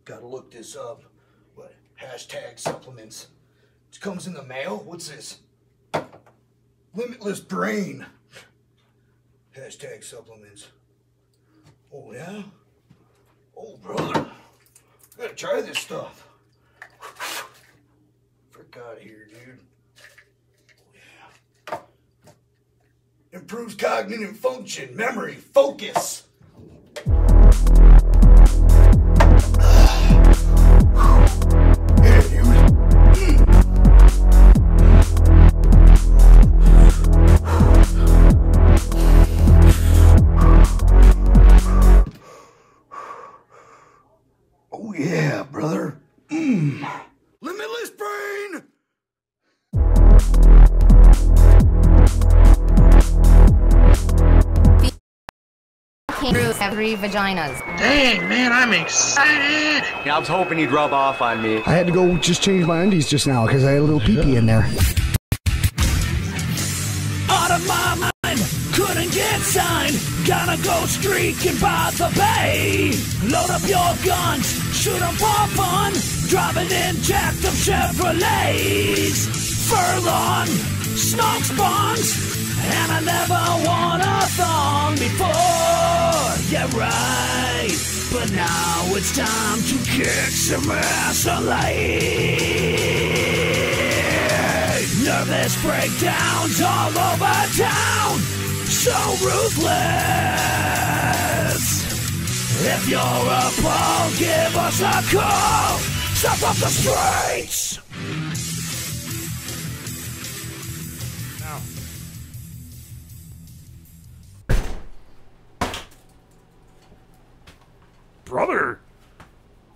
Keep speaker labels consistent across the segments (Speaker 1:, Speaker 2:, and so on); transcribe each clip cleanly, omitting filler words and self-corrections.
Speaker 1: Gotta look this up. What? Hashtag supplements. It comes in the mail? What's this? Limitless brain. Hashtag supplements. Oh, yeah? Oh, brother. Gotta try this stuff. Frick out of here, dude. Oh, yeah. Improves cognitive function, memory, focus. Oh yeah, brother. Limitless brain!
Speaker 2: Every vaginas.
Speaker 3: Dang, man, I'm excited.
Speaker 4: I was hoping he'd rub off on me.
Speaker 5: I had to go just change my undies just now because I had a little pee-pee in there.
Speaker 6: Out of my mind, couldn't get signed. Gotta go streaking by the bay. Load up your guns, shoot 'em for fun. Driving in jacked up Chevrolets. Furlong, snog spawns. And I never won a thong before. Yeah, right. But now it's time to kick some ass alive. Nervous breakdowns all over town. So ruthless. If you're a Paul, give us a call. Stop off the streets.
Speaker 7: Brother.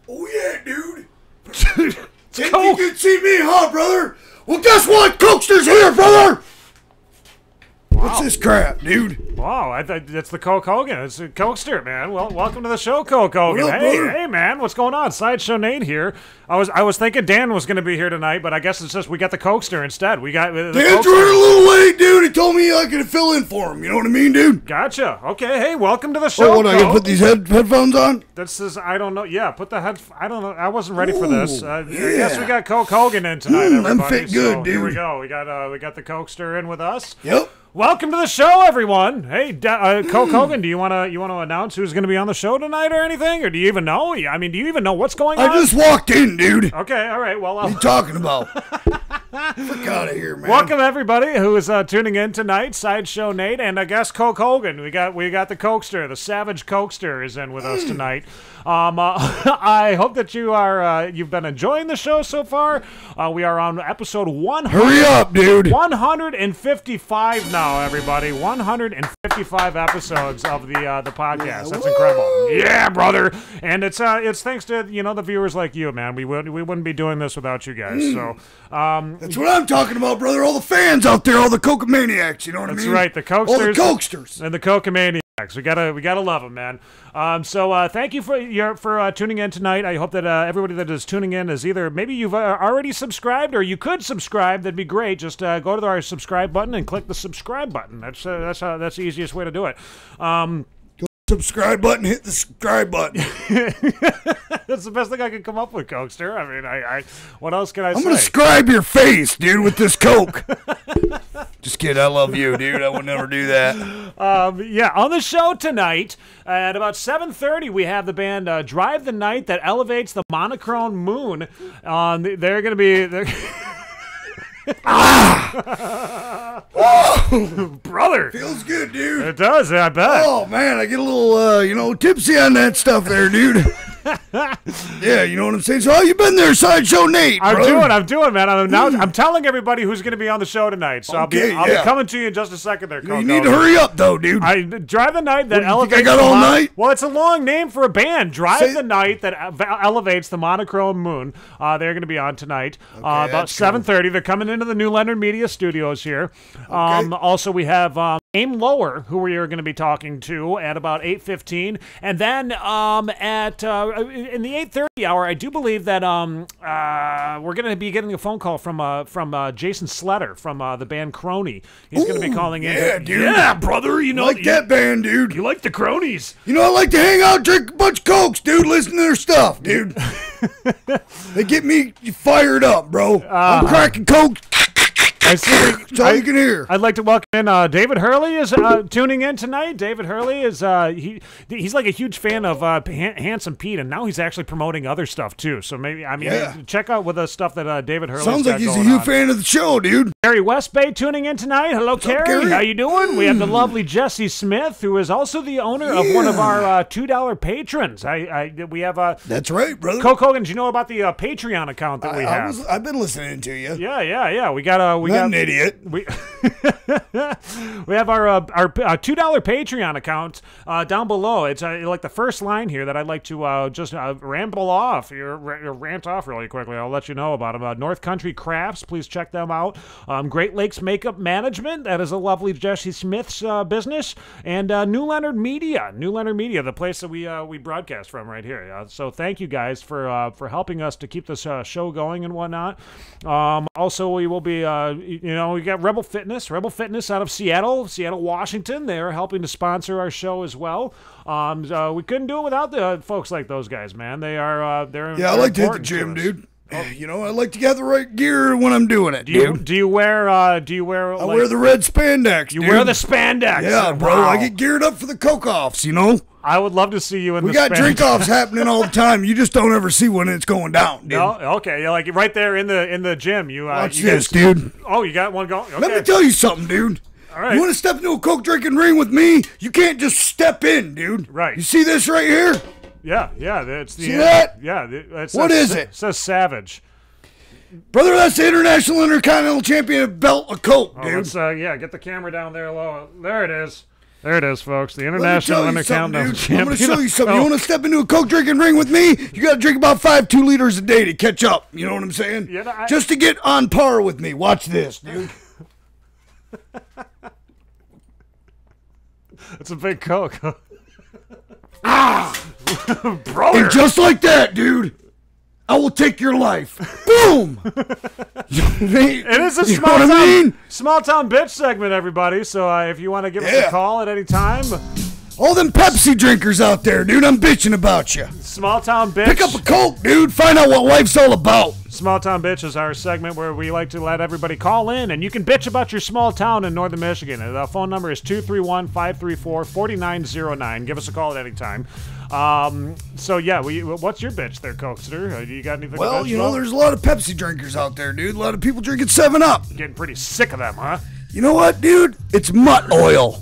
Speaker 1: Oh yeah, dude.
Speaker 7: It's
Speaker 1: Coke. You can see me, huh, brother? Well, guess what? Cokester's here, brother.
Speaker 7: Wow.
Speaker 1: What's this crap, dude?
Speaker 7: Wow, I thought that's the Coke Hogan. It's a Cokester, man. Well, welcome to the show, Coke Hogan.
Speaker 1: What up,
Speaker 7: hey,
Speaker 1: brother?
Speaker 7: hey, man, what's going on? Sideshow Nate here. I was thinking Dan was going to be here tonight, but I guess it's just we got the Cokester instead. We got the
Speaker 1: Dan's
Speaker 7: Cokester.
Speaker 1: running a little late, dude. He told me I could fill in for him. You know what I mean, dude?
Speaker 7: Gotcha. Okay, hey, welcome to the show.
Speaker 1: Oh, what? I
Speaker 7: Coke.
Speaker 1: gotta put these headphones on?
Speaker 7: This is, I don't know. Yeah, put the head. I don't know. I wasn't ready for this. I
Speaker 1: yeah.
Speaker 7: guess we got Coke Hogan in tonight, everybody.
Speaker 1: I'm fit good,
Speaker 7: so
Speaker 1: dude.
Speaker 7: Here we go. We got the Cokester in with us.
Speaker 1: Yep.
Speaker 7: Welcome to the show, everyone. Hey, Coke Hogan, do you want to announce who's going to be on the show tonight or anything, or do you even know? I mean, do you even know what's going on?
Speaker 1: I just walked in, dude.
Speaker 7: Okay, all right. Well,
Speaker 1: What are you talking about? Frick out of here, man.
Speaker 7: welcome everybody who is tuning in tonight. Sideshow Nate and I guess Coke Hogan. We got the Cokester, the Savage Cokester, is in with us tonight. I hope that you've been enjoying the show so far. We are on episode 100.
Speaker 1: Hurry up, dude.
Speaker 7: 155 now, everybody. 155 episodes of the podcast. That's incredible. Yeah, brother. And it's thanks to the viewers like you, man. We wouldn't be doing this without you guys. So
Speaker 1: That's what I'm talking about, brother. All the fans out there, all the Cokemaniacs, you know what I mean?
Speaker 7: that's right, the Cokesters.
Speaker 1: All the Cokesters.
Speaker 7: And the Cokemaniacs. We gotta love them, man. So thank you for tuning in tonight. I hope that everybody that is tuning in is either maybe you've already subscribed or you could subscribe. That'd be great. Just go to our subscribe button and click the subscribe button. That's the easiest way to do it.
Speaker 1: Subscribe button, hit the subscribe button.
Speaker 7: That's the best thing I could come up with, Cokester. I mean, I what else can I say?
Speaker 1: I'm gonna scribe your face, dude, with this Coke. Just kidding. I love you, dude. I would never do that.
Speaker 7: Yeah, on the show tonight at about 7:30, we have the band Drive the Night that elevates the monochrome moon. They're going to be... Brother!
Speaker 1: Feels good, dude.
Speaker 7: It does, I bet.
Speaker 1: Oh, man, I get a little, tipsy on that stuff there, dude. Yeah, you know what I'm saying? So how you been there, Sideshow Nate,
Speaker 7: I'm
Speaker 1: brother?
Speaker 7: doing, man. I'm telling everybody who's going to be on the show tonight. So I'll be coming to you in just a second there, Coco.
Speaker 1: You need to hurry up, though, dude.
Speaker 7: Drive the Night that elevates.
Speaker 1: I got all night?
Speaker 7: Well, it's a long name for a band. Drive the Night that elevates the monochrome moon. They're going to be on tonight about 7:30. They're coming into the New Leonard Media Studios here. Also, we have Aim Lower, who we are going to be talking to at about 8:15, and then at in the 8:30 hour, I do believe that we're going to be getting a phone call from Jason Sleder from the band Kronie. He's going to be calling in.
Speaker 1: Yeah, dude.
Speaker 7: Yeah, brother. You know,
Speaker 1: like that band, dude.
Speaker 7: You like the Kronies?
Speaker 1: You know, I like to hang out, drink a bunch of Cokes, dude. Listen to their stuff, dude. They get me fired up, bro. I'm cracking Coke. That's all you can hear.
Speaker 7: I'd like to welcome in David Hurley is tuning in tonight. David Hurley is he's like a huge fan of Handsome Pete, and now he's actually promoting other stuff too. So maybe check out with the stuff that David Hurley
Speaker 1: sounds like he's a huge fan of the show, dude.
Speaker 7: Carrie West Bay tuning in tonight. Hello, Carrie. How you doing? We have the lovely Jesse Smith, who is also the owner of one of our $2 patrons. We have
Speaker 1: that's right, brother.
Speaker 7: Coke Hogan. Do you know about the Patreon account that we have?
Speaker 1: I've been listening to you.
Speaker 7: Yeah. We got
Speaker 1: an idiot.
Speaker 7: We have our $2 Patreon account down below. It's like the first line here that I'd like to just ramble off, rant off really quickly. I'll let you know about them. North Country Crafts, please check them out. Great Lakes Makeup Management, that is a lovely Jesse Smith's business, and New Leonard Media, the place that we broadcast from right here. So thank you guys for helping us to keep this show going and whatnot. Also, we will be we got Rebel Fitness out of Seattle, Washington. They're helping to sponsor our show as well. We couldn't do it without the folks like those guys, man. They're
Speaker 1: I like to hit the gym, dude. You know, I like to get the right gear when I'm doing it.
Speaker 7: Do you wear? I
Speaker 1: wear the red spandex.
Speaker 7: You wear the spandex.
Speaker 1: Yeah, bro. Wow. I get geared up for the coke-offs. You know.
Speaker 7: I would love to see you in.
Speaker 1: We got drink-offs happening all the time. You just don't ever see when it's going down, dude.
Speaker 7: No, okay. You're like right there in the gym.
Speaker 1: Watch this, dude.
Speaker 7: Oh, you got one going. Okay.
Speaker 1: Let me tell you something, dude. All right. You want to step into a coke drinking ring with me? You can't just step in, dude.
Speaker 7: Right.
Speaker 1: You see this right here?
Speaker 7: Yeah. That's the.
Speaker 1: See that?
Speaker 7: Yeah.
Speaker 1: What is it?
Speaker 7: It says Savage.
Speaker 1: Brother, that's the International Intercontinental Champion belt of coke, dude.
Speaker 7: Let's, get the camera down there low. There it is. There it is, folks. The International Intercontinental Champion.
Speaker 1: I'm going to show you something. You want to step into a coke drinking ring with me? You got to drink about 2 liters a day to catch up. You know what I'm saying? Yeah, just to get on par with me. Watch this, dude.
Speaker 7: It's a big coke.
Speaker 1: Brother. And just like that, dude, I will take your life. Boom!
Speaker 7: It is a small town bitch segment, everybody. So if you want to give us a call at any time.
Speaker 1: All them Pepsi drinkers out there, dude, I'm bitching about you.
Speaker 7: Small Town Bitch.
Speaker 1: Pick up a Coke, dude. Find out what life's all about.
Speaker 7: Small Town Bitch is our segment where we like to let everybody call in, and you can bitch about your small town in northern Michigan. The phone number is 231-534-4909. Give us a call at any time. What's your bitch there, Cokester? You got anything?
Speaker 1: Well, there's a lot of Pepsi drinkers out there, dude. A lot of people drinking 7-Up.
Speaker 7: Getting pretty sick of them, huh?
Speaker 1: You know what, dude? It's mutt oil.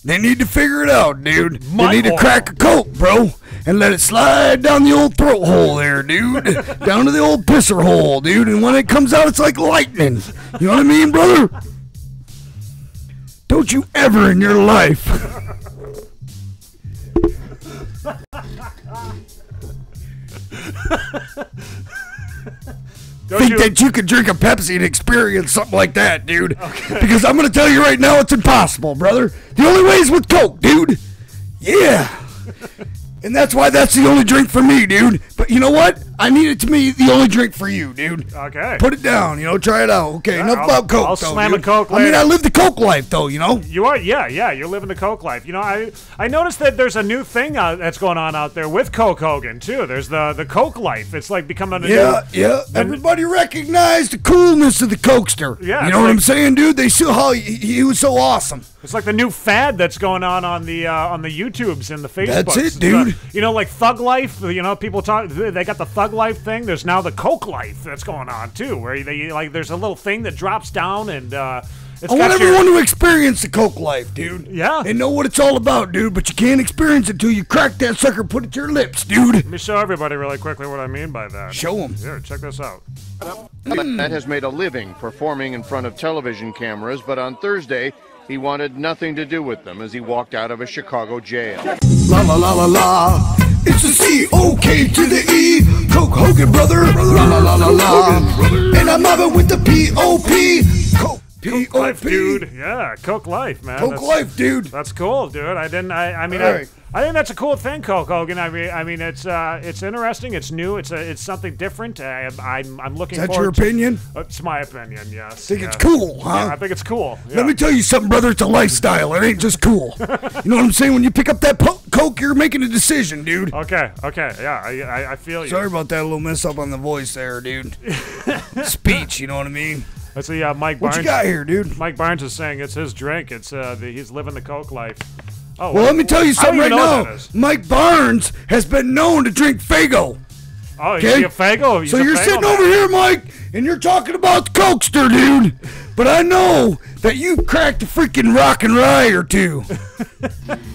Speaker 1: They need to figure it out, dude. They need to crack a Coke, bro, and let it slide down the old throat hole there, dude. Down to the old pisser hole, dude. And when it comes out, it's like lightning. You know what I mean, brother? Don't you ever in your life think that you could drink a Pepsi and experience something like that, dude. Okay. Because I'm going to tell you right now, it's impossible, brother. The only way is with Coke, dude. Yeah. And that's why that's the only drink for me, dude. But you know what? I need it to be the only drink for you, dude.
Speaker 7: Okay.
Speaker 1: Put it down, try it out. Okay, enough about Coke,
Speaker 7: I'll slam a Coke later.
Speaker 1: I mean, I live the Coke life, though,
Speaker 7: You are, yeah, you're living the Coke life. I noticed that there's a new thing that's going on out there with Coke Hogan, too. There's the Coke life. It's like becoming a new...
Speaker 1: Yeah. Everybody recognized the coolness of the Cokester. Yeah. You know what I'm saying, dude? They saw how he was so awesome.
Speaker 7: It's like the new fad that's going on the YouTubes and the Facebooks.
Speaker 1: That's it, dude.
Speaker 7: Like Thug Life. People talk. They got the Thug Life thing. There's now the Coke Life that's going on too, where there's a little thing that drops down and. I
Speaker 1: want everyone to experience the Coke Life, dude.
Speaker 7: Yeah.
Speaker 1: They know what it's all about, dude. But you can't experience it till you crack that sucker, put it to your lips, dude.
Speaker 7: Let me show everybody really quickly what I mean by that.
Speaker 1: Show them.
Speaker 7: Here, check this out.
Speaker 2: Matt has made a living performing in front of television cameras, but on Thursday. He wanted nothing to do with them as he walked out of a Chicago jail.
Speaker 1: La la la la la. It's the C-O-K to the E. Coke Hogan, brother. La la la la la. And I'm mobbing with the P-O-P. Coke.
Speaker 7: Coke Life, dude. Yeah, Coke Life, man.
Speaker 1: Coke Life, dude.
Speaker 7: That's cool, dude. I mean, I think that's a cool thing, Coke Hogan. I mean, it's interesting. It's new. It's something different. I'm looking.
Speaker 1: Is that
Speaker 7: forward
Speaker 1: your opinion?
Speaker 7: It's my opinion. Yes.
Speaker 1: Think it's cool, huh?
Speaker 7: Yeah, I think it's cool. Yeah.
Speaker 1: Let me tell you something, brother. It's a lifestyle. It ain't just cool. You know what I'm saying? When you pick up that Coke, you're making a decision, dude.
Speaker 7: Okay. Yeah, I feel you.
Speaker 1: Sorry about that little mess up on the voice there, dude. Speech, you know what I mean?
Speaker 7: Let's see, Mike Barnes.
Speaker 1: What you got here, dude?
Speaker 7: Mike Barnes is saying it's his drink. It's he's living the Coke life. Oh,
Speaker 1: well, let me tell you something right now. Mike Barnes has been known to drink Faygo.
Speaker 7: Oh, okay? Is he a Faygo?
Speaker 1: So you're sitting over here, Mike, and you're talking about the Cokester, dude. But I know that you cracked a freaking rock and rye or two.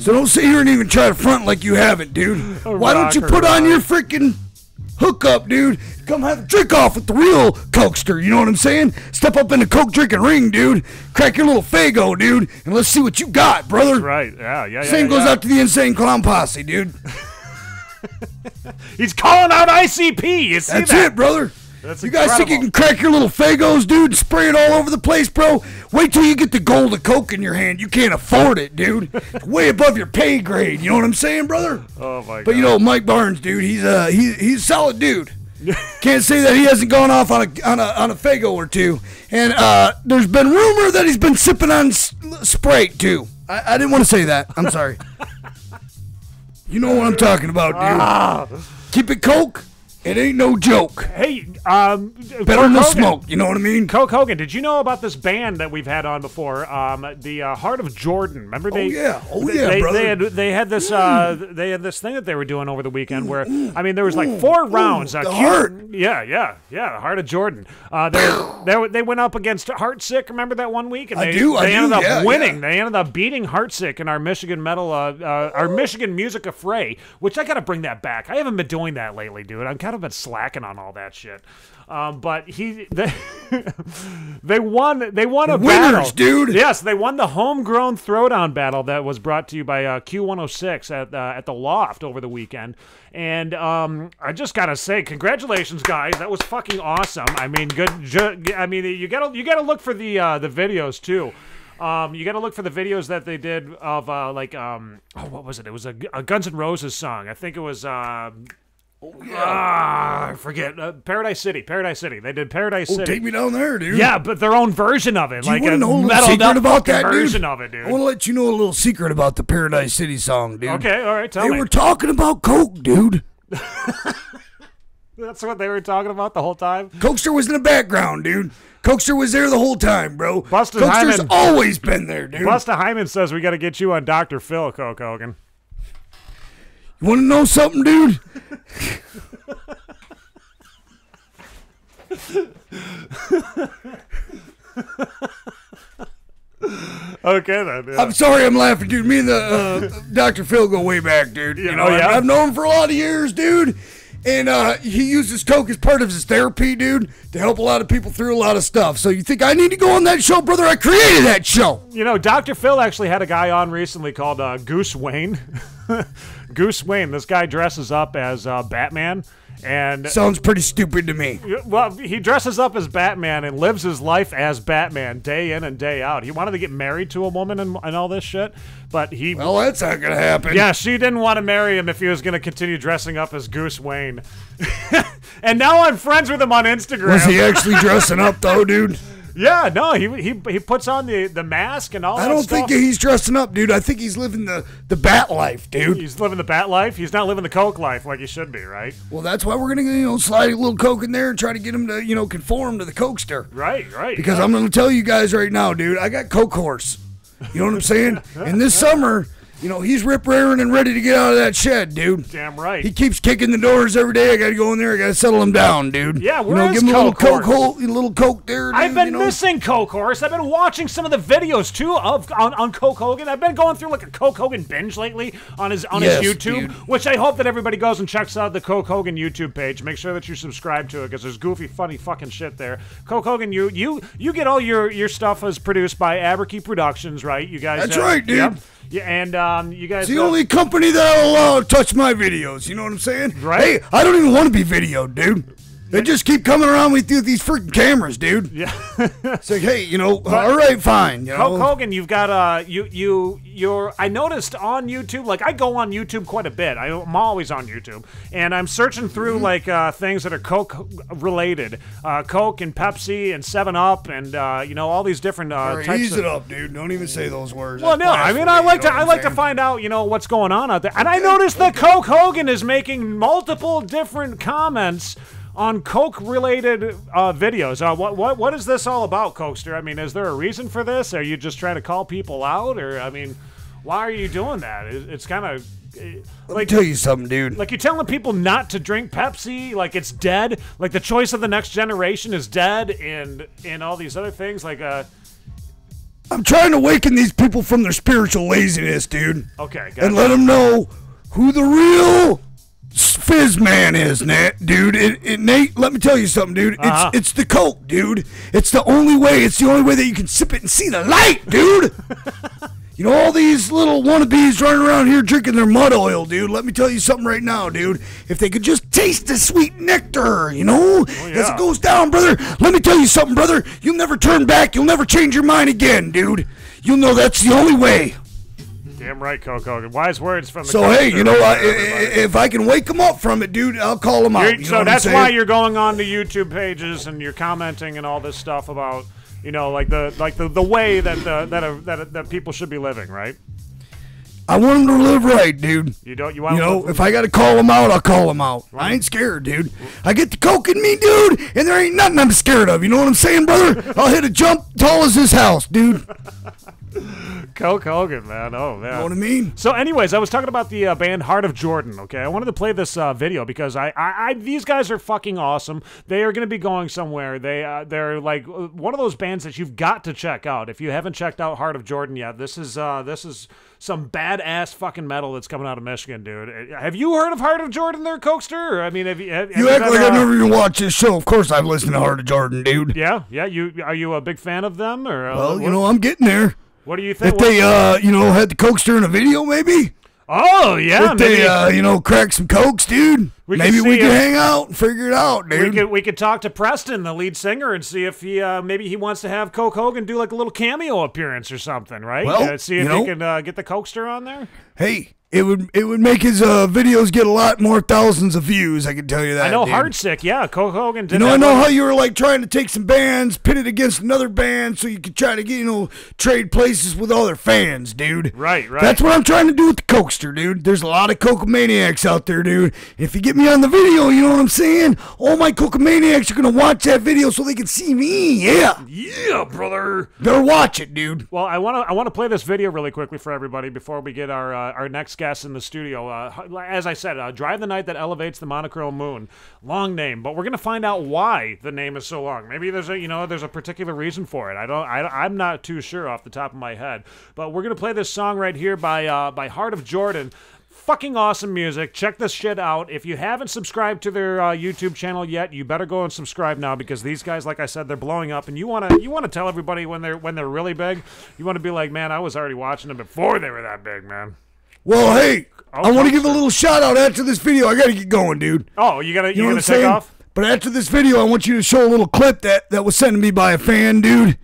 Speaker 1: So don't sit here and even try to front like you haven't, dude. Why don't you put on your freaking hookup, dude? Come have a drink off with the real Cokester, you know what I'm saying? Step up in the Coke drinking ring, dude. Crack your little Faygo, dude, and let's see what you got, brother.
Speaker 7: That's right, yeah.
Speaker 1: Same goes out to the Insane Clown Posse, dude.
Speaker 7: He's calling out ICP, you see
Speaker 1: That's it, brother.
Speaker 7: That's
Speaker 1: you guys think you can crack your little Faygos, dude, and spray it all over the place, bro? Wait till you get the gold of Coke in your hand. You can't afford it, dude. It's way above your pay grade. You know what I'm saying, brother?
Speaker 7: Oh my God.
Speaker 1: But you know, Mike Barnes, dude, he's a solid dude. Can't say that he hasn't gone off on a Faygo or two. And there's been rumor that he's been sipping on Sprite too. I didn't want to say that. I'm sorry. You know what I'm talking about, dude. Keep it Coke. It ain't no joke.
Speaker 7: Hey,
Speaker 1: better than the smoke. You know what I mean?
Speaker 7: Coke Hogan, did you know about this band that we've had on before? The Heart of Jordan. Remember they?
Speaker 1: Brother.
Speaker 7: They had this thing that they were doing over the weekend where there was like 4 rounds.
Speaker 1: The Heart.
Speaker 7: Yeah. The Heart of Jordan. They went up against Heartsick. Remember that one week? And they ended up winning. They ended up beating Heartsick in our Michigan our Michigan Music Affray, which I got to bring that back. I haven't been doing that lately, dude. I'm kind of been slacking on all that shit. But they won a
Speaker 1: winners,
Speaker 7: battle,
Speaker 1: dude.
Speaker 7: Yes, they won the homegrown throwdown battle that was brought to you by Q106 at the Loft over the weekend. And I just gotta say, congratulations, guys. That was fucking awesome. I mean, you gotta look for the videos too. You got to look for the videos that they did of what was it? It was a Guns N' Roses song. I think it was. I forget. Paradise City. They did Paradise City.
Speaker 1: Take me down there, dude.
Speaker 7: Yeah, but their own version of it.
Speaker 1: Do you want to know a little secret about that,
Speaker 7: version of it, dude?
Speaker 1: I want to let you know a little secret about the Paradise City song, dude.
Speaker 7: Okay, all right, tell me.
Speaker 1: They were talking about Coke, dude.
Speaker 7: That's what they were talking about the whole time?
Speaker 1: Cokester was in the background, dude. Cokester was there the whole time, bro. Cokester's always been there, dude.
Speaker 7: Busta Hyman says we got to get you on Dr. Phil, Coke Hogan.
Speaker 1: You want to know something, dude?
Speaker 7: Okay, then. Yeah.
Speaker 1: I'm sorry I'm laughing, dude. Me and the Dr. Phil go way back, dude. You know, I've known him for a lot of years, dude. And he uses Coke as part of his therapy, dude, to help a lot of people through a lot of stuff. So you think I need to go on that show, brother? I created that show.
Speaker 7: You know, Dr. Phil actually had a guy on recently called Goose Wayne. Goose Wayne. This guy dresses up as Batman. And
Speaker 1: sounds pretty stupid to me.
Speaker 7: Well, he dresses up as Batman and lives his life as Batman day in and day out. He wanted to get married to a woman and all this shit, but he...
Speaker 1: Well, that's not going to happen.
Speaker 7: Yeah, she didn't want to marry him if he was going to continue dressing up as Goose Wayne. And now I'm friends with him on Instagram.
Speaker 1: Was he actually dressing up, though, dude?
Speaker 7: Yeah, no, he puts on the mask and all that stuff. I don't
Speaker 1: think he's dressing up, dude. I think he's living the bat life, dude.
Speaker 7: He's living the bat life? He's not living the Coke life like he should be, right?
Speaker 1: Well, that's why we're going to, slide a little Coke in there and try to get him to, conform to the Cokester.
Speaker 7: Right.
Speaker 1: Because I'm going to tell you guys right now, dude, I got Coke horse. You know what I'm saying? And this summer... he's rip-raring and ready to get out of that shed, dude.
Speaker 7: Damn right.
Speaker 1: He keeps kicking the doors every day. I got to go in there. I got to settle him down, dude.
Speaker 7: Yeah, where is
Speaker 1: give him a
Speaker 7: Coke
Speaker 1: little Coke there, dude.
Speaker 7: I've been missing Coke Horse. I've been watching some of the videos, too, on Coke Hogan. I've been going through, like, a Coke Hogan binge lately on his YouTube, dude. Which I hope that everybody goes and checks out the Coke Hogan YouTube page. Make sure that you subscribe to it, because there's goofy, funny fucking shit there. Coke Hogan, you get all your stuff as produced by Aberkey Productions, right? You guys.
Speaker 1: That's right, dude.
Speaker 7: Yep. Yeah, and you guys...
Speaker 1: It's the only company that I'll allow to touch my videos, you know what I'm saying?
Speaker 7: Right.
Speaker 1: Hey, I don't even want to be videoed, dude. They just keep coming around with these freaking cameras, dude.
Speaker 7: Yeah.
Speaker 1: It's like, hey, you know, all right, fine. You know?
Speaker 7: Hulk Hogan, you've got you're. I noticed on YouTube, like I go on YouTube quite a bit. I'm always on YouTube, and I'm searching through like things that are Coke related, Coke and Pepsi and 7-Up, and you know, all these different types.
Speaker 1: Ease it up, dude. Don't even say those words.
Speaker 7: Well, no, I mean, I like to find out, you know, what's going on out there, and I noticed that Coke Hogan is making multiple different comments on Coke-related videos. What is this all about, Cokester? I mean, is there a reason for this? Are you just trying to call people out, or I mean, why are you doing that? It's kind of
Speaker 1: let me tell you something, dude.
Speaker 7: Like you're telling people not to drink Pepsi, like it's dead, like the choice of the next generation is dead, and all these other things, like
Speaker 1: I'm trying to awaken these people from their spiritual laziness, dude.
Speaker 7: Okay, gotcha.
Speaker 1: And let them know who the real Fizz man is, Nate, dude. Nate, let me tell you something, dude. It's the Coke, dude. It's the only way. It's the only way that you can sip it and see the light, dude. You know, all these little wannabes running around here drinking their mud oil, dude. Let me tell you something right now, dude. If they could just taste the sweet nectar, you know, as it goes down, brother. Let me tell you something, brother. You'll never turn back. You'll never change your mind again, dude. You'll know that's the only way.
Speaker 7: Damn right, Coke Hogan. Wise words from the
Speaker 1: So, hey, you know, if I can wake them up from it, dude, I'll call them out.
Speaker 7: So that's why you're going on to YouTube pages and you're commenting and all this stuff about, you know, like the way that people should be living, right?
Speaker 1: I want them to live right, dude.
Speaker 7: You want
Speaker 1: You know, if I got to call them out, I'll call them out. Right. I ain't scared, dude. I get the Coke in me, dude, and there ain't nothing I'm scared of. You know what I'm saying, brother? I'll hit a jump tall as this house, dude.
Speaker 7: Coke Hogan, man. Oh, man.
Speaker 1: You know what I mean?
Speaker 7: So, anyways, I was talking about the band Heart of Jordan, okay? I wanted to play this video because these guys are fucking awesome. They are going to be going somewhere. They're like one of those bands that you've got to check out. If you haven't checked out Heart of Jordan yet, this is some badass fucking metal that's coming out of Michigan, dude. Have you heard of Heart of Jordan there, Cokester? Or, I mean, have you
Speaker 1: act like I've never even watched this show. Of course I've listened to Heart of Jordan, dude.
Speaker 7: Yeah? Are you a big fan of them? Or
Speaker 1: well, you know, I'm getting there.
Speaker 7: What do you think?
Speaker 1: If they, you know, had the Cokester in a video, maybe?
Speaker 7: Oh, yeah.
Speaker 1: If they, you know, crack some Cokes, dude. Maybe we can hang out and figure it out, dude.
Speaker 7: We could talk to Preston, the lead singer, and see if he maybe he wants to have Coke Hogan do like a little cameo appearance or something, right?
Speaker 1: Well,
Speaker 7: see if he can get the Cokester on there.
Speaker 1: Hey, it would make his videos get a lot more thousands of views. I can tell you that.
Speaker 7: I know,
Speaker 1: dude.
Speaker 7: Hardsick, yeah. Coke Hogan did.
Speaker 1: I know how you were like trying to take some bands, pit it against another band, so you could try to get, you know, trade places with all their fans, dude.
Speaker 7: Right.
Speaker 1: That's what I'm trying to do with the Cokester, dude. There's a lot of Cocomaniacs out there, dude. If you get me on the video, you know what I'm saying? All my Cocomaniacs are gonna watch that video so they can see me. Yeah,
Speaker 7: brother.
Speaker 1: Better watch it, dude.
Speaker 7: Well, I want to play this video really quickly for everybody before we get our next guest in the studio. As I said, Drive the Night That Elevates the Monochrome Moon. Long name, but we're gonna find out why the name is so long. Maybe there's a particular reason for it. I'm not too sure off the top of my head. But we're gonna play this song right here by Heart of Jordan. Fucking awesome music. Check this shit out. If you haven't subscribed to their YouTube channel yet, you better go and subscribe now, because these guys, like I said, they're blowing up, and you want to tell everybody when they're really big. You want to be like, man, I was already watching them before they were that big, man.
Speaker 1: Well, hey, I want to give a little shout out after this video. I gotta get going, dude.
Speaker 7: Oh, you gonna take off?
Speaker 1: But after this video, I want you to show a little clip that was sent to me by a fan, dude.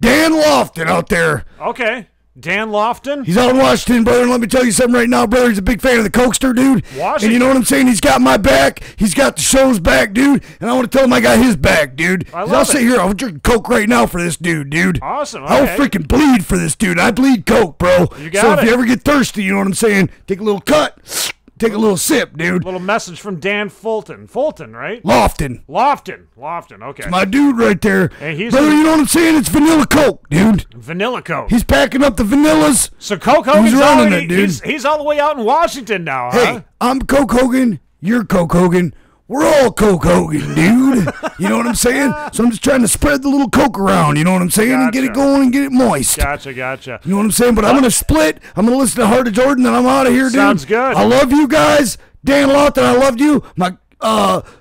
Speaker 1: Dan Lofton out there.
Speaker 7: Okay. Dan Lofton?
Speaker 1: He's out in Washington, brother, and let me tell you something right now, brother. He's a big fan of the Cokester, dude.
Speaker 7: Washington.
Speaker 1: And you know what I'm saying? He's got my back. He's got the show's back, dude. And I want to tell him I got his back, dude. I'll sit here. I'll drink Coke right now for this dude.
Speaker 7: Awesome. Okay.
Speaker 1: I'll freaking bleed for this dude. I bleed Coke, bro.
Speaker 7: You got
Speaker 1: so
Speaker 7: it.
Speaker 1: if you ever get thirsty, you know what I'm saying? Take a little cut. Take a little sip, dude.
Speaker 7: A little message from Dan Fulton. Fulton, right?
Speaker 1: Lofton,
Speaker 7: okay.
Speaker 1: It's my dude right there.
Speaker 7: Hey,
Speaker 1: brother, you know what I'm saying? It's vanilla Coke, dude.
Speaker 7: Vanilla Coke.
Speaker 1: He's packing up the vanillas.
Speaker 7: So Coke Hogan's
Speaker 1: running it, dude.
Speaker 7: He's all the way out in Washington now, huh?
Speaker 1: Hey, I'm Coke Hogan. You're Coke Hogan. We're all Coke Hogan, dude. You know what I'm saying? So I'm just trying to spread the little Coke around, you know what I'm saying?
Speaker 7: Gotcha.
Speaker 1: And get it going and get it moist.
Speaker 7: Gotcha.
Speaker 1: You know what I'm saying? But I'm going to split. I'm going to listen to Heart of Jordan, and I'm out of here, dude.
Speaker 7: Sounds good.
Speaker 1: I love you guys. Dan Lofton, I loved you. My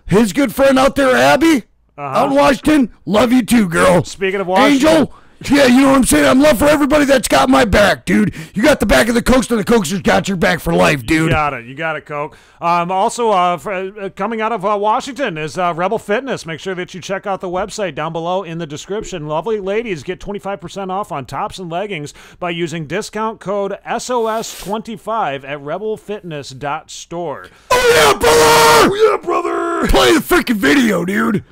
Speaker 1: his good friend out there, Abby, out in Washington. Love you too, girl.
Speaker 7: Speaking of Washington.
Speaker 1: Angel,
Speaker 5: Yeah, you know what I'm saying? I'm love for everybody that's got my back, dude. You got the back of the Coaster, the Coaster's got your back for life, dude.
Speaker 7: You got it, Coke. Also, coming out of Washington is Rebel Fitness. Make sure that you check out the website down below in the description. Lovely ladies get 25% off on tops and leggings by using discount code SOS25 at rebelfitness.store.
Speaker 5: Oh, yeah, brother!
Speaker 7: Oh, yeah, brother!
Speaker 5: Play the freaking video, dude.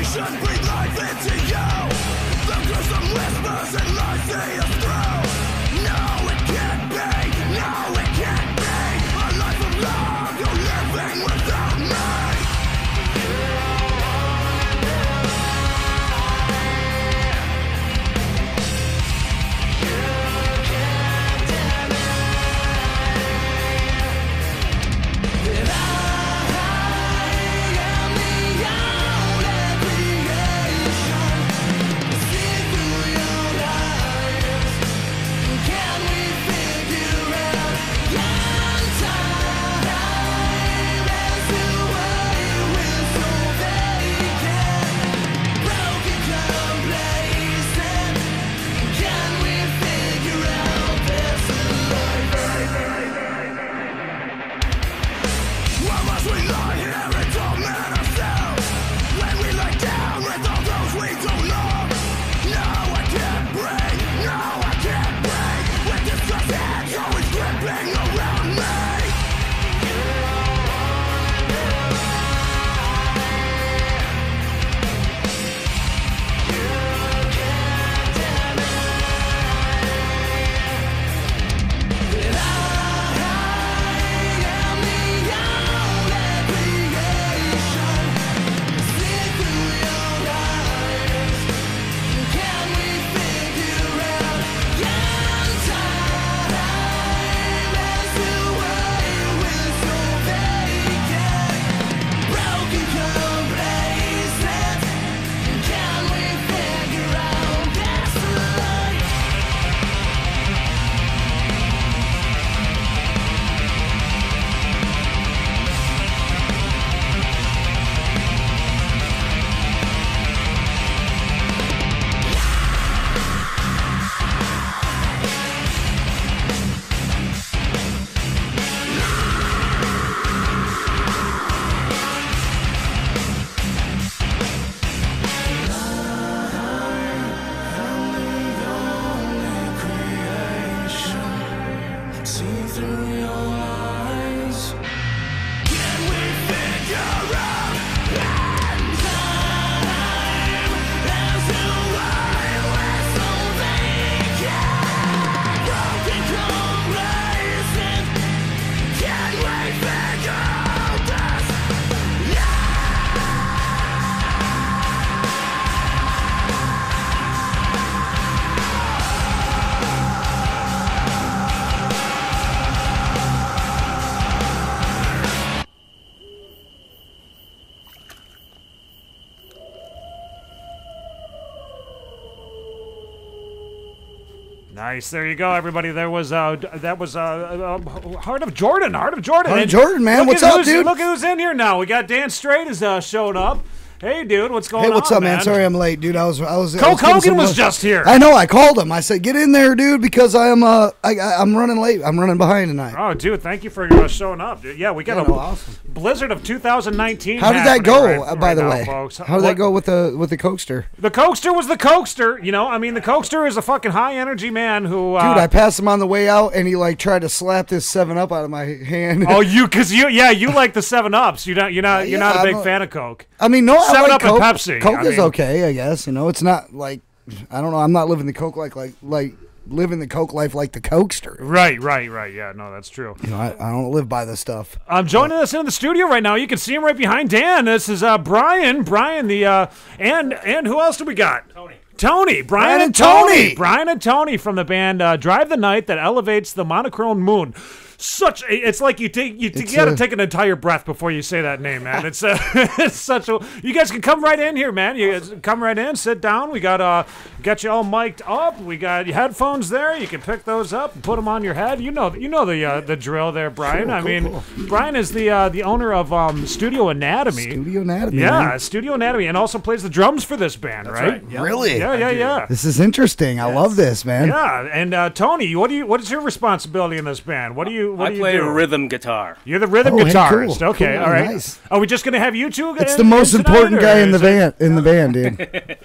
Speaker 6: Breathe life into you. The gruesome whispers and lies see us through. No, it can't be. No, it can't be. A life of love, you're living without me.
Speaker 7: Nice. There you go, everybody. That was Heart of Jordan. Heart of Jordan.
Speaker 5: Heart of Jordan, man. What's up, dude?
Speaker 7: Look who's in here now. We got Dan Straight is showing up. Hey, dude, what's going on?
Speaker 5: Hey, what's up, man? Sorry I'm late, dude.
Speaker 7: Coke Hogan was just here.
Speaker 5: I know. I called him. I said, "Get in there, dude," because I'm running late. I'm running behind tonight.
Speaker 7: Oh, dude, thank you for showing up, dude. Yeah, we got
Speaker 5: awesome.
Speaker 7: Blizzard of 2019.
Speaker 5: How did that go? By the way,
Speaker 7: folks?
Speaker 5: How did that go with the Coaster?
Speaker 7: The Coaster was the Coaster. You know, I mean, the Coaster is a fucking high energy man who.
Speaker 5: Dude, I passed him on the way out, and he like tried to slap this 7-Up out of my hand.
Speaker 7: Oh, you like the 7-Ups. You're not a big fan of Coke.
Speaker 5: I mean, no,
Speaker 7: 7-Up
Speaker 5: and
Speaker 7: Pepsi.
Speaker 5: Coke is okay, I guess. You know, it's not like I don't know. I'm not living the Coke like living the Coke life like the Coaster.
Speaker 7: Right. Yeah, no, that's true.
Speaker 5: You know, I don't live by this stuff.
Speaker 7: Joining us in the studio right now, you can see him right behind Dan. This is Brian. Brian, the and who else do we got? Tony, Brian and Tony. Brian and Tony from the band Drive the Night that elevates the monochrome moon. It's like you gotta take an entire breath before you say that name, man. It's such a. You guys can come right in here, man. You guys come right in, sit down. We got you all mic'd up. We got your headphones there. You can pick those up and put them on your head. You know the drill there, Brian. Cool. Brian is the owner of Studio Anatomy.
Speaker 5: Studio Anatomy.
Speaker 7: Yeah,
Speaker 5: man.
Speaker 7: Studio Anatomy, and also plays the drums for this band, right?
Speaker 8: Yep.
Speaker 5: Really?
Speaker 7: Yeah.
Speaker 5: This is interesting. I love this, man.
Speaker 7: Yeah, and Tony, what is your responsibility in this band? What do you
Speaker 4: play rhythm guitar.
Speaker 7: You're the rhythm guitarist.
Speaker 5: Cool.
Speaker 7: Okay,
Speaker 5: Cool.
Speaker 7: all right.
Speaker 5: Nice.
Speaker 7: Are we just gonna have you two?
Speaker 5: It's the most important guy in the band, dude.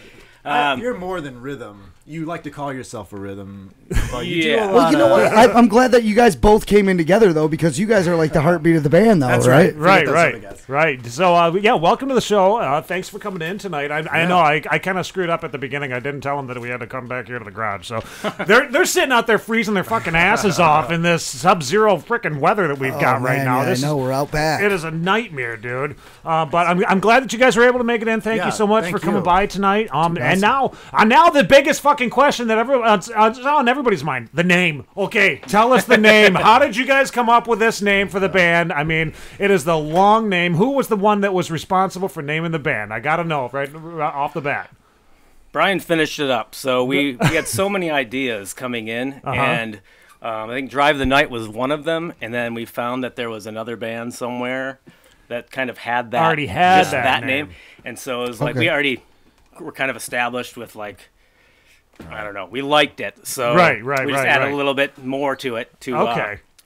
Speaker 8: You're more than rhythm. You like to call yourself a rhythm. But you
Speaker 4: Yeah.
Speaker 8: do a
Speaker 5: Well,
Speaker 8: lot
Speaker 5: you know
Speaker 8: of-
Speaker 5: what? I'm glad that you guys both came in together, though, because you guys are like the heartbeat of the band, though,
Speaker 8: That's
Speaker 5: right?
Speaker 7: Right. So, welcome to the show. Thanks for coming in tonight. I know I kind of screwed up at the beginning. I didn't tell them that we had to come back here to the garage. So they're sitting out there freezing their fucking asses off in this sub-zero freaking weather that we've got right
Speaker 5: man,
Speaker 7: now.
Speaker 5: yeah, I know, we're out back.
Speaker 7: It is a nightmare, dude. But I'm glad that you guys were able to make it in. Thank you so much for coming by tonight. And now the biggest fucking question that it's on everybody's mind: the name. Okay, tell us the name. How did you guys come up with this name for the band? I mean, it is the long name. Who was the one that was responsible for naming the band? I gotta know right off the bat.
Speaker 4: Brian finished it up, so we had so many ideas coming in, and I think Drive the Night was one of them, and then we found that there was another band somewhere that kind of had that
Speaker 7: already had
Speaker 4: just
Speaker 7: that
Speaker 4: name, and so it was like we already were kind of established with like. I don't know. We liked it, so we just added a little bit more to it.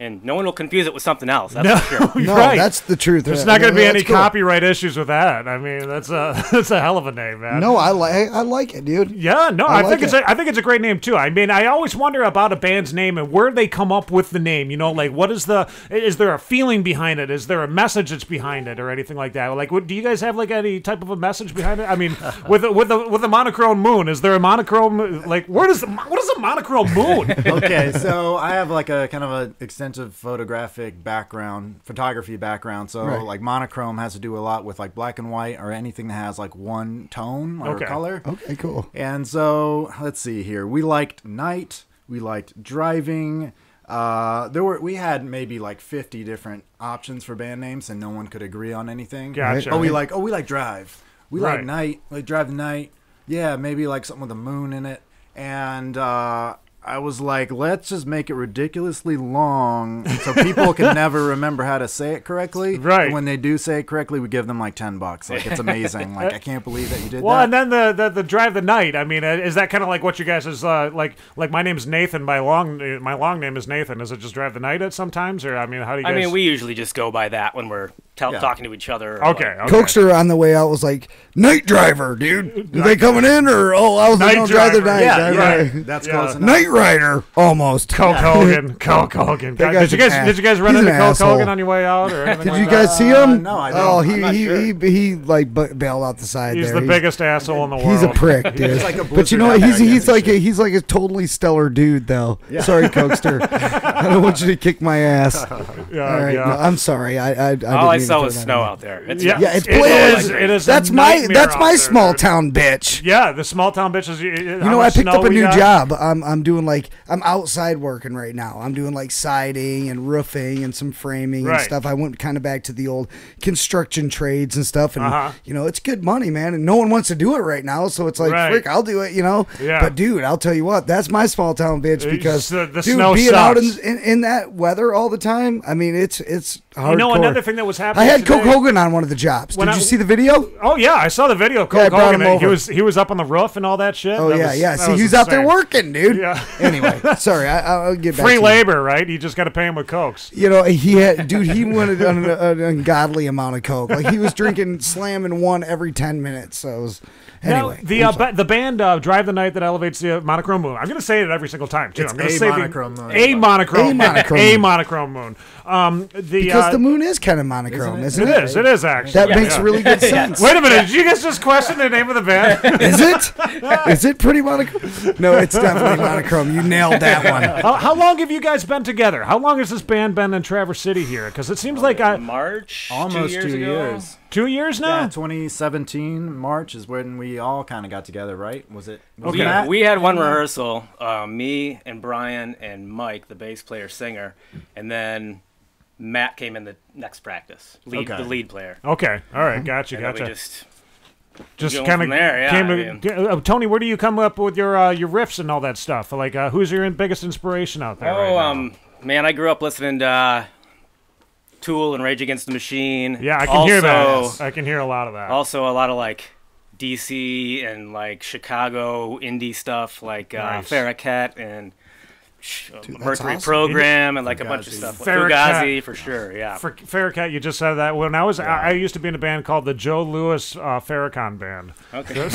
Speaker 4: And no one will confuse it with something else. That's for sure.
Speaker 5: No, that's the truth.
Speaker 7: There's not going to be any copyright issues with that. I mean, that's a hell of a name, man.
Speaker 5: No, I like it, dude.
Speaker 7: Yeah, no, I think it's a great name too. I mean, I always wonder about a band's name and where they come up with the name. You know, like is there a feeling behind it? Is there a message that's behind it or anything like that? Like, do you guys have like any type of a message behind it? I mean, with the monochrome moon, is there a monochrome? Like, what is a monochrome moon?
Speaker 8: Okay, so I have like a kind of a extensive photography background. So like monochrome has to do a lot with like black and white or anything that has like one tone or color.
Speaker 5: Okay, cool.
Speaker 8: And so let's see here. We liked night. We liked driving. We had maybe like 50 different options for band names, and no one could agree on anything.
Speaker 7: Gotcha.
Speaker 8: We like drive. We like night. Like drive the night. Yeah, maybe like something with a moon in it. And I was like, let's just make it ridiculously long so people can never remember how to say it correctly.
Speaker 7: Right.
Speaker 8: And when they do say it correctly, we give them like $10. Like, it's amazing. Like, I can't believe that you did that.
Speaker 7: Well, and then the Drive the Night. I mean, is that kind of like what you guys is like my name's Nathan. My long name is Nathan. Is it just Drive the Night at sometimes, or I mean, how do you guys?
Speaker 4: I mean, we usually just go by that when we're talking to each other.
Speaker 7: Okay.
Speaker 5: Coaster on the way out was like, night driver, dude. Are they coming in or I was going to drive the night.
Speaker 8: Yeah. That's close enough.
Speaker 5: Night Rider, almost.
Speaker 7: Coke Hogan. Did you guys run into Coke Hogan on your way out or anything?
Speaker 5: Did you guys see him?
Speaker 8: No, I don't.
Speaker 5: Oh, he like bailed out the side.
Speaker 7: He's
Speaker 5: there.
Speaker 7: the biggest asshole in the world.
Speaker 5: He's a prick, dude.
Speaker 8: Like
Speaker 5: but you know what? He's like a totally stellar dude, though. Yeah. Sorry, Coaster. I don't want you to kick my ass. All right, no, I'm sorry.
Speaker 4: All I saw was snow out there.
Speaker 5: It is. That's my small town bitch.
Speaker 7: Yeah, the small town bitch is.
Speaker 5: You know, I picked up a new job. I'm doing I'm outside working right now. I'm doing like siding and roofing and some framing and stuff. I went kind of back to the old construction trades and stuff, and you know, it's good money, man. And no one wants to do it right now, so it's like, frick, I'll do it. You know.
Speaker 7: Yeah.
Speaker 5: But dude, I'll tell you what, that's my small town bitch because
Speaker 7: the
Speaker 5: dude,
Speaker 7: snow
Speaker 5: being
Speaker 7: sucks.
Speaker 5: out in that weather all the time. I mean, it's hardcore.
Speaker 7: You know, another thing that was happening.
Speaker 5: I had
Speaker 7: today,
Speaker 5: Coke Hogan on one of the jobs. Did you see the video?
Speaker 7: Oh yeah, I saw the video. Coke Hogan. He was up on the roof and all that shit.
Speaker 5: Oh yeah. See, he was out there working, dude.
Speaker 7: Yeah.
Speaker 5: Anyway, sorry, I'll get back.
Speaker 7: Free labor, right? You just got to pay him with cokes.
Speaker 5: You know, he wanted an ungodly amount of Coke. Like he was drinking, slamming one every 10 minutes. So it was. Anyway,
Speaker 7: now, the band Drive the Night that elevates the monochrome moon. I'm going to say it every single time too.
Speaker 8: It's
Speaker 7: I'm going to say
Speaker 8: monochrome moon.
Speaker 7: A monochrome moon.
Speaker 5: because the moon is kind of monochrome. Monochrome, isn't
Speaker 7: it? It is actually.
Speaker 5: That makes really good sense.
Speaker 7: Wait a minute, did you guys just question the name of the band?
Speaker 5: Is it? Is it pretty Monochrome? No, it's definitely Monochrome. You nailed that one.
Speaker 7: How long have you guys been together? How long has this band been in Traverse City here? Because it seems like
Speaker 4: March,
Speaker 8: almost 2 years.
Speaker 7: 2 years now?
Speaker 8: Yeah, 2017 March is when we all kind of got together, right? Was it?
Speaker 4: We had one rehearsal, me and Brian and Mike, the bass player singer, and then Matt came in the next practice, the lead player.
Speaker 7: Okay, all right, gotcha.
Speaker 4: We
Speaker 7: just kind of came. Tony, where do you come up with your riffs and all that stuff? Like, who's your biggest inspiration out there?
Speaker 4: Man, I grew up listening to Tool and Rage Against the Machine.
Speaker 7: Yeah, I can hear that. I can hear a lot of that.
Speaker 4: Also, a lot of like DC and like Chicago indie stuff, like Farrakhan and Mercury Program and like a bunch of stuff. Fugazi for sure, yeah.
Speaker 7: Farrakhan, you just said that. When I used to be in a band called the Joe Louis Farrakhan Band.
Speaker 4: Okay.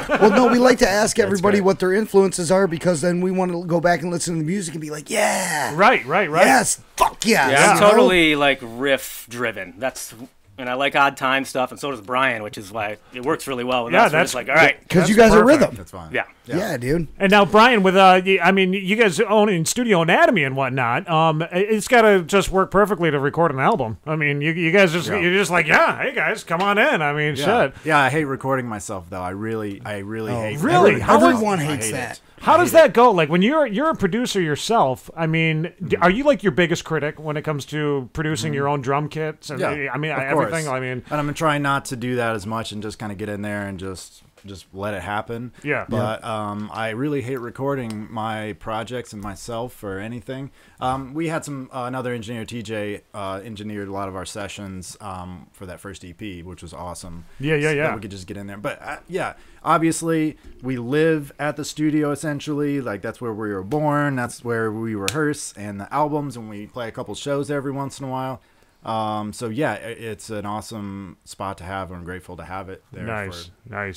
Speaker 5: Well, no, we like to ask everybody what their influences are because then we want to go back and listen to the music and be like, yeah.
Speaker 7: Right.
Speaker 5: Yes, fuck yeah.
Speaker 4: Yeah, I'm totally like riff driven. And I like odd time stuff, and so does Brian, which is why it works really well with us. That's like, all right.
Speaker 5: Because you guys are rhythm.
Speaker 8: That's fine.
Speaker 5: Yeah, dude.
Speaker 7: And now, Brian, with you guys own in Studio Anatomy and whatnot, it's got to just work perfectly to record an album. I mean, you guys you're just like, hey guys, come on in. I mean, shit.
Speaker 8: Yeah, I hate recording myself though. I really hate.
Speaker 7: Really?
Speaker 5: Everyone hates that.
Speaker 7: How does that go? Like when you're a producer yourself, I mean, are you like your biggest critic when it comes to producing your own drum kits and everything? I mean,
Speaker 8: and I'm trying not to do that as much and just kind of get in there and just let it happen.
Speaker 7: Yeah.
Speaker 8: But I really hate recording my projects and myself or anything. We had another engineer, TJ, engineered a lot of our sessions for that first EP, which was awesome.
Speaker 7: Yeah.
Speaker 8: So we could just get in there. But obviously we live at the studio essentially. Like that's where we were born. That's where we rehearse and the albums, and we play a couple shows every once in a while. So yeah, it's an awesome spot to have. I'm grateful to have it there.
Speaker 7: Nice.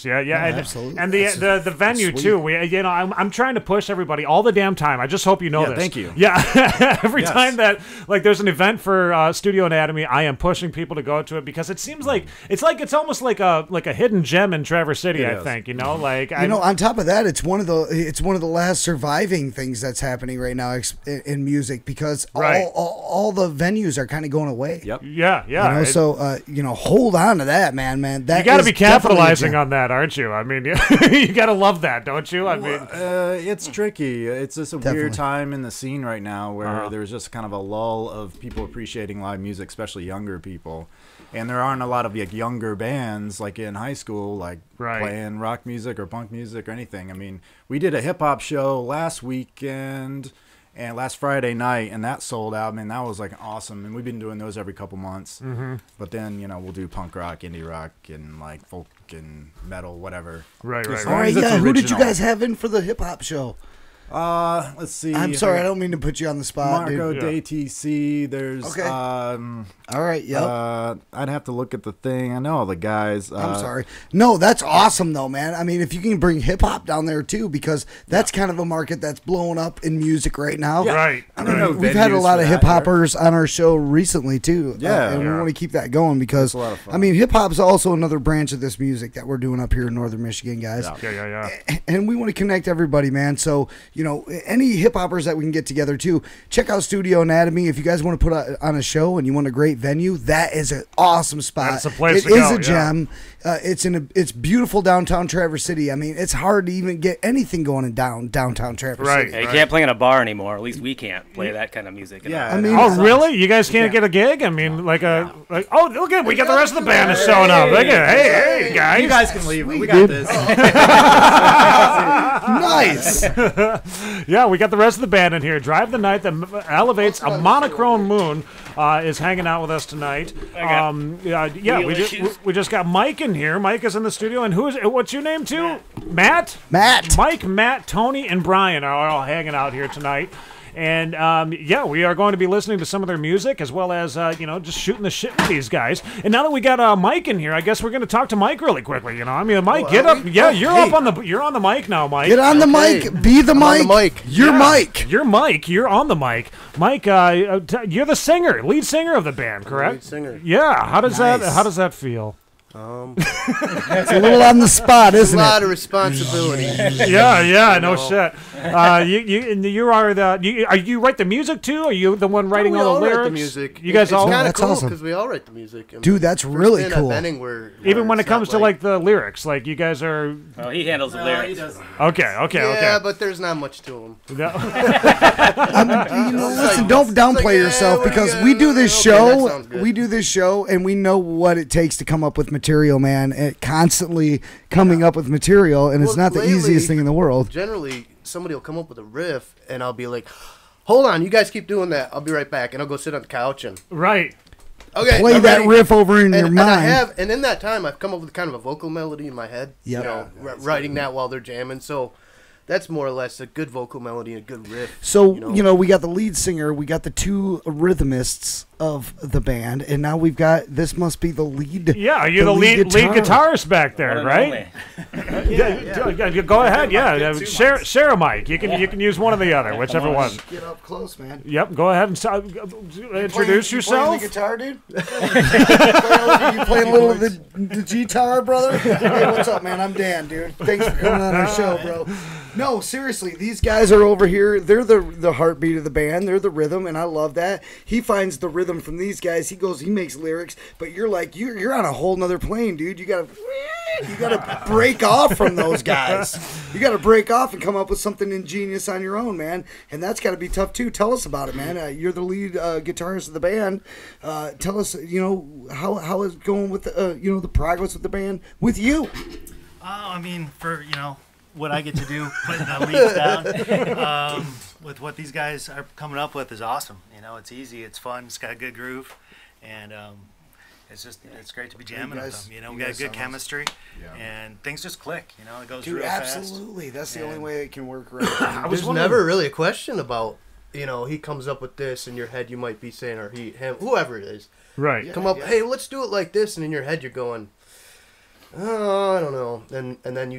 Speaker 7: Yeah,
Speaker 5: absolutely.
Speaker 7: And the venue too. I'm trying to push everybody all the damn time. I just hope you know this.
Speaker 8: Thank you.
Speaker 7: Yeah, every time that like there's an event for Studio Anatomy, I am pushing people to go to it because it seems like it's almost like a hidden gem in Traverse City. I think
Speaker 5: on top of that, it's one of the last surviving things that's happening right now in music because all the venues are kind of going away.
Speaker 8: Yep.
Speaker 7: Yeah.
Speaker 5: So hold on to that, man. That
Speaker 7: you got to be capitalizing on that, aren't you? I mean, you got to love that, don't you? I mean,
Speaker 8: it's tricky. It's just a weird time in the scene right now where there's just kind of a lull of people appreciating live music, especially younger people. And there aren't a lot of like younger bands like in high school, like playing rock music or punk music or anything. I mean, we did a hip hop show last weekend. And last Friday night, and that sold out. I mean, that was like awesome. And we've been doing those every couple months. Mm-hmm. But then, we'll do punk rock, indie rock, and like folk and metal, whatever.
Speaker 7: Right.
Speaker 5: All right, yeah. Who did you guys have in for the hip hop show?
Speaker 8: Let's see.
Speaker 5: I'm sorry, I don't mean to put you on the spot.
Speaker 8: Marco DTC. There's
Speaker 5: all right, yep.
Speaker 8: I'd have to look at the thing. I know all the guys.
Speaker 5: I'm sorry. No, that's awesome though, man. I mean, if you can bring hip hop down there too, because that's kind of a market that's blowing up in music right now.
Speaker 7: Yeah. Right.
Speaker 5: I don't know. We've had a lot of hip hoppers on our show recently too. And we want to keep that going because I mean, hip hop's also another branch of this music that we're doing up here in Northern Michigan, guys.
Speaker 7: Yeah.
Speaker 5: And we want to connect everybody, man. So any hip hoppers that we can get together too, check out Studio Anatomy. If you guys want to put on a show and you want a great venue, that is an awesome spot.
Speaker 7: That's a place to go.
Speaker 5: It is a gem. It's beautiful downtown Traverse City. I mean, it's hard to even get anything going in downtown Traverse City.
Speaker 4: Yeah, you can't play in a bar anymore. At least we can't play that kind of music.
Speaker 5: I mean,
Speaker 7: really? You guys can't get a gig? I mean, look at we got the rest of the band is showing up. Look at hey guys,
Speaker 8: you guys can leave. We got this.
Speaker 5: Nice.
Speaker 7: Yeah, we got the rest of the band in here. Drive the Night that elevates a monochrome moon is hanging out with us tonight. We just got Mike in here. Mike is in the studio, and what's your name too? Matt.
Speaker 5: Matt.
Speaker 7: Mike, Matt, Tony, and Brian are all hanging out here tonight. And yeah, we are going to be listening to some of their music as well as just shooting the shit with these guys. And now that we got Mike in here, I guess we're going to talk to Mike really quickly. I mean, Mike, get up. Yeah, you're on the mic now, Mike.
Speaker 5: Get on the mic. Be the mic. You're Mike.
Speaker 7: You're Mike. You're on the mic. Mike, you're the singer, lead singer of the band, correct?
Speaker 9: Lead singer.
Speaker 7: Yeah. How does that feel?
Speaker 5: It's a little on the spot, isn't it?
Speaker 9: A lot of responsibility.
Speaker 7: Yeah, no shit. You write the music too? Are you the one writing all the lyrics?
Speaker 9: Write the music.
Speaker 7: You guys all?
Speaker 9: It's kind of cool
Speaker 5: awesome.
Speaker 9: because we all write the music.
Speaker 5: Dude, that's really cool.
Speaker 7: Even when it comes to like the lyrics, like you guys are.
Speaker 4: Oh, he handles the lyrics.
Speaker 7: He doesn't. Okay.
Speaker 9: Yeah, but there's not much to him.
Speaker 7: No.
Speaker 5: Listen, don't downplay yourself because we do this show. We do this show, and we know what it takes to come up with material, man. And constantly coming up with material, and it's not the easiest thing in the world.
Speaker 9: Generally, somebody will come up with a riff, and I'll be like, "Hold on, you guys keep doing that. I'll be right back," and I'll go sit on the couch and
Speaker 7: right.
Speaker 9: Okay,
Speaker 5: play that riff over in your mind.
Speaker 9: And in that time, I've come up with kind of a vocal melody in my head.
Speaker 5: Yep.
Speaker 9: Writing that while they're jamming. So that's more or less a good vocal melody and a good riff.
Speaker 5: So, we got the lead singer, we got the two rhythmists of the band, and now we've got, this must be the lead.
Speaker 7: Yeah, you're the lead guitarist back there, right? Go ahead, share a mic. You can use one or the other, whichever one.
Speaker 5: Get up close, man.
Speaker 7: Yep, go ahead and introduce yourself.
Speaker 5: You playing the guitar, dude? You playing a little of the guitar, brother? Hey, what's up, man? I'm Dan, dude. Thanks for coming on our show, bro. No, seriously, these guys are over here. They're the heartbeat of the band. They're the rhythm, and I love that. He finds the rhythm from these guys. He makes lyrics, but you're like, you're on a whole nother plane, dude. You gotta break off from those guys. You gotta break off and come up with something ingenious on your own, man. And that's gotta be tough too. Tell us about it, man. You're the lead guitarist of the band. Tell us, how is it going with the progress of the band with you?
Speaker 10: I mean, for what I get to do, putting the leads down with what these guys are coming up with is awesome. It's easy, it's fun, it's got a good groove, and it's great to be jamming with them. We got good chemistry, and things just click. It goes real fast.
Speaker 5: Absolutely, that's the only way it can work. Right.
Speaker 9: There's never really a question about he comes up with this. In your head, you might be saying, or he, him, whoever it is,
Speaker 7: right?
Speaker 9: Come up, hey, let's do it like this, and in your head, you're going, oh, I don't know. And then you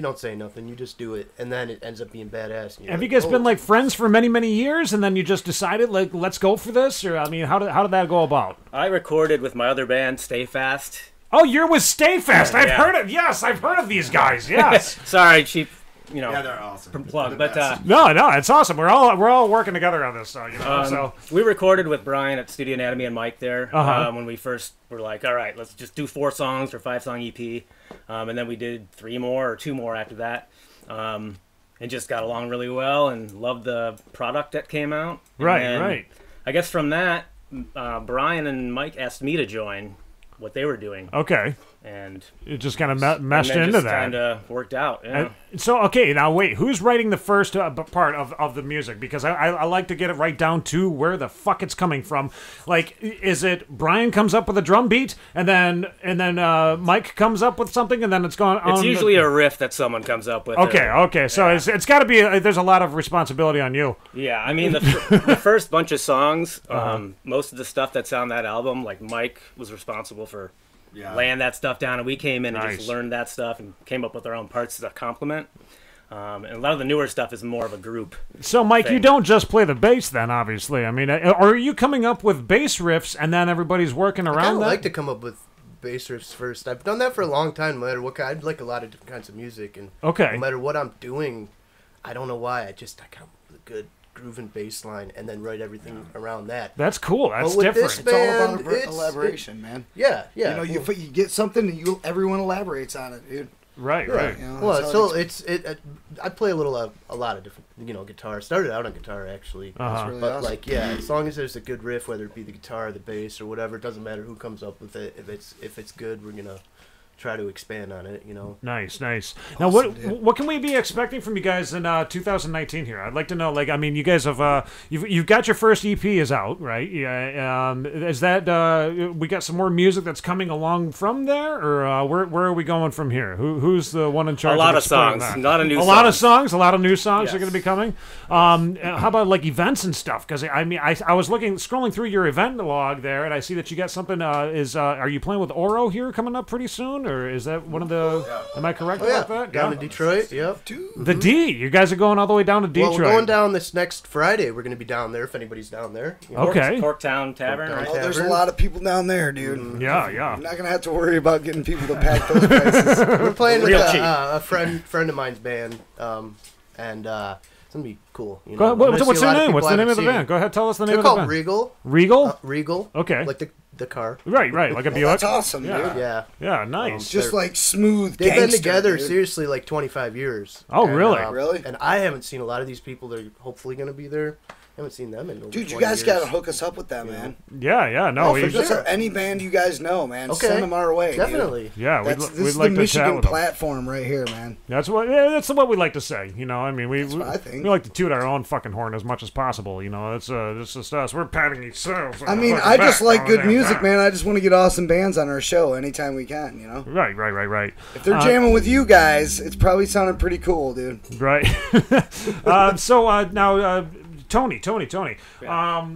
Speaker 9: don't say nothing. You just do it, and then it ends up being badass.
Speaker 7: Have you guys been like friends for many, many years, and then you just decided like let's go for this? Or I mean, how did that go about?
Speaker 4: I recorded with my other band, Stay Fast.
Speaker 7: Oh, you're with Stay Fast. I've heard of these guys. Yes.
Speaker 4: Sorry, cheap.
Speaker 11: Yeah, they're awesome.
Speaker 4: Plug, but
Speaker 7: no, it's awesome. We're all working together on this. So
Speaker 4: we recorded with Brian at Studio Anatomy and Mike there when we first were like, all right, let's just do 4 songs or 5-song EP, and then we did 3 more or 2 more after that, and just got along really well and loved the product that came out.
Speaker 7: Right.
Speaker 4: I guess from that, Brian and Mike asked me to join what they were doing.
Speaker 7: Okay.
Speaker 4: And
Speaker 7: it just kind of meshed into that.
Speaker 4: Kind of worked out. Yeah.
Speaker 7: So okay, now wait, who's writing the first part of the music? Because I like to get it right down to where the fuck it's coming from. Like, is it Brian comes up with a drum beat, and then Mike comes up with something, and then it's gone on?
Speaker 4: It's usually a riff that someone comes up with.
Speaker 7: Okay. So it's got to be. There's a lot of responsibility on you.
Speaker 4: Yeah, I mean the first bunch of songs, most of the stuff that's on that album, like Mike was responsible for. Laying that stuff down, and we came in and just learned that stuff and came up with our own parts as a complement. And a lot of the newer stuff is more of a group.
Speaker 7: So, Mike, you don't just play the bass then, obviously. I mean, or are you coming up with bass riffs and then everybody's working around that?
Speaker 9: I like to come up with bass riffs first. I've done that for a long time, no matter what kind. I like a lot of different kinds of music, and no matter what I'm doing, I don't know why, I come up with a good grooving bass line and then write everything around that.
Speaker 7: That's cool. That's different.
Speaker 9: It's all
Speaker 5: about elaboration, man.
Speaker 9: Yeah.
Speaker 5: You get something and everyone elaborates on it, dude.
Speaker 7: Right.
Speaker 9: I play a lot of different, guitar. Started out on guitar actually,
Speaker 5: really
Speaker 9: but
Speaker 5: awesome.
Speaker 9: as long as there's a good riff, whether it be the guitar, or the bass, or whatever, it doesn't matter who comes up with it. If it's good, we're gonna try to expand on it,
Speaker 7: Nice. Now, what can we be expecting from you guys in 2019 here? I'd like to know, like, I mean, you guys have, you've got your first EP is out, right? Yeah. Is that, we got some more music that's coming along from there, or where are we going from here? Who's the one in charge?
Speaker 4: A lot of songs,
Speaker 7: that?
Speaker 4: a lot of new songs.
Speaker 7: A lot of new songs are going to be coming. How about, like, events and stuff? Because, I mean, I was scrolling through your event log there, and I see that you got something, are you playing with Oro here coming up pretty soon, or is that one of the? Am I correct about that?
Speaker 9: Down to Detroit. Yep.
Speaker 7: The D. You guys are going all the way down to Detroit.
Speaker 9: Well, we're going down this next Friday. We're going to be down there if anybody's down there.
Speaker 7: Okay.
Speaker 4: Corktown Tavern.
Speaker 5: Oh, there's a lot of people down there, dude.
Speaker 7: Yeah.
Speaker 5: You're not going to have to worry about getting people to pack those places.
Speaker 9: We're playing with a friend of mine's band, and it's going to be cool.
Speaker 7: What's their name? What's the name of the band? Go ahead, tell us the name of the band.
Speaker 9: They're called Regal.
Speaker 7: Regal?
Speaker 9: Regal.
Speaker 7: Okay.
Speaker 9: Like the car.
Speaker 7: Right, like a Buick.
Speaker 5: That's awesome, dude.
Speaker 9: Yeah,
Speaker 7: nice.
Speaker 5: Just like smooth
Speaker 9: They've
Speaker 5: gangster,
Speaker 9: been together,
Speaker 5: dude.
Speaker 9: seriously, like 25 years.
Speaker 7: Oh,
Speaker 9: and,
Speaker 7: really?
Speaker 5: Really?
Speaker 9: And I haven't seen a lot of these people that are hopefully going to be there. I haven't seen them in over
Speaker 5: Dude, you
Speaker 9: 20
Speaker 5: guys
Speaker 9: years.
Speaker 5: got to hook us up with that, man.
Speaker 7: Yeah, no.
Speaker 5: For sure. Any band you guys know, man, send them our way.
Speaker 9: Definitely.
Speaker 5: Dude.
Speaker 7: Yeah,
Speaker 5: this
Speaker 7: we'd
Speaker 5: is
Speaker 7: like
Speaker 5: the
Speaker 7: to chat
Speaker 5: Michigan
Speaker 7: with them.
Speaker 5: platform right here, man.
Speaker 7: That's what we like to say. I mean, we like to toot our own fucking horn as much as possible. It's just us. We're patting ourselves.
Speaker 5: I mean, I just like good music, man. I just want to get awesome bands on our show anytime we can.
Speaker 7: Right.
Speaker 5: If they're jamming with you guys, it's probably sounding pretty cool, dude.
Speaker 7: Right. Now, Tony.
Speaker 4: Yeah.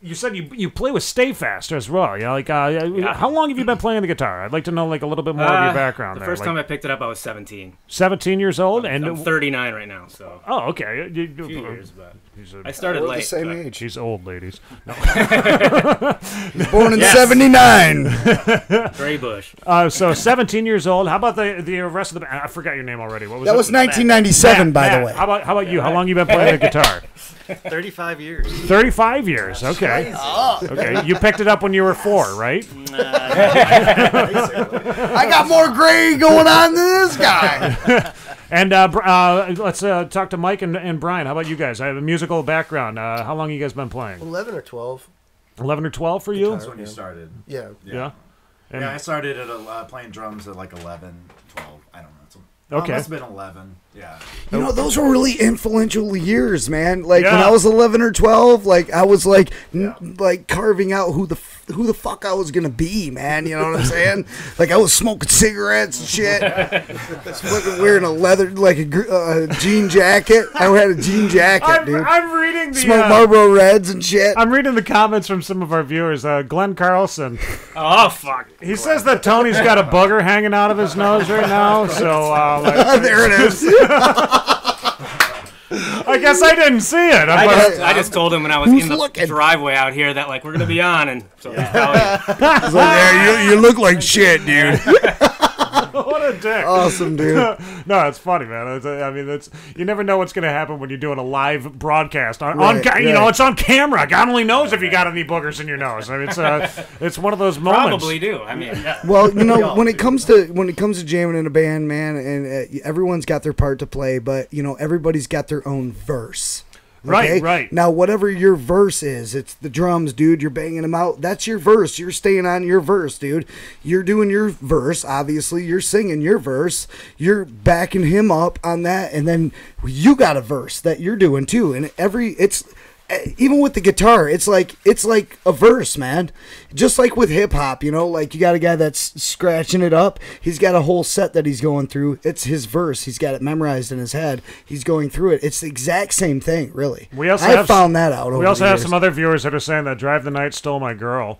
Speaker 7: You said you play with Stay Fast as well. How long have you been playing the guitar? I'd like to know like a little bit more of your background.
Speaker 4: The first time I picked it up, I was 17.
Speaker 7: 17 years old,
Speaker 4: I'm 39 right now. So.
Speaker 7: Oh, okay.
Speaker 4: A few years, but I started late.
Speaker 5: The same age.
Speaker 7: She's old, ladies. No.
Speaker 5: Born in '79.
Speaker 4: Gray Bush.
Speaker 7: So 17 years old. How about the rest of the band? I forgot your name already. What was
Speaker 5: that? Was 1997, by the way.
Speaker 7: How about you? How long you been playing the guitar?
Speaker 10: 35 years.
Speaker 7: 35 years. Okay. Okay. You picked it up when you were 4, right?
Speaker 5: I got more gray going on than this guy.
Speaker 7: And let's talk to Mike and Brian. How about you guys? I have a musical background. How long have you guys been playing?
Speaker 9: 11 or 12.
Speaker 7: 11 or 12 for you?
Speaker 11: That's when you started.
Speaker 9: Yeah.
Speaker 7: And
Speaker 11: I started at playing drums at like 11, 12. I don't know.
Speaker 7: Okay.
Speaker 11: It must have been 11. Yeah.
Speaker 5: Those were really influential years, man. Like when I was 11 or 12, like I was like like carving out who the fuck I was gonna be, man. You know what I'm saying? Like I was smoking cigarettes and shit. Fucking wearing a leather like a jean jacket. I had a jean jacket, dude.
Speaker 7: I'm reading the
Speaker 5: smoke Marlboro Reds and shit.
Speaker 7: I'm reading the comments from some of our viewers. Glenn Carlson.
Speaker 4: Oh fuck.
Speaker 7: He says that Tony's got a booger hanging out of his nose right now. So
Speaker 5: there it is.
Speaker 7: I guess I didn't see it.
Speaker 4: I just told him when I was in the driveway out here that like we're gonna be on, and so he's probably.
Speaker 5: Yeah, you look like shit, dude.
Speaker 7: What a dick.
Speaker 5: Awesome, dude.
Speaker 7: No, it's funny, man. I mean, you never know what's going to happen when you're doing a live broadcast. You know, it's on camera. God only knows if you got any boogers in your nose. I mean, it's one of those moments.
Speaker 4: Probably do. I mean,
Speaker 5: well, when it comes to jamming in a band, man, and everyone's got their part to play, but everybody's got their own verse. Okay?
Speaker 7: Right.
Speaker 5: Now, whatever your verse is, it's the drums, dude. You're banging them out. That's your verse. You're staying on your verse, dude. You're doing your verse. Obviously, you're singing your verse. You're backing him up on that, and then you got a verse that you're doing too. And even with the guitar, it's like a verse, man. Just like with hip hop, like you got a guy that's scratching it up. He's got a whole set that he's going through. It's his verse. He's got it memorized in his head. He's going through it. It's the exact same thing, really. I found that out.
Speaker 7: We also have some other viewers that are saying that "Drive the Night" stole my girl.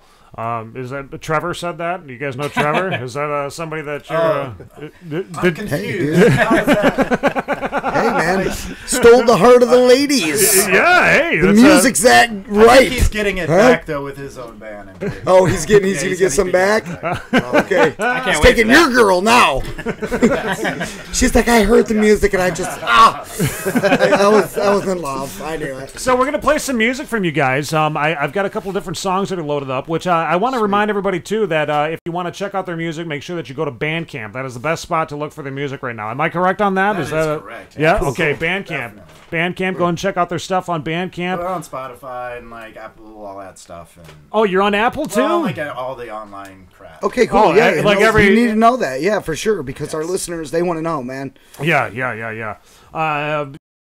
Speaker 7: Is that Trevor said that? You guys know Trevor? Is that somebody that you're?
Speaker 11: I'm confused. How is that?
Speaker 5: Hey man, stole the heart of the ladies.
Speaker 7: Yeah, hey,
Speaker 5: the music's that right.
Speaker 11: I think he's getting it back though with his own band.
Speaker 5: Oh, he's gonna get some back. Okay, he's taking your girl now. She's like, I heard the music and I just I was in love. I knew it.
Speaker 7: So we're gonna play some music from you guys. I've got a couple of different songs that are loaded up, which I want to remind everybody too that if you want to check out their music, make sure that you go to Bandcamp. That is the best spot to look for their music right now. Am I correct on that?
Speaker 11: That is correct.
Speaker 7: Yeah.
Speaker 11: Cool,
Speaker 7: Okay. say, Bandcamp. Bandcamp, go and check out their stuff on Bandcamp.
Speaker 11: We're on Spotify and like Apple, all that stuff. And
Speaker 7: oh, you're on Apple too?
Speaker 11: Well, like all the online crap.
Speaker 5: Okay, cool.
Speaker 7: Oh,
Speaker 5: yeah,
Speaker 7: like
Speaker 5: you need to know that. Yeah, for sure, because our listeners, they want to know, man.
Speaker 7: Yeah.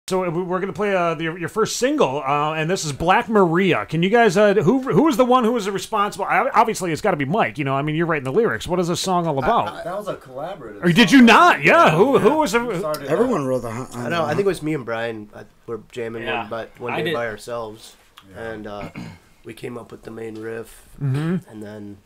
Speaker 7: So we're going to play your first single, and this is Black Maria. Can you guys, who was the one who was responsible? Obviously, it's got to be Mike. You know, I mean, you're writing the lyrics. What is this song all about?
Speaker 11: That was a collaborative.
Speaker 7: Or did you not? Yeah. Who was
Speaker 5: Everyone wrote the.
Speaker 9: I know. I think it was me and Brian. We're jamming one day by ourselves, and we came up with the main riff, and then.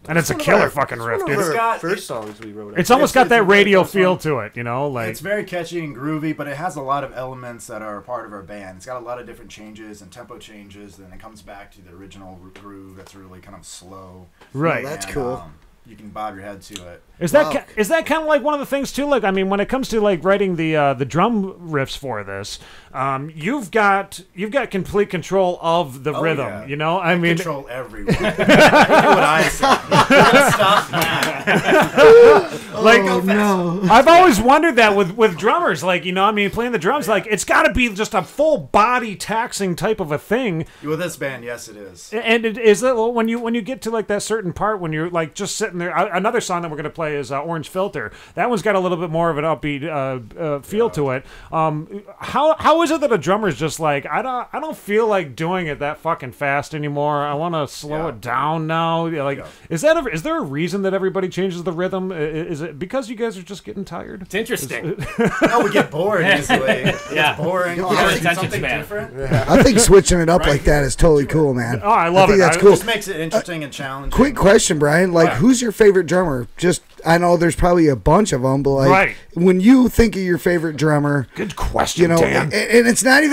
Speaker 7: And it's a killer fucking riff, dude.
Speaker 9: It's got first songs we wrote.
Speaker 7: It's almost got that radio feel to it, you know. Like
Speaker 11: it's very catchy and groovy, but it has a lot of elements that are a part of our band. It's got a lot of different changes and tempo changes. Then it comes back to the original groove that's really kind of slow.
Speaker 7: Right,
Speaker 5: that's cool.
Speaker 11: You can bob your head to it.
Speaker 7: Is that kind of like one of the things too? Like, I mean, when it comes to like writing the drum riffs for this, you've got complete control of the rhythm.
Speaker 11: Yeah.
Speaker 7: You know, I mean,
Speaker 11: control everyone. I do what I say. Stop now.
Speaker 7: Like, no. I've always wondered that with drummers. Like, you know, I mean, playing the drums, like it's got to be just a full body taxing type of a thing.
Speaker 11: With this band, yes, it is.
Speaker 7: And is that when you get to like that certain part when you're like just sitting there? Another song that we're gonna play is Orange Filter. That one's got a little bit more of an upbeat feel to it. How is it that a drummer's just like, I don't feel like doing it that fucking fast anymore. I want to slow it down now. Like, is there a reason that everybody changes the rhythm? Is it because you guys are just getting tired?
Speaker 4: It's interesting.
Speaker 11: No, we get bored easily. It's boring.
Speaker 4: Something different.
Speaker 5: Yeah. I think switching it up like that is totally cool, man.
Speaker 7: Oh, I love it.
Speaker 5: That's cool.
Speaker 11: It just makes it interesting and challenging.
Speaker 5: Quick question, Brian. Like, who's your favorite drummer? Just, I know there's probably a bunch of them, but like, when you think of your favorite drummer,
Speaker 7: good question.
Speaker 5: You know,
Speaker 7: Dan.
Speaker 5: and it's not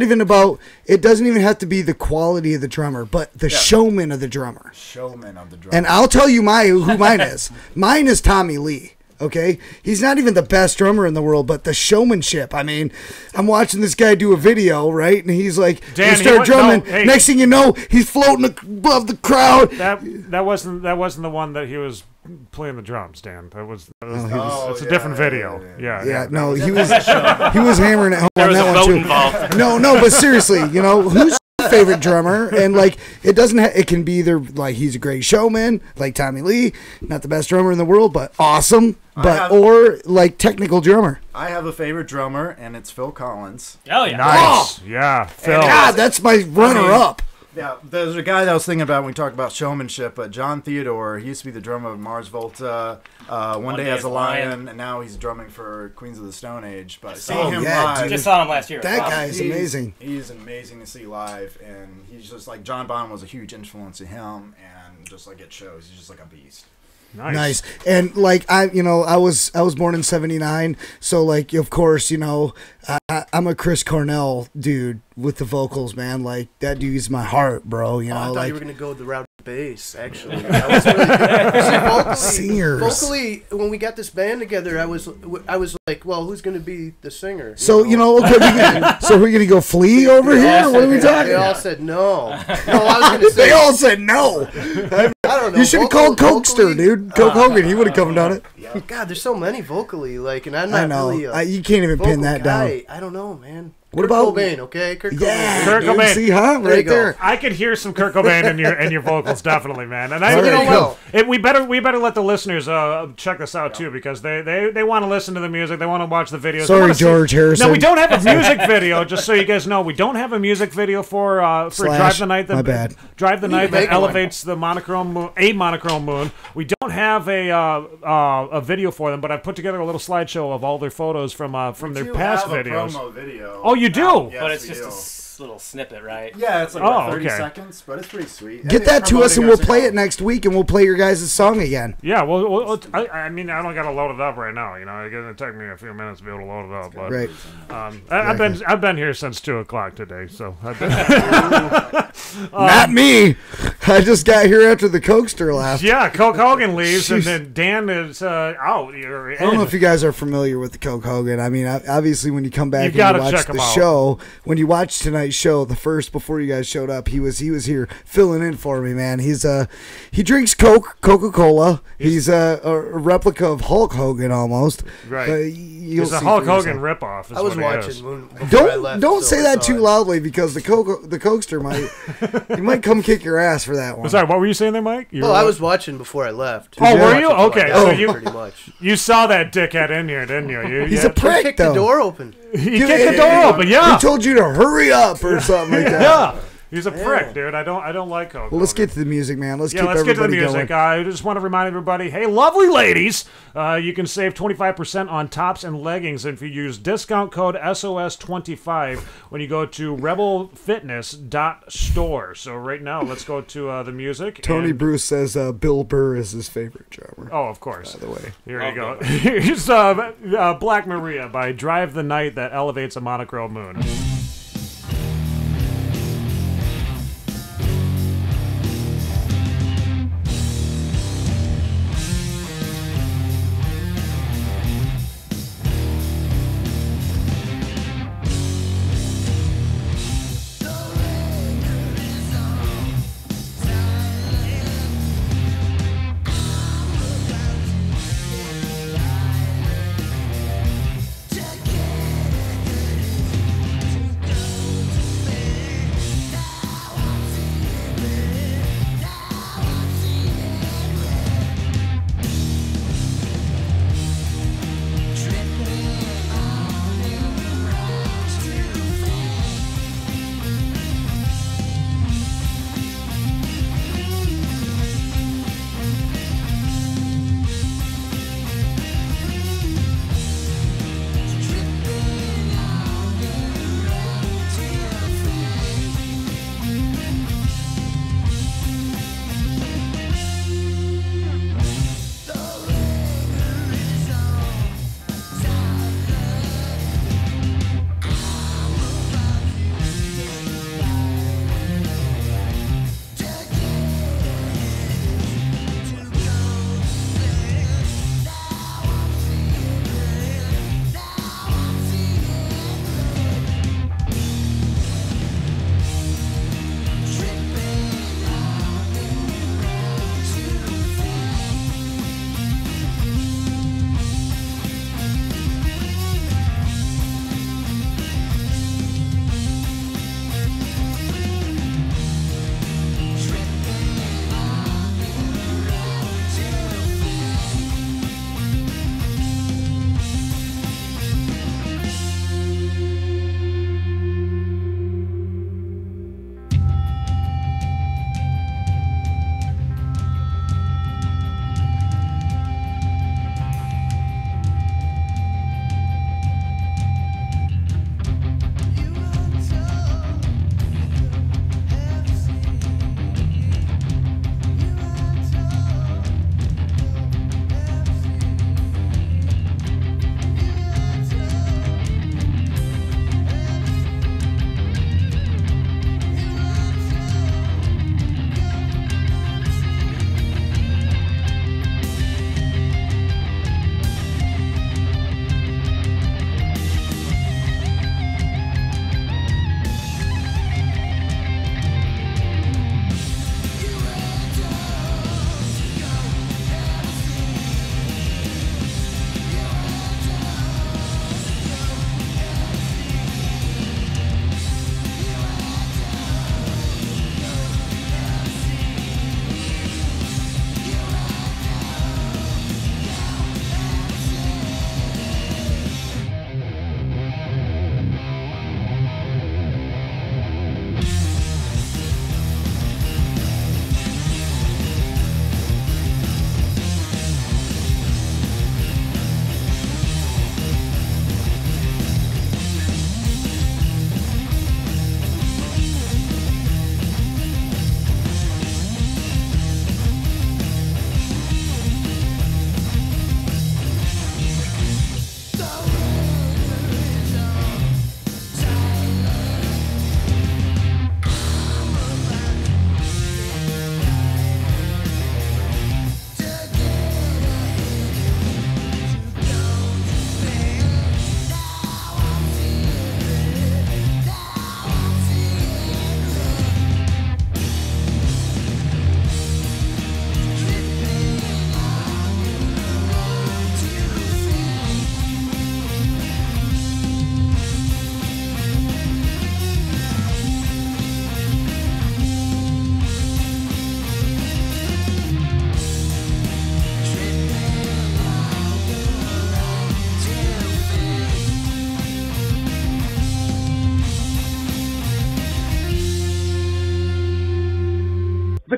Speaker 5: even about. It doesn't even have to be the quality of the drummer, but the showman of the drummer.
Speaker 11: Showman of the drummer.
Speaker 5: And I'll tell you who mine is. Mine is Tommy Lee. Okay, he's not even the best drummer in the world, but the showmanship. I mean, I'm watching this guy do a video, right? And he's like,
Speaker 7: Dan,
Speaker 5: start drumming. Next thing you know, he's floating above the crowd.
Speaker 7: That wasn't the one that he was playing the drums, Dan. It's a different video. Yeah.
Speaker 5: No, he was hammering it home on that one too.
Speaker 4: Involved.
Speaker 5: No, but seriously, you know, who's your favorite drummer? And like, it can be either like he's a great showman, like Tommy Lee, not the best drummer in the world, but awesome. Or like technical drummer.
Speaker 11: I have a favorite drummer, and it's Phil Collins.
Speaker 4: Oh yeah,
Speaker 7: nice. Yeah, Phil.
Speaker 5: God, that's my runner-up.
Speaker 11: Yeah, there's a guy that I was thinking about when we talked about showmanship, but John Theodore, he used to be the drummer of Mars Volta, One Day as a Lion, and now he's drumming for Queens of the Stone Age. But seeing him live,
Speaker 4: just saw him last year.
Speaker 5: That guy is amazing.
Speaker 11: He's amazing to see live, and he's just like, John Bonham was a huge influence in him, and just like it shows, he's just like a beast.
Speaker 5: Nice. And like I was born in '79, so like of course I'm a Chris Cornell dude with the vocals, man. Like that dude's my heart, bro. You know,
Speaker 9: I thought
Speaker 5: like
Speaker 9: you were gonna go with the route bass. Actually, that was really good.
Speaker 5: Singers.
Speaker 9: Vocally, when we got this band together, I was like, well, who's gonna be the singer?
Speaker 5: So so we're gonna go Flea over here. What are we talking?
Speaker 9: They all said no. No, I was gonna say
Speaker 5: they all said no.
Speaker 9: I don't know.
Speaker 5: You should have called Cokester, dude. Coke Hogan. He would have come and done it.
Speaker 9: God, there's so many vocally, like, and I'm not really
Speaker 5: you can't even pin that
Speaker 9: guy.
Speaker 5: down.
Speaker 9: I don't know, man.
Speaker 5: What
Speaker 9: Kurt
Speaker 5: about
Speaker 9: Cobain? Okay, Kurt Cobain.
Speaker 5: Yeah,
Speaker 7: Kurt Cobain.
Speaker 5: See, huh? Right there.
Speaker 7: I could hear some Kurt Cobain in your vocals, definitely, man. And we better let the listeners check this out too, because they want to listen to the music, they want to watch the videos.
Speaker 5: Sorry, George Harrison.
Speaker 7: No, we don't have a music video. Just so you guys know, we don't have a music video for Drive the Night.
Speaker 5: My bad.
Speaker 7: Drive the Night that elevates the monochrome moon. We don't have a video for them, but I've put together a little slideshow of all their photos from their past videos.
Speaker 11: Promo video.
Speaker 7: Oh, you do?
Speaker 11: Yes,
Speaker 4: but it's just a little snippet, right?
Speaker 11: Yeah, it's like 30
Speaker 7: okay.
Speaker 11: seconds, but it's pretty sweet.
Speaker 5: Get that to us and we'll play it next week, and we'll play your guys' song again.
Speaker 7: Yeah, well I mean, I don't got to load it up right now. You know, it's going to take me a few minutes to be able to load it up. But,
Speaker 5: right.
Speaker 7: I've been here since 2:00 today, so I've been
Speaker 5: not me. I just got here after the Cokester left.
Speaker 7: Yeah, Coke Hogan leaves, and then Dan is out.
Speaker 5: I don't know if you guys are familiar with the Coke Hogan. I mean, obviously, when you come back and you watch the show, when you watch tonight's show, the first before you guys showed up, he was here filling in for me, man. He drinks Coca-Cola. He's a replica of Hulk Hogan almost.
Speaker 7: Right. He's a Hulk Hogan ripoff.
Speaker 9: I was watching.
Speaker 5: Don't say that too loudly because the Cokester might come kick your ass for that one.
Speaker 7: Sorry, what were you saying there, Mike?
Speaker 9: I was watching before I left.
Speaker 7: Oh, were you? Okay, so you
Speaker 9: pretty much.
Speaker 7: You saw that dickhead in here, didn't you?
Speaker 5: He's a prick,
Speaker 9: kicked the door open.
Speaker 7: He kicked the door open. Yeah.
Speaker 5: He told you to hurry up or something like that.
Speaker 7: Yeah. He's a prick, dude. I don't like Coke.
Speaker 5: Well, let's get to the music, man. Let's get to the music.
Speaker 7: I just want to remind everybody, hey, lovely ladies, you can save 25% on tops and leggings if you use discount code SOS25 when you go to rebelfitness.store. So right now, let's go to the music.
Speaker 5: Tony Bruce says Bill Burr is his favorite drummer.
Speaker 7: Oh, of course.
Speaker 5: By the way.
Speaker 7: Here you go. Here's Black Maria by Drive the Night That Elevates a Monochrome Moon.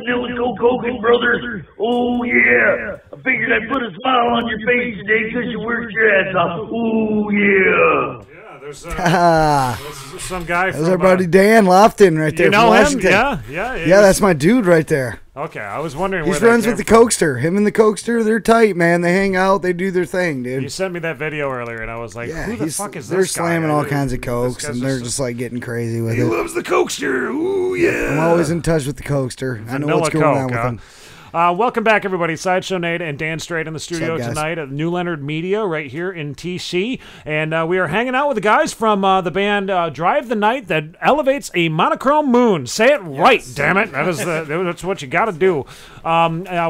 Speaker 6: vanilla Coke Hogan, brother. Oh, yeah. I figured I'd put a smile on your face today because you worked your ass off. Oh, yeah.
Speaker 7: There's some guy from...
Speaker 5: There's our buddy Dan Lofton right there.
Speaker 7: You know
Speaker 5: from
Speaker 7: him?
Speaker 5: Washington.
Speaker 7: Yeah,
Speaker 5: that's my dude right there.
Speaker 7: Okay, I was wondering
Speaker 5: He's friends with the Cokester. Him and the Cokester, they're tight, man. They hang out. They do their thing, dude.
Speaker 7: You sent me that video earlier, and I was like, who the fuck is
Speaker 5: they're
Speaker 7: this guy?
Speaker 5: They're slamming all kinds of Cokes, and they're just like getting crazy with it.
Speaker 6: He loves the Cokester. Ooh, yeah.
Speaker 5: I'm always in touch with the Cokester. I know what's going on with him.
Speaker 7: Welcome back, everybody. Sideshow Nate and Dan Straight in the studio
Speaker 5: What's up,
Speaker 7: tonight at New Leonard Media right here in TC. And we are hanging out with the guys from the band Drive the Night that elevates a monochrome moon. Say it right, damn it. That's what you got to do.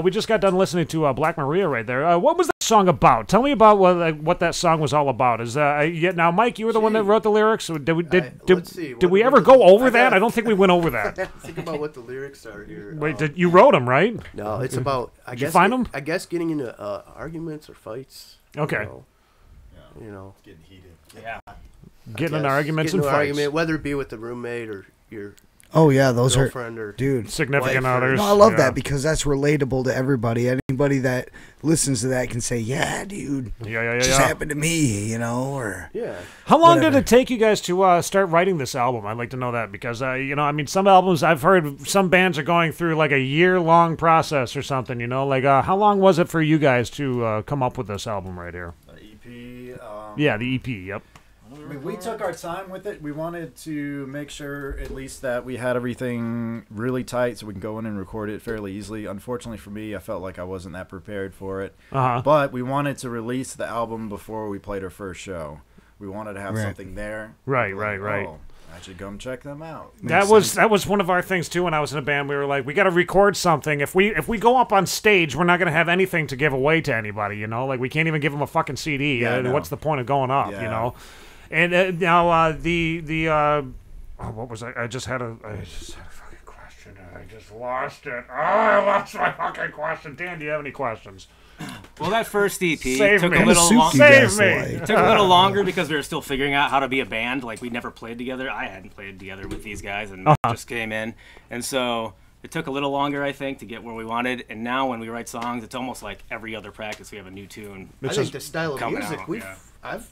Speaker 7: We just got done listening to Black Maria right there. What was that song about? Tell me about what that song was all about. Now, Mike, you were the one that wrote the lyrics. Did we ever go over that? I don't think we went over that.
Speaker 9: Think about what the lyrics are here.
Speaker 7: Wait, you wrote them, right?
Speaker 9: No, it's about
Speaker 7: Did you find them?
Speaker 9: I guess getting into arguments or fights.
Speaker 7: Okay.
Speaker 9: You know.
Speaker 11: Getting heated.
Speaker 4: Yeah.
Speaker 7: Getting in arguments and fights.
Speaker 9: Argument, whether it be with the roommate or your
Speaker 5: those
Speaker 9: girlfriend
Speaker 5: are
Speaker 9: or
Speaker 5: dude
Speaker 7: significant others.
Speaker 5: No, I love that because that's relatable to everybody. Anybody that listens to that can say, "Yeah, dude, just happened to me," or
Speaker 7: How long did it take you guys to start writing this album? I'd like to know that because some albums I've heard some bands are going through like a year-long process or something. How long was it for you guys to come up with this album right here?
Speaker 11: The EP.
Speaker 7: Yeah, the EP. Yep.
Speaker 11: We took our time with it. We wanted to make sure at least that we had everything really tight so we can go in and record it fairly easily. Unfortunately for me, I felt like I wasn't that prepared for it. But we wanted to release the album before we played our first show. We wanted to have something there.
Speaker 7: Right.
Speaker 11: I should come check them out.
Speaker 7: That was one of our things too. When I was in a band, we were like, we got to record something. If we go up on stage, we're not going to have anything to give away to anybody. Like we can't even give them a fucking CD. What's the point of going up? And now what was I just had a fucking question and I just lost it. Oh, I lost my fucking question. Dan, do you have any questions?
Speaker 4: Well, that first EP
Speaker 7: Save
Speaker 4: took
Speaker 7: me.
Speaker 4: a little longer.
Speaker 7: Save me.
Speaker 4: It took a little longer because we were still figuring out how to be a band. Like we never played together. I hadn't played together with these guys, and just came in, and so it took a little longer, I think, to get where we wanted. And now when we write songs, it's almost like every other practice we have a new tune.
Speaker 9: I think the style of music
Speaker 4: out,
Speaker 9: I've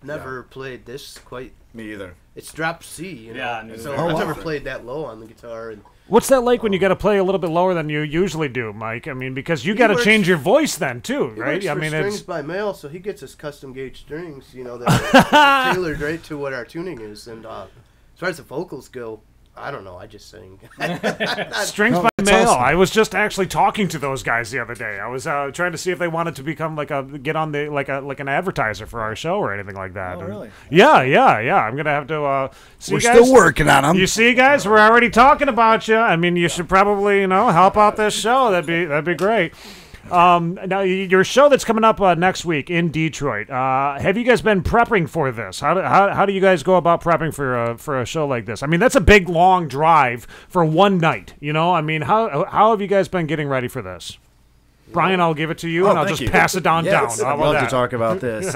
Speaker 9: never played this quite.
Speaker 11: Me either.
Speaker 9: It's drop C, so
Speaker 5: I've
Speaker 9: never played that low on the guitar. And
Speaker 7: what's that like when you got to play a little bit lower than you usually do, Mike? I mean, because you got to change your voice then too, right?
Speaker 9: I mean, strings by mail, so he gets his custom gauge strings, that are tailored right to what our tuning is. And as far as the vocals go, I don't know. I just sing.
Speaker 7: Strings by mail. Awesome. I was just actually talking to those guys the other day. I was trying to see if they wanted to become like an advertiser for our show or anything like that.
Speaker 11: Oh, really?
Speaker 7: Yeah. I'm gonna have to. See
Speaker 5: We're
Speaker 7: guys,
Speaker 5: still working on them.
Speaker 7: You see, guys, we're already talking about you. I mean, you should probably help out this show. That'd be great. Now, your show that's coming up next week in Detroit. Have you guys been prepping for this? How do you guys go about prepping for a show like this? I mean, that's a big, long drive for one night. I mean, how have you guys been getting ready for this? Brian, I'll give it to you, and I'll just pass it down.
Speaker 11: I'd love to talk about this.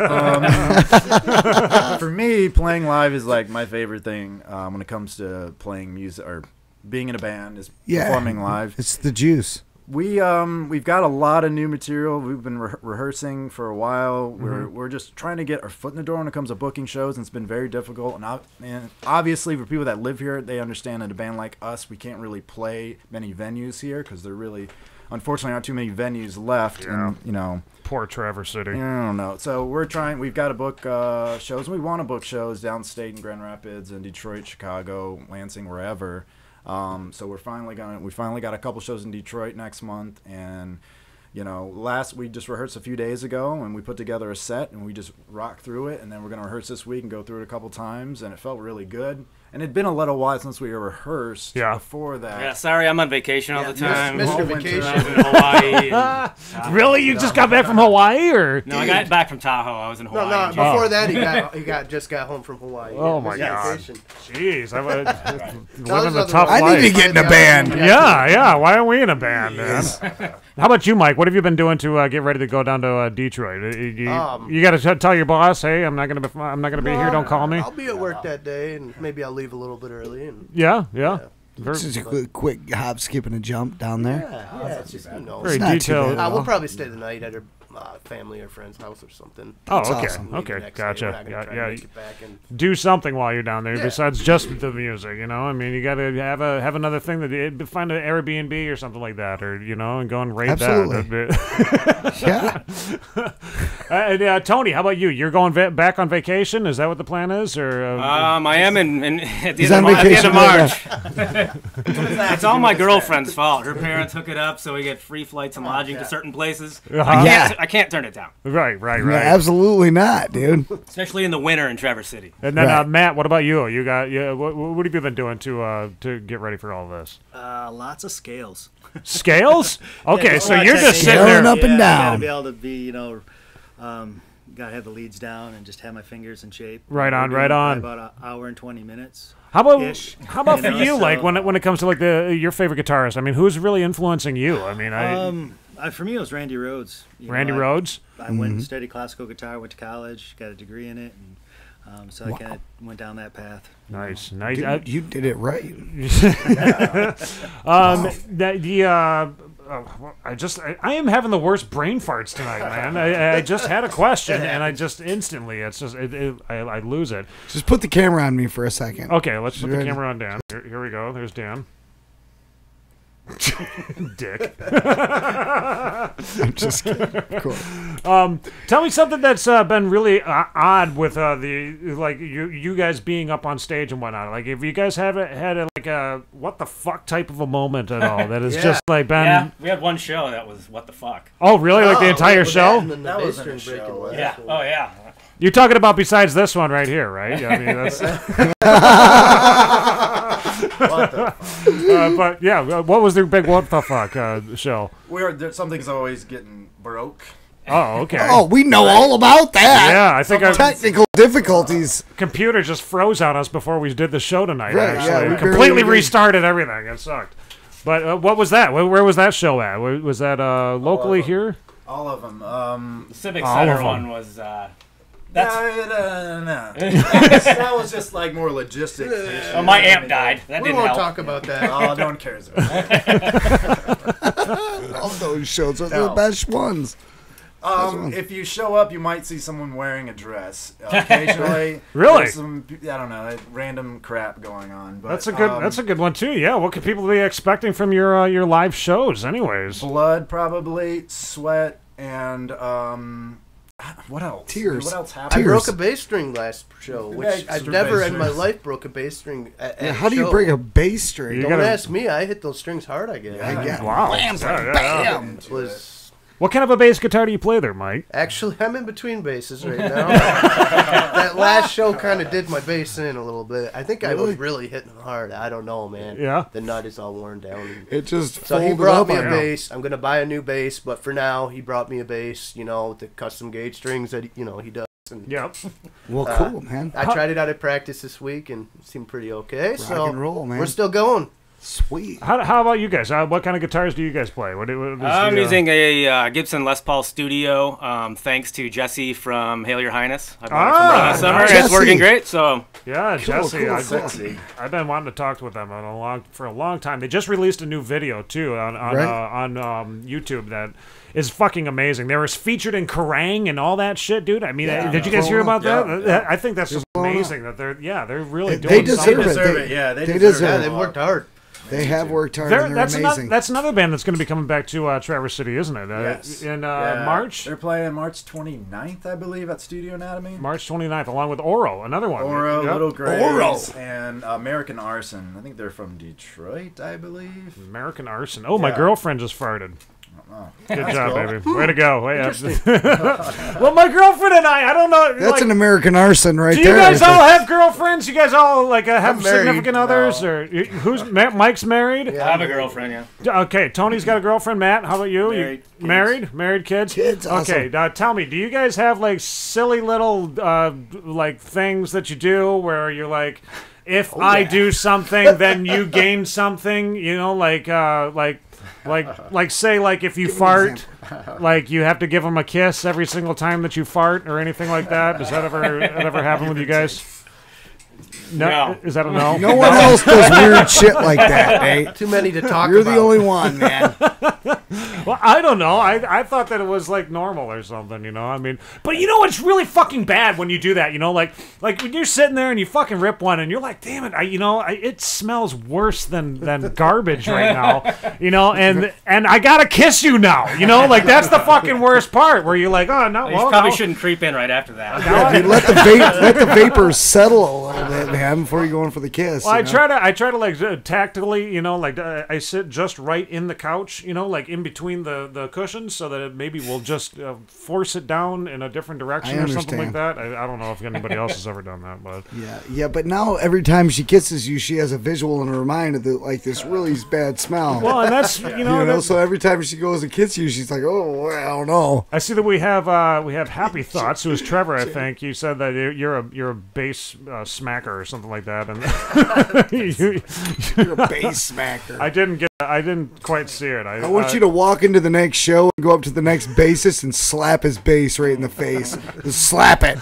Speaker 11: For me, playing live is like my favorite thing when it comes to playing music or being in a band. Is performing live.
Speaker 5: It's the juice.
Speaker 11: We've got a lot of new material. We've been rehearsing for a while. We're just trying to get our foot in the door when it comes to booking shows, and it's been very difficult. And obviously, for people that live here, they understand that a band like us, we can't really play many venues here because there really, unfortunately, aren't too many venues left.
Speaker 7: Yeah.
Speaker 11: And
Speaker 7: poor Traverse City.
Speaker 11: I don't know. So we're trying. We've got to book shows, and we want to book shows downstate in Grand Rapids and Detroit, Chicago, Lansing, wherever. So we finally got a couple shows in Detroit next month, and we just rehearsed a few days ago, and we put together a set, and we just rocked through it, and then we're gonna rehearse this week and go through it a couple times, and it felt really good. And it'd been a little while since we rehearsed before that.
Speaker 4: Yeah, sorry, I'm on vacation all the time.
Speaker 9: Missed your vacation.
Speaker 4: I was in Hawaii.
Speaker 7: Really? You just got back from Hawaii, or?
Speaker 4: No, I got back from Tahoe. I was in Hawaii.
Speaker 9: No, before that, he just got home from Hawaii.
Speaker 7: Oh my God! Jeez, I'm living a tough life.
Speaker 5: I need to get in a band.
Speaker 7: Yeah. Why are we in a band, man? How about you, Mike? What have you been doing to get ready to go down to Detroit? You got to tell your boss, hey, I'm not gonna be here. Don't call me.
Speaker 9: I'll be at work that day, and maybe I'll leave a little bit early. And
Speaker 7: Yeah.
Speaker 5: It's just a quick hop, skip, and a jump down there.
Speaker 9: Yeah, it's just, you know.
Speaker 7: Very detailed.
Speaker 9: We'll probably stay the night at her family or friend's house or something.
Speaker 7: That's okay.
Speaker 5: Awesome.
Speaker 7: Okay, gotcha. Yeah.
Speaker 9: And
Speaker 7: Do something while you're down there besides just the music. You know, I mean, you got to have another thing that find an Airbnb or something like that, or and go and raid
Speaker 5: that.
Speaker 7: Yeah. Tony, how about you? You're going back on vacation? Is that what the plan is? Or
Speaker 4: I am at the end of March. It's all my girlfriend's fault. Her parents hook it up so we get free flights and lodging to certain places. I can't turn it down.
Speaker 7: Right.
Speaker 5: No, absolutely not, dude.
Speaker 4: Especially in the winter in Traverse City.
Speaker 7: And then Matt, what about you? You got what have you been doing to get ready for all this?
Speaker 10: Lots of scales.
Speaker 7: Scales? Okay, so you're just sitting there
Speaker 5: up and down.
Speaker 10: Gotta be able to be, gotta have the leads down and just have my fingers in shape.
Speaker 7: Right on.
Speaker 10: About an hour and 20 minutes.
Speaker 7: How about for you? Like when it comes to like your favorite guitarist? I mean, who's really influencing you? I mean,
Speaker 10: for me, it was Randy Rhoads.
Speaker 7: Rhoads.
Speaker 10: I went and studied classical guitar. Went to college, got a degree in it, and so I kind of went down that path.
Speaker 7: Nice.
Speaker 5: Dude, you did it right.
Speaker 7: I am having the worst brain farts tonight, man. I just had a question, and I just instantly, I lose it.
Speaker 5: Just put the camera on me for a second.
Speaker 7: Okay, let's put the camera on Dan. Here we go. There's Dan. Dick.
Speaker 5: I'm just kidding. Cool.
Speaker 7: Tell me something that's been really odd with you guys being up on stage and whatnot. Like, if you guys had a what the fuck type of a moment at all that is just like been.
Speaker 4: Yeah, we had one show that was what the fuck.
Speaker 7: Oh, really? Like the entire show?
Speaker 9: That was a show.
Speaker 4: Yeah. Oh, yeah.
Speaker 7: You're talking about besides this one right here, right? I mean, that's.
Speaker 11: What the fuck?
Speaker 7: But yeah, what was their big what the fuck show?
Speaker 11: Something's always getting broke.
Speaker 7: Oh, okay.
Speaker 5: Oh, we know all about that.
Speaker 7: Yeah, I think
Speaker 5: technical difficulties.
Speaker 7: Computer just froze on us before we did the show tonight.
Speaker 5: Right,
Speaker 7: actually,
Speaker 5: yeah,
Speaker 7: completely restarted everything. It sucked. But what was that? Where was that show at? Was that locally here?
Speaker 11: All of them.
Speaker 4: The Civic Center one was.
Speaker 11: No. That was just like more logistics.
Speaker 4: Oh, my amp died. That didn't help.
Speaker 9: We won't talk about that.
Speaker 11: Oh, no one cares about that.
Speaker 5: All those shows are the best ones.
Speaker 11: If you show up, you might see someone wearing a dress. Occasionally,
Speaker 7: really?
Speaker 11: Some, I don't know, random crap going on. But,
Speaker 7: that's a good one too. Yeah, what could people be expecting from your live shows, anyways?
Speaker 11: Blood, probably, sweat, and what else?
Speaker 5: Tears.
Speaker 11: What else happened?
Speaker 9: I broke a bass string last show, which I've never in my life broke a bass string.
Speaker 5: How do you break a bass string?
Speaker 9: Don't ask me. I hit those strings hard, I guess.
Speaker 5: Yeah.
Speaker 7: Wow.
Speaker 5: Bam, bam.
Speaker 7: What kind of a bass guitar do you play there, Mike?
Speaker 9: Actually, I'm in between basses right now. That last show kind of did my bass in a little bit. I think I was really hitting hard. I don't know, man.
Speaker 7: Yeah.
Speaker 9: The nut is all worn down.
Speaker 5: It just
Speaker 9: So he brought me a bass. I'm going to buy a new bass, but for now, he brought me a bass, with the custom gauge strings that, he does. And,
Speaker 7: yep.
Speaker 5: Well, cool, man.
Speaker 9: I tried it out at practice this week, and it seemed pretty okay.
Speaker 5: Rock and roll, man.
Speaker 9: We're still going.
Speaker 5: Sweet.
Speaker 7: How about you guys? What kind of guitars do you guys play?
Speaker 4: I'm using a Gibson Les Paul Studio, thanks to Jesse from Hail Your Highness. I bought it from last summer.
Speaker 5: Jesse.
Speaker 4: It's working great. So
Speaker 7: yeah, Jesse.
Speaker 5: Cool.
Speaker 7: I've been wanting to talk with them for a long time. They just released a new video too on YouTube that is fucking amazing. They were featured in Kerrang and all that shit, dude. I mean, did you guys hear about that? Yeah. I think that's just amazing that they're really doing.
Speaker 5: They deserve it.
Speaker 11: They deserve it.
Speaker 9: They've worked hard.
Speaker 5: They have worked hard. And they're amazing.
Speaker 7: That's another band that's going to be coming back to Traverse City, isn't it?
Speaker 11: Yes.
Speaker 7: In March?
Speaker 11: They're playing March 29th, I believe, at Studio Anatomy.
Speaker 7: March 29th, along with Oro, another one.
Speaker 11: Oro, Little Graves, and American Arson. I think they're from Detroit, I believe.
Speaker 7: American Arson. Oh, my girlfriend just farted.
Speaker 11: Oh,
Speaker 7: good job, baby. Way to go. Well, my girlfriend and I don't know.
Speaker 5: That's an American Arson right there.
Speaker 7: Do you guys all have girlfriends? You guys all have significant others? Or who's Mike's married?
Speaker 4: Yeah, I have a girlfriend, yeah.
Speaker 7: Okay, Tony's got a girlfriend. Matt, how about you?
Speaker 4: Married.
Speaker 7: Married kids?
Speaker 5: Kids, awesome.
Speaker 7: Okay, tell me, do you guys have like silly little things that you do where you're like, if I do something, then you gain something, say if you fart, you have to give them a kiss every single time that you fart or anything like that. Does that ever happen with you guys? No. Is that a no?
Speaker 5: No one else does weird shit like that, Nate.
Speaker 9: Too many to talk
Speaker 5: You're
Speaker 9: about.
Speaker 5: the only one, man.
Speaker 7: Well, I don't know. I thought that it was like normal or something, you know? I mean, but you know, it's really fucking bad when you do that, you know? Like when you're sitting there and you fucking rip one and you're like, damn it, it smells worse than garbage right now, you know? And I gotta kiss you now, you know? Like, that's the fucking worst part where you're like, oh, no,
Speaker 4: well, you probably shouldn't creep in right after that.
Speaker 5: Yeah, dude, let the vapors settle a little bit, man, before you go in for the kiss.
Speaker 7: Well, I try to like tactically, you know, like I sit just right in the couch, you know, like in between the cushions, so that it maybe will just force it down in a different direction or something like that. I don't know if anybody else has ever done that, but
Speaker 5: yeah. But now every time she kisses you, she has a visual in her mind of like this really bad smell.
Speaker 7: Well, and that's you know,
Speaker 5: so every time she goes to kiss you, she's like, oh, I don't know.
Speaker 7: I see that we have Happy Thoughts, who is Trevor. I think you said that you're a bass smacker or something like that, and
Speaker 5: you're a bass smacker.
Speaker 7: I didn't quite see it.
Speaker 5: I want you to walk into the next show and go up to the next bassist and slap his bass right in the face. Just slap it.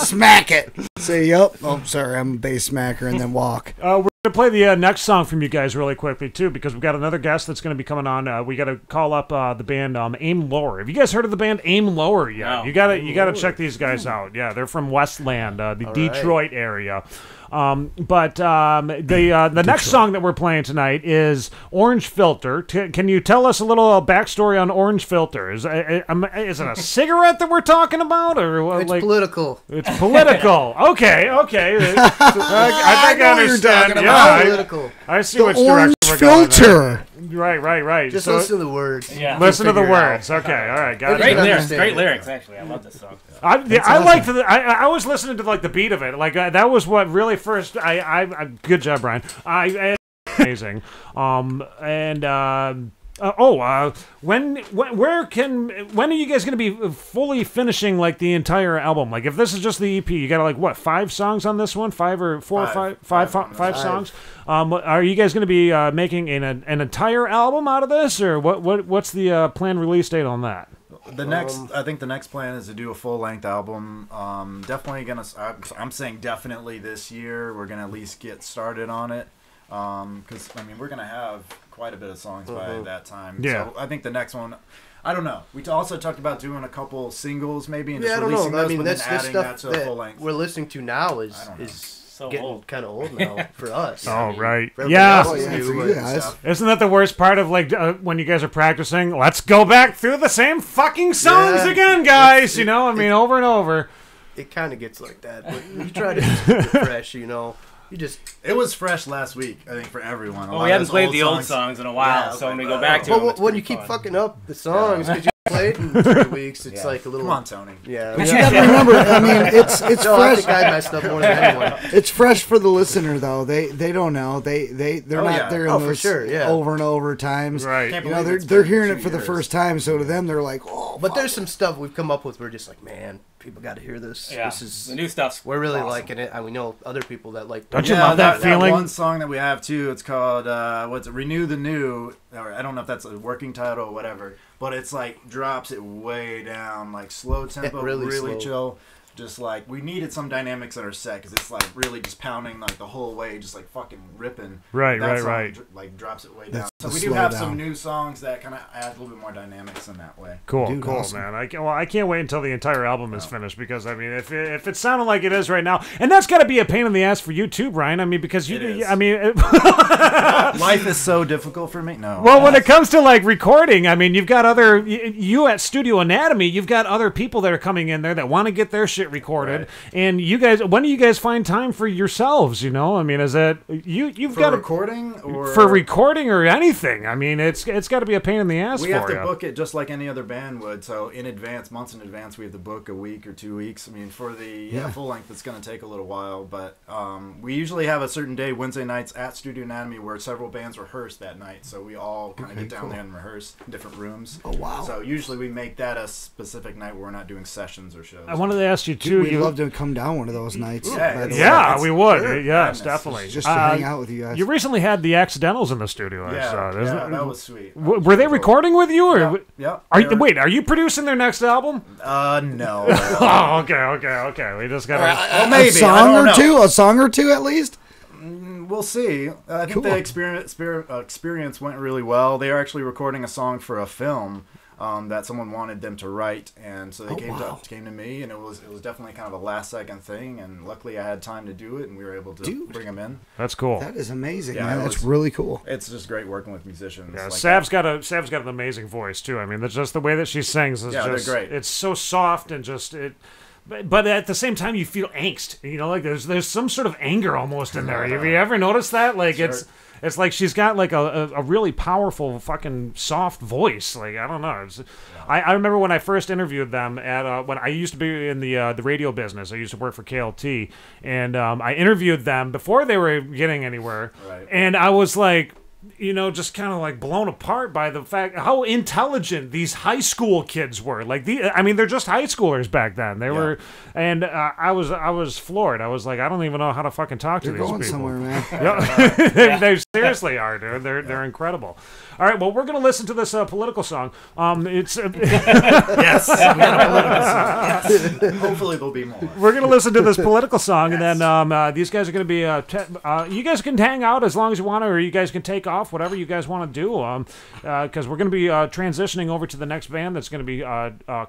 Speaker 5: Smack it. Say, yep. Oh, sorry, I'm a bass smacker, and then walk.
Speaker 7: We're going to play the next song from you guys really quickly, too, because we've got another guest that's going to be coming on. We got to call up the band Aim Lower. Have you guys heard of the band Aim Lower yet? No. You gotta check these guys out. Yeah, they're from Westland, the Detroit area. But the next song that we're playing tonight is Orange Filter. Can you tell us a little backstory on Orange Filter? Is it a cigarette that we're talking about, or
Speaker 9: it's political?
Speaker 7: It's political. Okay. I think I understand.
Speaker 9: Political.
Speaker 7: I see which direction we're going.
Speaker 5: Filter.
Speaker 7: Right.
Speaker 9: Just listen to the words.
Speaker 4: Yeah.
Speaker 7: Listen to the words. Okay, all right, got it.
Speaker 4: Great lyrics, actually. I love this song.
Speaker 7: I was listening to like the beat of it. Like that was what really first. Good job, Brian. Amazing. When are you guys going to be fully finishing like the entire album? Like if this is just the EP, you got like what, 5 songs on this one? 5 or 4 or 5 songs? Are you guys going to be making an entire album out of this, or what's the planned release date on that?
Speaker 11: I think the next plan is to do a full-length album. Definitely gonna. I'm saying definitely this year. We're gonna at least get started on it. Because I mean, we're gonna have quite a bit of songs by that time.
Speaker 7: Yeah.
Speaker 11: So I think the next one. I don't know. We also talked about doing a couple singles maybe and
Speaker 9: just
Speaker 11: releasing those,
Speaker 9: I mean,
Speaker 11: but then adding that to a full length.
Speaker 9: We're listening to now is so getting kind of old now for us.
Speaker 7: Oh, right.
Speaker 5: Yeah.
Speaker 7: Isn't that the worst part of like when you guys are practicing? Let's go back through the same fucking songs again, guys. You know, I mean, over and over.
Speaker 9: It kind of gets like that, but you try to just keep it fresh, you know.
Speaker 11: It was fresh last week, I think, for everyone.
Speaker 4: Well, we haven't played the old songs in a while, so when we go back to them,
Speaker 9: when you keep fucking up the songs because you played in 3 weeks, it's like a little.
Speaker 11: Come on, Tony.
Speaker 9: Yeah.
Speaker 5: But you got to remember, I mean, it's fresh.
Speaker 9: I think I messed up more than anyone.
Speaker 5: It's fresh for the listener, though. They don't know. They're not there in those over and over times.
Speaker 7: Right.
Speaker 5: You know, they're hearing it for the first time, so to them, they're like, oh.
Speaker 9: But there's some stuff we've come up with. We're just like, man, people got to hear this.
Speaker 4: Yeah.
Speaker 9: This is
Speaker 4: the new stuff.
Speaker 9: We're really liking it, and we know other people that like.
Speaker 7: Don't you love that feeling?
Speaker 11: One song that we have too. It's called Renew the New. Or I don't know if that's a working title or whatever, but it's like drops it way down, like slow tempo, really chill. Just like we needed some dynamics in our set because it's like really just pounding like the whole way, just like fucking ripping.
Speaker 7: Right.
Speaker 11: Like drops it way down. So we do have some new songs that kind of add a little bit more dynamics in that way.
Speaker 7: Cool, man. I can't wait until the entire album is finished because I mean, if it sounded like it is right now, and that's got to be a pain in the ass for you too, Brian. I mean, because
Speaker 11: life is so difficult for me. No.
Speaker 7: Well, when it comes to like recording, I mean, you've got you at Studio Anatomy, you've got other people that are coming in there that want to get their shit recorded, and you guys, when do you guys find time for yourselves? You know, I mean, is that you've got
Speaker 11: recording
Speaker 7: for recording or anything? I mean, it's got to be a pain in the ass.
Speaker 11: We have to book it just like any other band would. So in advance, months in advance, we have to book a week or 2 weeks. I mean, for the full length, it's going to take a little while, but we usually have a certain day, Wednesday nights at Studio Anatomy, where several bands rehearse that night. So we all kind of get down there and rehearse in different rooms.
Speaker 5: Oh wow!
Speaker 11: So usually we make that a specific night where we're not doing sessions or shows.
Speaker 7: I wanted to ask you too.
Speaker 5: We'd love to come down one of those nights.
Speaker 7: Yeah, we would. Sure. Yes, definitely.
Speaker 5: Just to hang out with you guys.
Speaker 7: You recently had the Accidentals in the studio.
Speaker 11: That was sweet.
Speaker 7: Were they recording with you? Or
Speaker 11: yeah.
Speaker 7: Wait, are you producing their next album?
Speaker 11: No.
Speaker 7: Oh, okay. We just got
Speaker 11: maybe
Speaker 5: a song or two at least.
Speaker 11: We'll see. I think the experience went really well. They are actually recording a song for a film that someone wanted them to write, and so they came to me, and it was definitely kind of a last second thing, and luckily I had time to do it, and we were able to bring them in.
Speaker 7: That's cool.
Speaker 5: That is amazing, man. That's really cool.
Speaker 11: It's just great working with musicians.
Speaker 7: Yeah, Sav's got an amazing voice too. I mean, that's just the way that she sings is just
Speaker 11: they're great.
Speaker 7: It's so soft and just it. But at the same time, you feel angst. You know, like there's some sort of anger almost in there. Have you ever noticed that? Like it's like she's got like a really powerful fucking soft voice. Like I don't know. I remember when I first interviewed them at when I used to be in the radio business. I used to work for KLT, and I interviewed them before they were getting anywhere.
Speaker 11: Right.
Speaker 7: And I was like, you know, just kind of like blown apart by the fact how intelligent these high school kids were. Like they're just high schoolers back then. They were, and I was floored. I was like, I don't even know how to fucking talk to these people.
Speaker 5: They're going somewhere, man.
Speaker 7: Yeah. They seriously are, dude. They're incredible. All right, well, we're gonna listen to this political song. It's
Speaker 11: yes. Hopefully there'll be more.
Speaker 7: We're gonna listen to this political song, and then these guys are gonna be. You guys can hang out as long as you want, or you guys can take off, whatever you guys want to do. Because we're gonna be transitioning over to the next band that's gonna be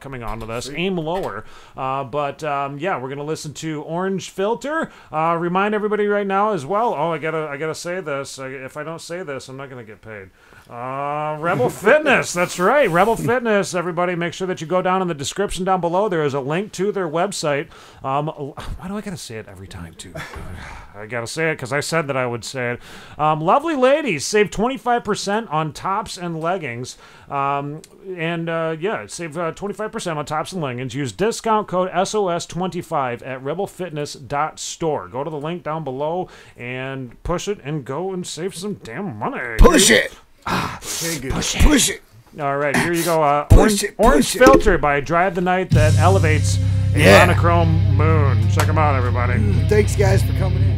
Speaker 7: coming on with us, Aim Lower. But we're gonna listen to Orange Filter. Remind everybody right now as well. Oh, I gotta say this. If I don't say this, I'm not gonna get paid. Rebel Fitness, that's right, Rebel Fitness. Everybody, make sure that you go down in the description down below. There is a link to their website. Why do I gotta say it every time too? I gotta say it because I said that I would say it. Lovely ladies, save 25% on tops and leggings. Save 25% on tops and leggings. Use discount code SOS25 at rebelfitness.store. Go to the link down below and push it and go and save some damn money.
Speaker 5: Push it.
Speaker 7: Push it. All right, here you go. Orange Filter by Drive the Night that elevates a monochrome moon. Check them out, everybody.
Speaker 5: Thanks, guys, for coming in.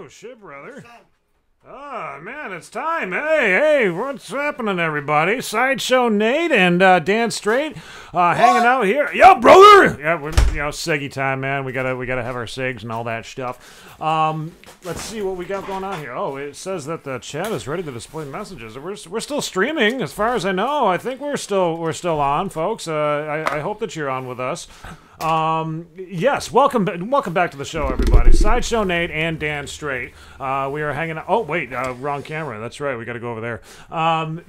Speaker 7: Oh, shit, brother. Oh, man, it's time. Hey, what's happening, everybody? Sideshow Nate and Dan Straight hanging out here. Yo, brother! Yeah, we're, Siggy time, man. We gotta have our sigs and all that stuff. Let's see what we got going on here. Oh, it says that the chat is ready to display messages. We're still streaming, as far as I know. I think we're still on, folks. I hope that you're on with us. Yes, welcome back to the show, everybody. Sideshow Nate and Dan Straight. We are hanging out. Oh, wait, wrong camera. That's right. We got to go over there.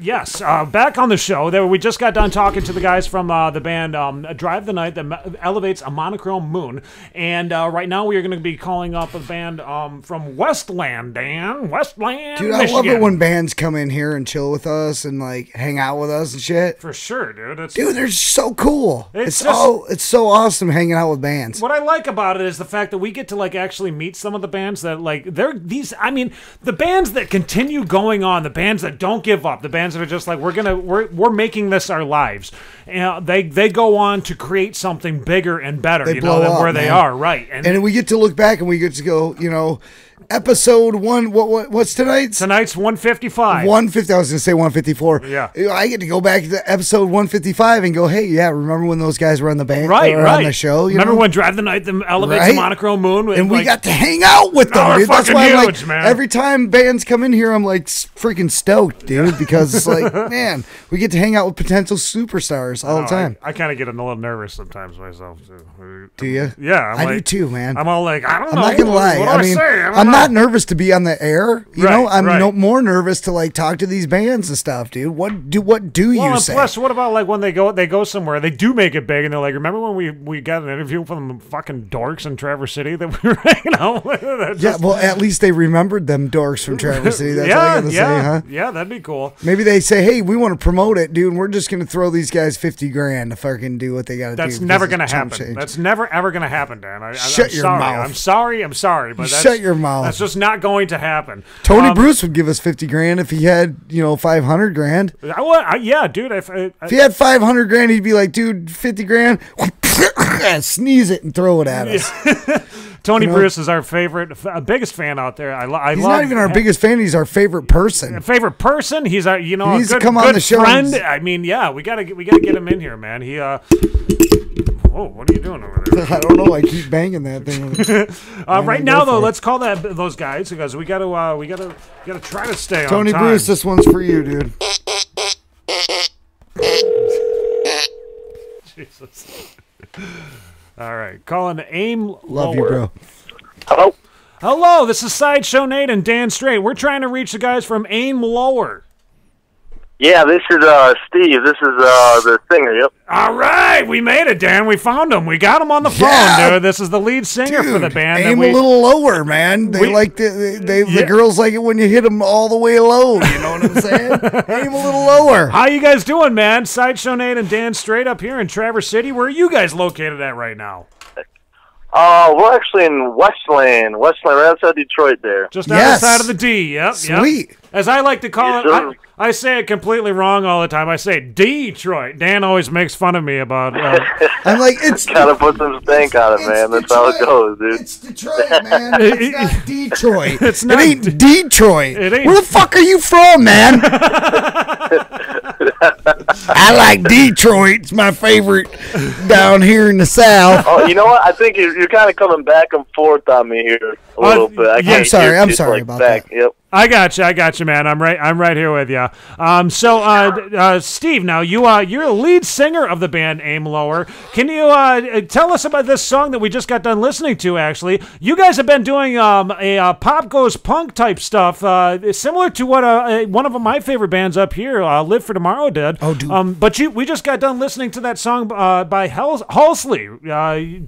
Speaker 7: Yes, back on the show. We just got done talking to the guys from the band Drive the Night that elevates a monochrome moon. And right now we are going to be calling up a band from Westland, Dan. Westland,
Speaker 5: dude,
Speaker 7: Michigan.
Speaker 5: I love it when bands come in here and chill with us and like hang out with us and shit.
Speaker 7: For sure, dude.
Speaker 5: Dude, they're so cool. It's so awesome hanging out with bands.
Speaker 7: What I like about it is the fact that we get to like actually meet some of the bands that like the bands that continue going on, the bands that don't give up, the bands that are just like we're making this our lives. And they go on to create something bigger and better, than where they are, right?
Speaker 5: And we get to look back and we get to go, episode 1. What's tonight's?
Speaker 7: Tonight's 155.
Speaker 5: 150. I was gonna say 154.
Speaker 7: Yeah.
Speaker 5: I get to go back to episode 155 and go, hey, yeah, remember when those guys were on the band?
Speaker 7: Right.
Speaker 5: On the show.
Speaker 7: Remember when Drive the Night elevates the monochrome moon?
Speaker 5: And we got to hang out with them. Dude. That's why I'm like,
Speaker 7: man.
Speaker 5: Every time bands come in here, I'm like freaking stoked, dude, because it's like, man, we get to hang out with potential superstars all the time.
Speaker 7: I kind of get a little nervous sometimes myself too.
Speaker 5: Do you?
Speaker 7: Yeah,
Speaker 5: I do too, man.
Speaker 7: I'm all like, I don't know.
Speaker 5: I'm not gonna lie.
Speaker 7: What do I say?
Speaker 5: I'm not nervous to be on the air. I'm more nervous to like talk to these bands and stuff, dude. What do you say?
Speaker 7: Plus, what about like when they go somewhere, they do make it big, and they're like, remember when we got an interview from the fucking dorks in Traverse City that we were hanging out with?
Speaker 5: Yeah, well, at least they remembered them dorks from Traverse City. That's all I gotta say, huh?
Speaker 7: Yeah, that'd be cool.
Speaker 5: Maybe they say, hey, we want to promote it, dude, and we're just gonna throw these guys $50,000 to fucking do what they gotta do.
Speaker 7: That's never gonna happen. That's never ever gonna happen, Dan.
Speaker 5: Shut your mouth.
Speaker 7: I'm sorry, but
Speaker 5: shut your mouth.
Speaker 7: That's just not going to happen.
Speaker 5: Tony Bruce would give us $50,000 if he had, $500,000.
Speaker 7: Yeah, dude. If
Speaker 5: he had $500,000, he'd be like, dude, $50,000, sneeze it and throw it at us.
Speaker 7: Tony Bruce is our biggest fan out there.
Speaker 5: He's not even our biggest fan. He's our favorite person.
Speaker 7: Favorite person. He's our,
Speaker 5: he needs to come on the show.
Speaker 7: Friend. I mean, yeah, we gotta get him in here, man. He Whoa, what are you doing over there?
Speaker 5: I don't know. I keep banging that thing.
Speaker 7: Right now, though, let's call those guys because we gotta try to stay
Speaker 5: Tony
Speaker 7: on time.
Speaker 5: Bruce, this one's for you, dude.
Speaker 7: Jesus. All right, calling AIM Lower.
Speaker 5: Love you, bro.
Speaker 12: Hello.
Speaker 7: Hello, this is Sideshow Nate and Dan Straight. We're trying to reach the guys from AIM Lower.
Speaker 12: Yeah, this is Steve. This is the singer. Yep.
Speaker 7: All right, we made it, Dan. We found him. We got him on the phone, dude. This is the lead singer for the band.
Speaker 5: Aim a little lower, man. The girls like it when you hit them all the way low. You know what I'm saying? Aim a little lower.
Speaker 7: How you guys doing, man? Sideshow Nate and Dan Straight up here in Traverse City. Where are you guys located at right now?
Speaker 12: We're actually in Westland, right outside Detroit there.
Speaker 7: Just outside of the D, yep.
Speaker 5: Sweet.
Speaker 7: Yep. As I like to call it, I say it completely wrong all the time. I say Detroit. Dan always makes fun of me about
Speaker 5: I'm like, it's...
Speaker 12: Gotta put some stank on it, man. That's how it goes, dude.
Speaker 5: It's Detroit, man. It's not Detroit.
Speaker 7: It's not.
Speaker 5: It ain't Detroit.
Speaker 7: It ain't.
Speaker 5: Where the fuck are you from, man? I like Detroit. It's my favorite down here in the South.
Speaker 12: Oh, you know what? I think you're kind of coming back and forth on me here a little bit.
Speaker 5: I'm sorry about that.
Speaker 12: Yep.
Speaker 7: I got you, man. I'm right here with you. Steve, now you're a lead singer of the band Aim Lower. Can you tell us about this song that we just got done listening to? Actually, you guys have been doing a pop goes punk type stuff, similar to what one of my favorite bands up here, Live for Tomorrow, did.
Speaker 5: Oh, dude.
Speaker 7: But we just got done listening to that song by Halsley.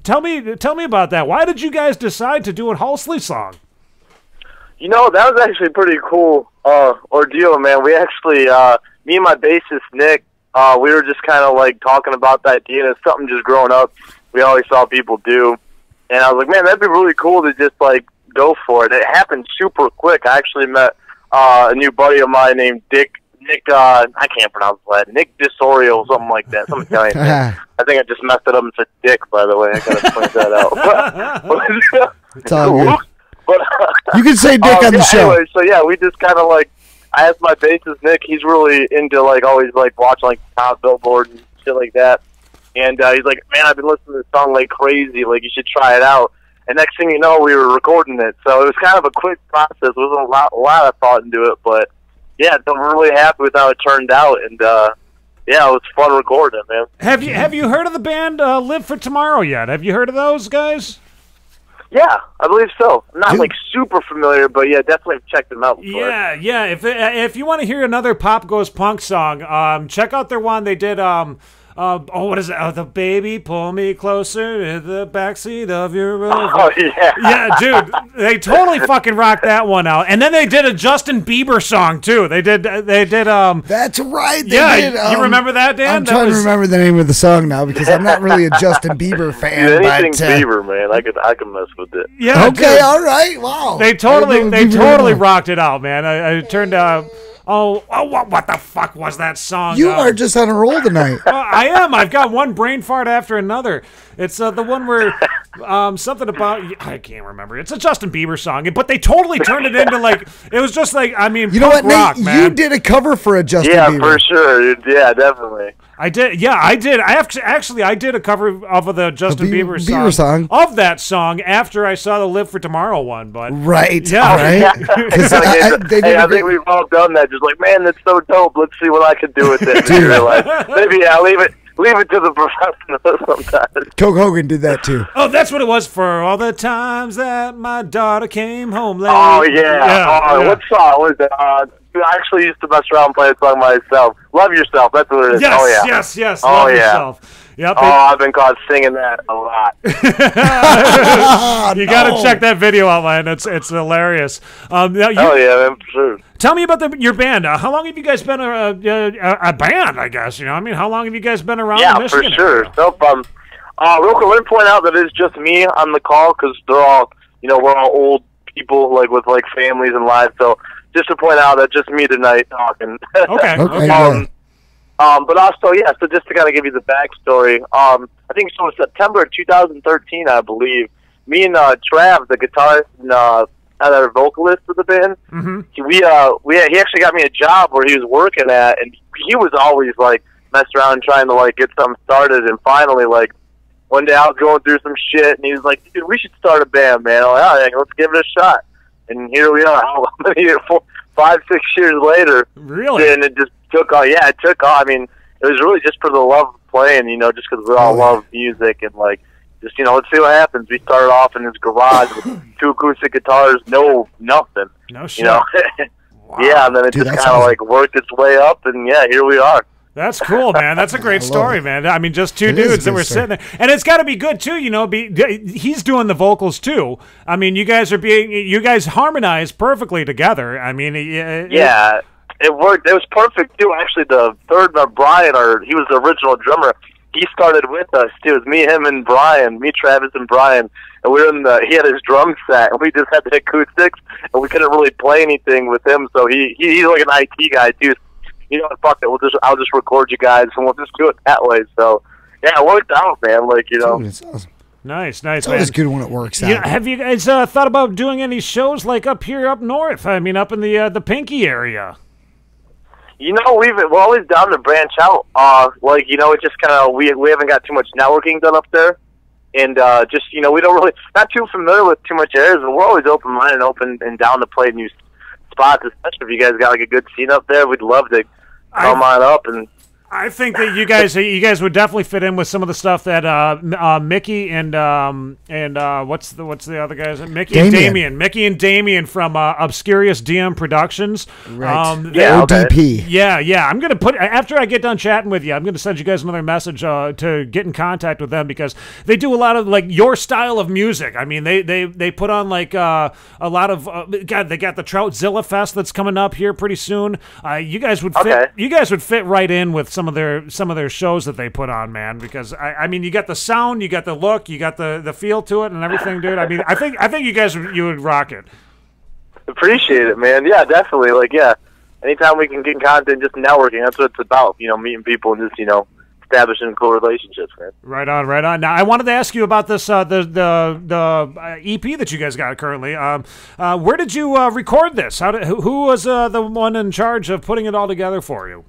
Speaker 7: Tell me about that. Why did you guys decide to do a Halsley song?
Speaker 12: You know, that was actually a pretty cool ordeal, man. We actually, me and my bassist, Nick, we were just kind of like talking about the idea, and it's something just growing up we always saw people do. And I was like, man, that'd be really cool to just like go for it. It happened super quick. I actually met a new buddy of mine named Nick, I can't pronounce that, Nick Disorio, something like that, some Italian name. I think I just messed it up and said Dick, by the way. I gotta point that out.
Speaker 5: It's all good.
Speaker 12: But
Speaker 5: you can say Nick on the show.
Speaker 12: Anyway, so yeah, we just kind of like, I asked my bassist Nick. He's really into like always like watching like top Billboard and shit like that. And he's like, man, I've been listening to this song like crazy. Like, you should try it out. And next thing you know, we were recording it. So it was kind of a quick process. There wasn't a lot of thought into it. But, yeah, I'm really happy with how it turned out. And, yeah, it was fun recording it, man.
Speaker 7: Have you heard of the band Live for Tomorrow yet? Have you heard of those guys?
Speaker 12: Yeah, I believe so. I'm not, like, super familiar, but, yeah, definitely checked them out before.
Speaker 7: Yeah. If you want to hear another Pop Goes Punk song, check out their one. They did... what is it? Oh, the baby, pull me closer to the backseat of your Rover.
Speaker 12: Oh, yeah.
Speaker 7: Yeah, dude, they totally fucking rocked that one out. And then they did a Justin Bieber song, too. They did,
Speaker 5: That's right, they did.
Speaker 7: You remember that, Dan?
Speaker 5: I'm trying to remember the name of the song now because I'm not really a Justin Bieber fan.
Speaker 12: Dude, anything Bieber, man, I can mess with it.
Speaker 7: Yeah,
Speaker 5: okay,
Speaker 7: dude.
Speaker 5: all right, wow.
Speaker 7: They totally rocked it out, man. I turned out... what the fuck was that song?
Speaker 5: You are just on a roll tonight.
Speaker 7: I am. I've got one brain fart after another. It's the one where something about... I can't remember. It's a Justin Bieber song, but they totally turned it into like... It was just like, I mean,
Speaker 5: you know what,
Speaker 7: rock,
Speaker 5: Nate?
Speaker 7: man.
Speaker 5: You did a cover for a Justin Bieber.
Speaker 12: Yeah, for sure. Yeah, definitely.
Speaker 7: I did. Yeah, I did. I did a cover of the Justin Bieber
Speaker 5: song
Speaker 7: of that song after I saw the Live for Tomorrow one. But
Speaker 5: right,
Speaker 7: yeah,
Speaker 5: right.
Speaker 12: I think we've all done that. Just like, man, that's so dope. Let's see what I can do with it. And you realize, maybe leave it to the professionals sometimes.
Speaker 5: Coke Hogan did that too.
Speaker 7: Oh, that's what it was. For all the times that my daughter came home late.
Speaker 12: Oh yeah. What song was it? I actually used to mess around and play a song myself. Love Yourself. That's what it is.
Speaker 7: Yes, yes. Love Yourself. Yep.
Speaker 12: I've been caught singing that a lot.
Speaker 7: You got to check that video out, man. It's hilarious.
Speaker 12: Yeah, man, for sure.
Speaker 7: Tell me about your band. How long have you guys been a band, I guess? I mean, how long have you guys been around in Michigan?
Speaker 12: Yeah, for sure. No problem. Real quick, let me point out that it's just me on the call because they're all, we're all old people, like, with, like, families and lives, so just to point out that just me tonight talking.
Speaker 7: Okay.
Speaker 12: But also, so just to kind of give you the backstory, I think so in September of 2013, I believe, me and Trav, the guitarist and other vocalist of the band, he actually got me a job where he was working at, and he was always, like, messing around trying to, like, get something started, and finally, like, one day I was going through some shit, and he was like, dude, we should start a band, man. I'm like, let's give it a shot. And here we are, how many 5, 6 years later.
Speaker 7: Really?
Speaker 12: And it just took off. Yeah, it took off. I mean, it was really just for the love of playing, just because we all love music and, like, just, let's see what happens. We started off in his garage with 2 acoustic guitars, nothing.
Speaker 7: No shit.
Speaker 12: Wow. Yeah, and then it just kind of, like, worked its way up, and, yeah, here we are.
Speaker 7: That's cool, man. That's a great story, man. I mean, just two dudes that were sitting there, and it's got to be good too. He's doing the vocals too. I mean, you guys harmonize perfectly together. I mean,
Speaker 12: yeah, it worked. It was perfect too. Actually, the third Brian, he was the original drummer. He started with us too. It was me, him, and Brian. Me, Travis, and Brian. And we were he had his drum set, and we just had the acoustics, and we couldn't really play anything with him. So he's like an IT guy too. Fuck it. I'll just record you guys, and we'll just do it that way. So, yeah, it worked out, man. Like,
Speaker 5: Dude, it's awesome.
Speaker 7: Nice,
Speaker 5: it's
Speaker 7: man.
Speaker 5: always good when it works out.
Speaker 7: Have you guys thought about doing any shows like up north? I mean, up in the Pinky area.
Speaker 12: We're always down to branch out. It's just kind of we haven't got too much networking done up there, and we don't really not too familiar with too much areas. But we're always open-minded, open and down to play new spots, especially if you guys got like a good scene up there. We'd love to come on up. And
Speaker 7: I think that you guys would definitely fit in with some of the stuff that Mickey and what's the other guys? Mickey and Damien from Obscurious DM Productions.
Speaker 5: Right.
Speaker 7: ODP. Yeah. I'm gonna after I get done chatting with you, I'm gonna send you guys another message to get in contact with them because they do a lot of like your style of music. I mean, they put on like a lot of they got the Troutzilla Fest that's coming up here pretty soon. You guys would fit. You guys would fit right in with some of their shows that they put on, man, because I mean, you got the sound, you got the look, you got the feel to it and everything, dude. I mean, I think you would rock it.
Speaker 12: Appreciate it, man. Yeah, definitely. Like, yeah, anytime we can get in contact, just networking, that's what it's about, meeting people and just, establishing cool relationships, man.
Speaker 7: Right on, right on. Now, I wanted to ask you about this the EP that you guys got currently. Where did you record this? Who was the one in charge of putting it all together for you?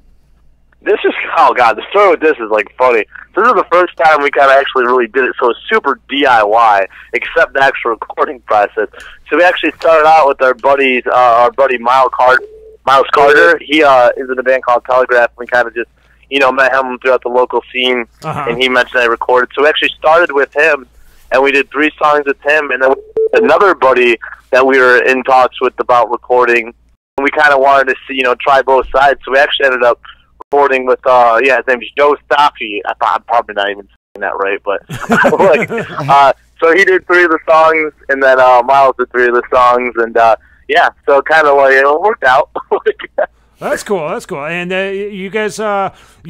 Speaker 12: This is, oh God, the story with this is like funny. This is the first time we kind of actually really did it, so it's super DIY, except the actual recording process. So we actually started out with our buddy Miles Carter. He is in a band called Telegraph, and we kind of just, met him throughout the local scene, and he mentioned I recorded. So we actually started with him, and we did 3 songs with him, and then another buddy that we were in talks with about recording, and we kind of wanted to see, try both sides. So we actually ended up recording with, his name's Joe Staffy. I'm probably not even saying that right, but so he did 3 of the songs, and then Miles did 3 of the songs, and so kind of like it worked out.
Speaker 7: That's cool. That's cool. And you guys, what do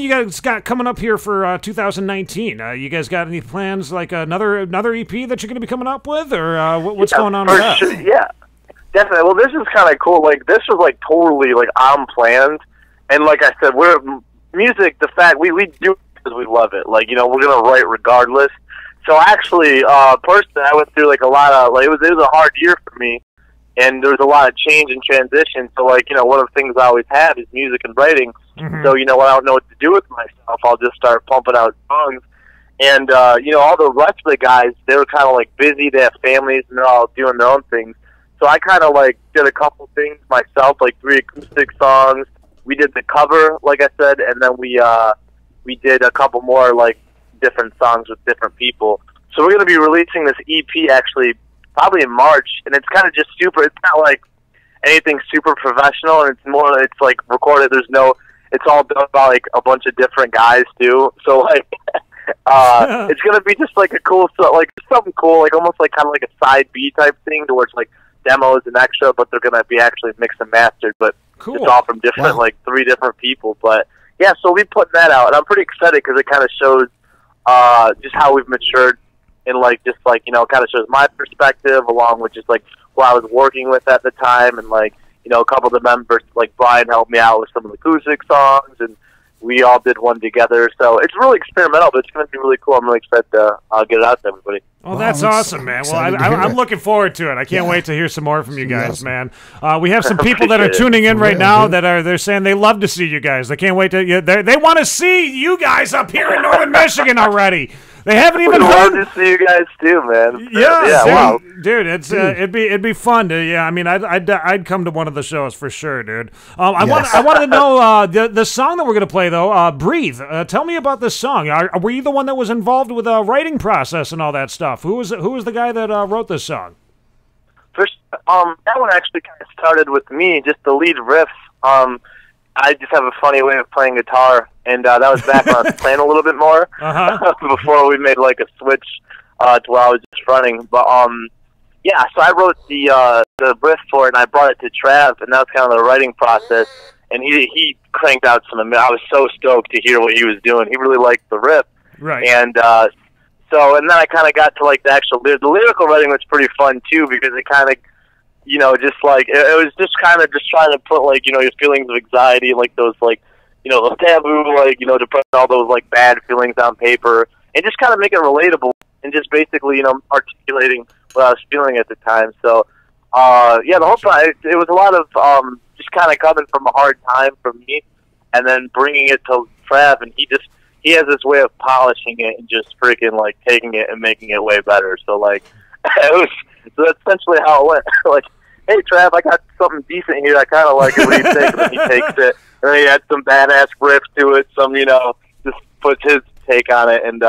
Speaker 7: you guys got coming up here for 2019? You guys got any plans, like another EP that you're going to be coming up with, or what's going on with that?
Speaker 12: Sure. Yeah, definitely. Well, this is kind of cool. Like, this was like totally like unplanned, and like I said, we're music. The fact we do it because we love it. Like, we're gonna write regardless. So actually, personally, I went through like a lot of it was a hard year for me. And there was a lot of change and transition. So, like, one of the things I always had is music and writing. Mm-hmm. So, when I don't know what to do with myself, I'll just start pumping out songs. And, all the rest of the guys, they were kind of, like, busy. They have families, and they're all doing their own things. So I kind of, like, did a couple things myself, like 3 acoustic songs. We did the cover, like I said, and then we did a couple more, like, different songs with different people. So we're going to be releasing this EP, actually, probably in March, and it's kind of just it's not like anything super professional, and it's like recorded, it's all done by like a bunch of different guys too, so like, it's gonna be just like a cool, like something cool, like almost like kind of like a side B type thing, to where it's like demos and extra, but they're gonna be actually mixed and mastered, but cool. It's all from different, like 3 different people, but yeah, so we'll be putting that out, and I'm pretty excited because it kind of shows, just how we've matured. And, like, just, like, kind of shows my perspective, along with just, like, who I was working with at the time. And, like, a couple of the members, like, Brian helped me out with some of the acoustic songs, and we all did one together. So it's really experimental, but it's going to be really cool. I'm really excited to get it out to everybody.
Speaker 7: Oh, that's awesome, man. Well, I'm looking forward to it. I can't wait to hear some more from you guys, man. We have some people that are tuning in right now they're saying they love to see you guys. They can't wait to they want to see you guys up here in Northern Michigan already. They haven't even heard.
Speaker 12: Love to see you guys too, man.
Speaker 7: Yeah, wow, dude. It'd be fun to. Yeah, I mean, I'd come to one of the shows for sure, dude. I wanted to know the song that we're gonna play though. Breathe. Tell me about this song. Were you the one that was involved with the writing process and all that stuff? Who was the guy that wrote this song?
Speaker 12: First, that one actually kind of started with me, just the lead riffs. I just have a funny way of playing guitar, and that was back when I was playing a little bit more, before we made like a switch to where I was just running. But yeah, so I wrote the riff for it, and I brought it to Trav, and that was kind of the writing process. And he cranked out some. I was so stoked to hear what he was doing. He really liked the riff,
Speaker 7: right?
Speaker 12: And and then I kind of got to like the lyrical writing was pretty fun too, because it kind of, just like, it was just kind of just trying to put, like, your feelings of anxiety, like those, like, those taboo, like, depression, all those, like, bad feelings on paper, and just kind of make it relatable, and just basically, articulating what I was feeling at the time. So, yeah, the whole time, it was a lot of just kind of coming from a hard time for me, and then bringing it to Trav, and he has this way of polishing it and just freaking, like, taking it and making it way better. So, like, so that's essentially how it went. Like, hey, Trav, I got something decent here. I kind of like it. What do you think? And then he takes it, and then he had some badass riffs to it. Some, just puts his take on it, and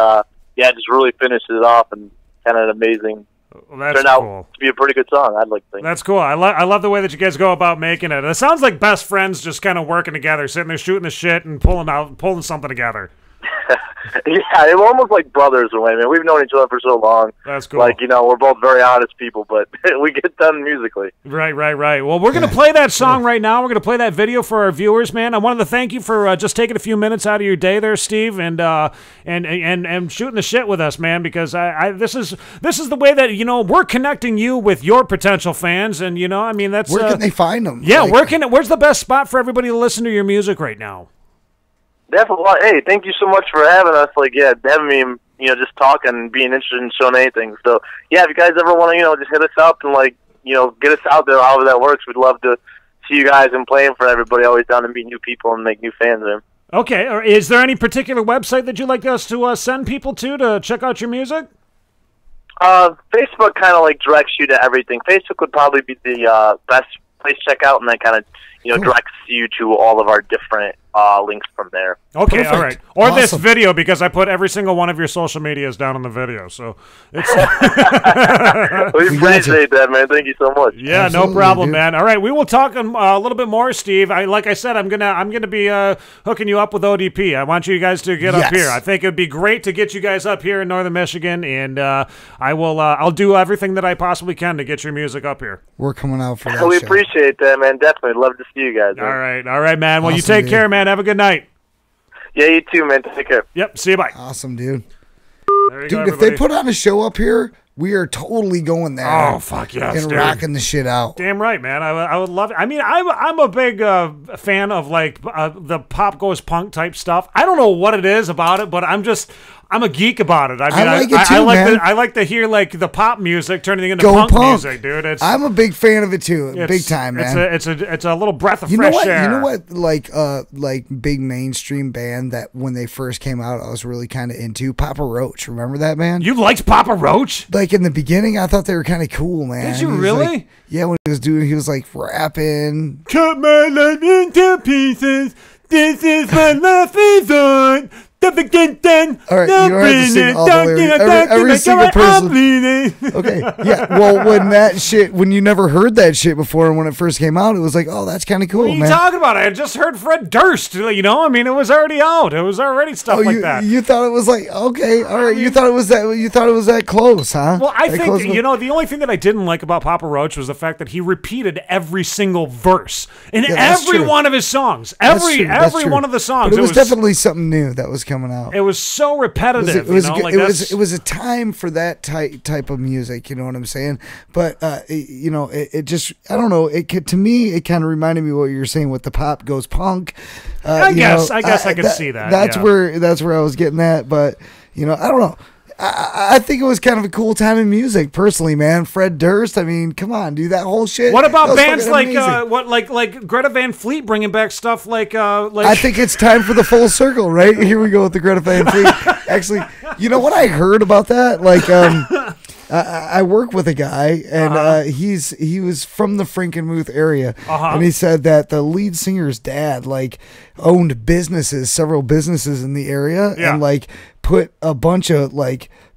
Speaker 12: just really finishes it off, and kind of an amazing.
Speaker 7: Well, that's
Speaker 12: turned out to be a pretty good song, I'd like to think.
Speaker 7: That's cool. I love the way that you guys go about making it. It sounds like best friends just kind of working together, sitting there shooting the shit and pulling something together.
Speaker 12: Yeah, they were almost like brothers. I mean, we've known each other for so long.
Speaker 7: That's cool.
Speaker 12: Like, we're both very honest people, but we get done musically.
Speaker 7: Right. Well, we're going to play that song right now. We're going to play that video for our viewers, man. I wanted to thank you for just taking a few minutes out of your day there, Steve, and shooting the shit with us, man, because this is the way that, we're connecting you with your potential fans, and, I mean, that's...
Speaker 5: Where can they find them?
Speaker 7: Yeah, where's the best spot for everybody to listen to your music right now?
Speaker 12: Definitely. Hey, thank you so much for having us. Like, yeah, having me, just talking and being interested in showing anything. So, yeah, if you guys ever want to, just hit us up and, like, get us out there, however that works. We'd love to see you guys and playing for everybody. Always down to meet new people and make new fans of them.
Speaker 7: Okay. Is there any particular website that you'd like us to send people to check out your music?
Speaker 12: Facebook kind of, like, directs you to everything. Facebook would probably be the best place to check out, and then kind of, directs you to all of our different links from there.
Speaker 7: Okay,
Speaker 5: Perfect.
Speaker 7: all right. Or
Speaker 5: Awesome.
Speaker 7: this video, because I put every single one of your social medias down in the video. So it's
Speaker 12: we appreciate that, man. Thank you so much.
Speaker 7: Yeah,
Speaker 5: Absolutely,
Speaker 7: no problem,
Speaker 5: dude.
Speaker 7: man. All right, we will talk a little bit more, Steve. Like I said, I'm gonna be hooking you up with ODP. I want you guys to get up
Speaker 5: Yes.
Speaker 7: here. I think it'd be great to get you guys up here in Northern Michigan, and I'll do everything that I possibly can to get your music up here.
Speaker 5: We're coming out for that
Speaker 12: We
Speaker 5: show.
Speaker 12: appreciate that, man. Definitely. Love to see you guys. Man.
Speaker 7: All right, man. Well, you
Speaker 5: Awesome,
Speaker 7: take
Speaker 5: dude.
Speaker 7: care, man. Have a good night.
Speaker 12: Yeah, you too, man. Take care.
Speaker 7: Yep. See you. Bye.
Speaker 5: Awesome, dude.
Speaker 7: There you
Speaker 5: Dude,
Speaker 7: go,
Speaker 5: if they
Speaker 7: everybody.
Speaker 5: put on a show up here, we are totally going there.
Speaker 7: Oh, fuck yes,
Speaker 5: and
Speaker 7: dude.
Speaker 5: rocking the shit out.
Speaker 7: Damn right, man. I would love it. I mean, I'm a big fan of like the pop goes punk type stuff. I don't know what it is about it, but I'm a geek about it. I mean,
Speaker 5: I like it too, man.
Speaker 7: I like to hear like the pop music turning into
Speaker 5: Go
Speaker 7: punk,
Speaker 5: punk.
Speaker 7: music, dude.
Speaker 5: I'm a big fan of it too, big time, man.
Speaker 7: It's a little breath of
Speaker 5: You know
Speaker 7: fresh
Speaker 5: what?
Speaker 7: air.
Speaker 5: You know what? Like big mainstream band that when they first came out, I was really kind of into Papa Roach. Remember that band?
Speaker 7: You liked Papa Roach?
Speaker 5: Like in the beginning, I thought they were kind of cool, man.
Speaker 7: Did you
Speaker 5: He was
Speaker 7: really?
Speaker 5: like- yeah, when he was like rapping.
Speaker 7: Cut my life into pieces. This is my last resort.
Speaker 5: All right, you don't have to sing all the lyrics. Every single person. Okay, yeah. Well, when you never heard that shit before, and when it first came out, it was like, oh, that's kind of cool,
Speaker 7: What are you
Speaker 5: man.
Speaker 7: talking about? I had just heard Fred Durst. I mean, it was already out. It was already stuff like that.
Speaker 5: You thought it was like, okay, all right. You thought it was that close, huh?
Speaker 7: Well, I
Speaker 5: That
Speaker 7: think,
Speaker 5: close?
Speaker 7: the only thing that I didn't like about Papa Roach was the fact that he repeated every single verse in
Speaker 5: Yeah, that's
Speaker 7: every
Speaker 5: true.
Speaker 7: one of his songs.
Speaker 5: That's true, that's
Speaker 7: Every
Speaker 5: true.
Speaker 7: one of the songs.
Speaker 5: But it was definitely something new that was coming out.
Speaker 7: It was so repetitive.
Speaker 5: It was a time for that type of music. You know what I'm saying? But it just, I don't know. To me, it kind of reminded me of what you were saying with the pop goes punk.
Speaker 7: I guess I could see that.
Speaker 5: That's
Speaker 7: yeah.
Speaker 5: where I was getting at. But I don't know. I think it was kind of a cool time in music, personally, man. Fred Durst, I mean, come on, dude, that whole shit.
Speaker 7: What about
Speaker 5: that was
Speaker 7: bands
Speaker 5: fucking
Speaker 7: like
Speaker 5: amazing.
Speaker 7: like Greta Van Fleet bringing back stuff like
Speaker 5: I think it's time for the full circle, right? Here we go with the Greta Van Fleet. Actually, you know what I heard about that? Like, I work with a guy, and he was from the Frankenmuth area, and he said that the lead singer's dad owned several businesses in the area, and put a bunch of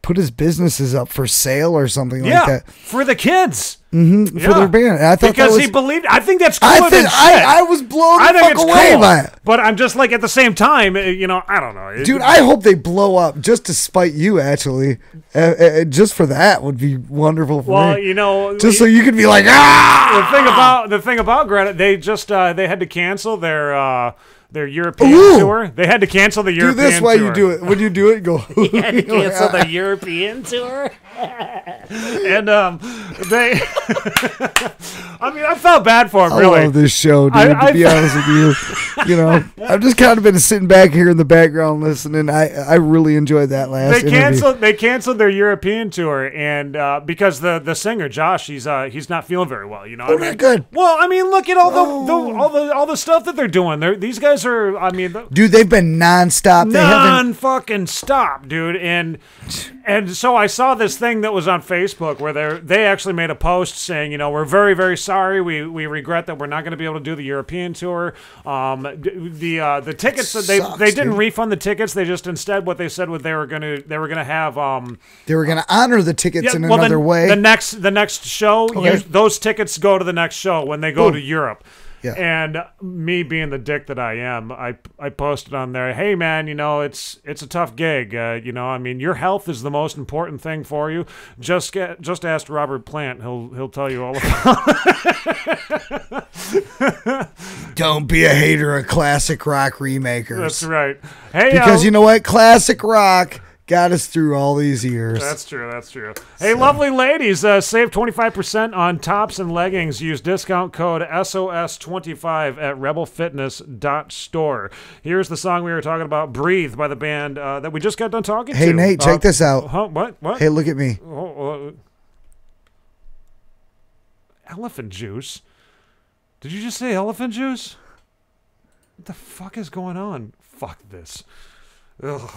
Speaker 5: put his businesses up for sale or something like that
Speaker 7: for the kids.
Speaker 5: Mm-hmm, for their band. And I thought
Speaker 7: because
Speaker 5: that was,
Speaker 7: he believed. I think that's cooler than shit.
Speaker 5: I was blown the fuck away by it.
Speaker 7: But I'm just like at the same time, I don't know,
Speaker 5: dude. I hope they blow up just to spite you. Actually, just for that would be wonderful for me. Just so you could be like,
Speaker 7: The thing about Greta, they just they had to cancel their European tour. They had to cancel the European tour.
Speaker 5: Do this while you do it. When you do it, go.
Speaker 7: They had to cancel the European tour. And they I mean, I felt bad for him, really.
Speaker 5: I love this show, dude, to be honest with you. I've just kind of been sitting back here in the background listening. I really enjoyed that last interview.
Speaker 7: They canceled their European tour, and because the singer Josh, he's not feeling very well.
Speaker 5: Not good.
Speaker 7: Well, I mean, look at all the stuff that they're doing. These guys are. I mean,
Speaker 5: dude, they've been nonstop.
Speaker 7: Fucking stop, dude. And so I saw this thing that was on Facebook where they actually made a post saying, we're very, very sorry. We regret that we're not going to be able to do the European tour. The tickets they didn't refund the tickets. They just instead what they said was they were gonna have
Speaker 5: they were gonna honor the tickets in another way.
Speaker 7: The next show, those tickets go to the next show when they go to Europe. Yeah. And me being the dick that I am, I posted on there, hey man, it's a tough gig. I mean, your health is the most important thing for you. Just ask Robert Plant. He'll tell you all about it.
Speaker 5: Don't be a hater of classic rock remakers.
Speaker 7: That's right. Hey,
Speaker 5: because you know what? Classic rock got us through all these years.
Speaker 7: That's true. That's true. Hey, lovely ladies, save 25% on tops and leggings. Use discount code SOS25 at rebelfitness.store. Here's the song we were talking about, Breathe, by the band that we just got done talking to.
Speaker 5: Hey, Nate, check this out.
Speaker 7: What?
Speaker 5: Hey, look at me.
Speaker 7: Elephant juice? Did you just say elephant juice? What the fuck is going on? Fuck this. Ugh.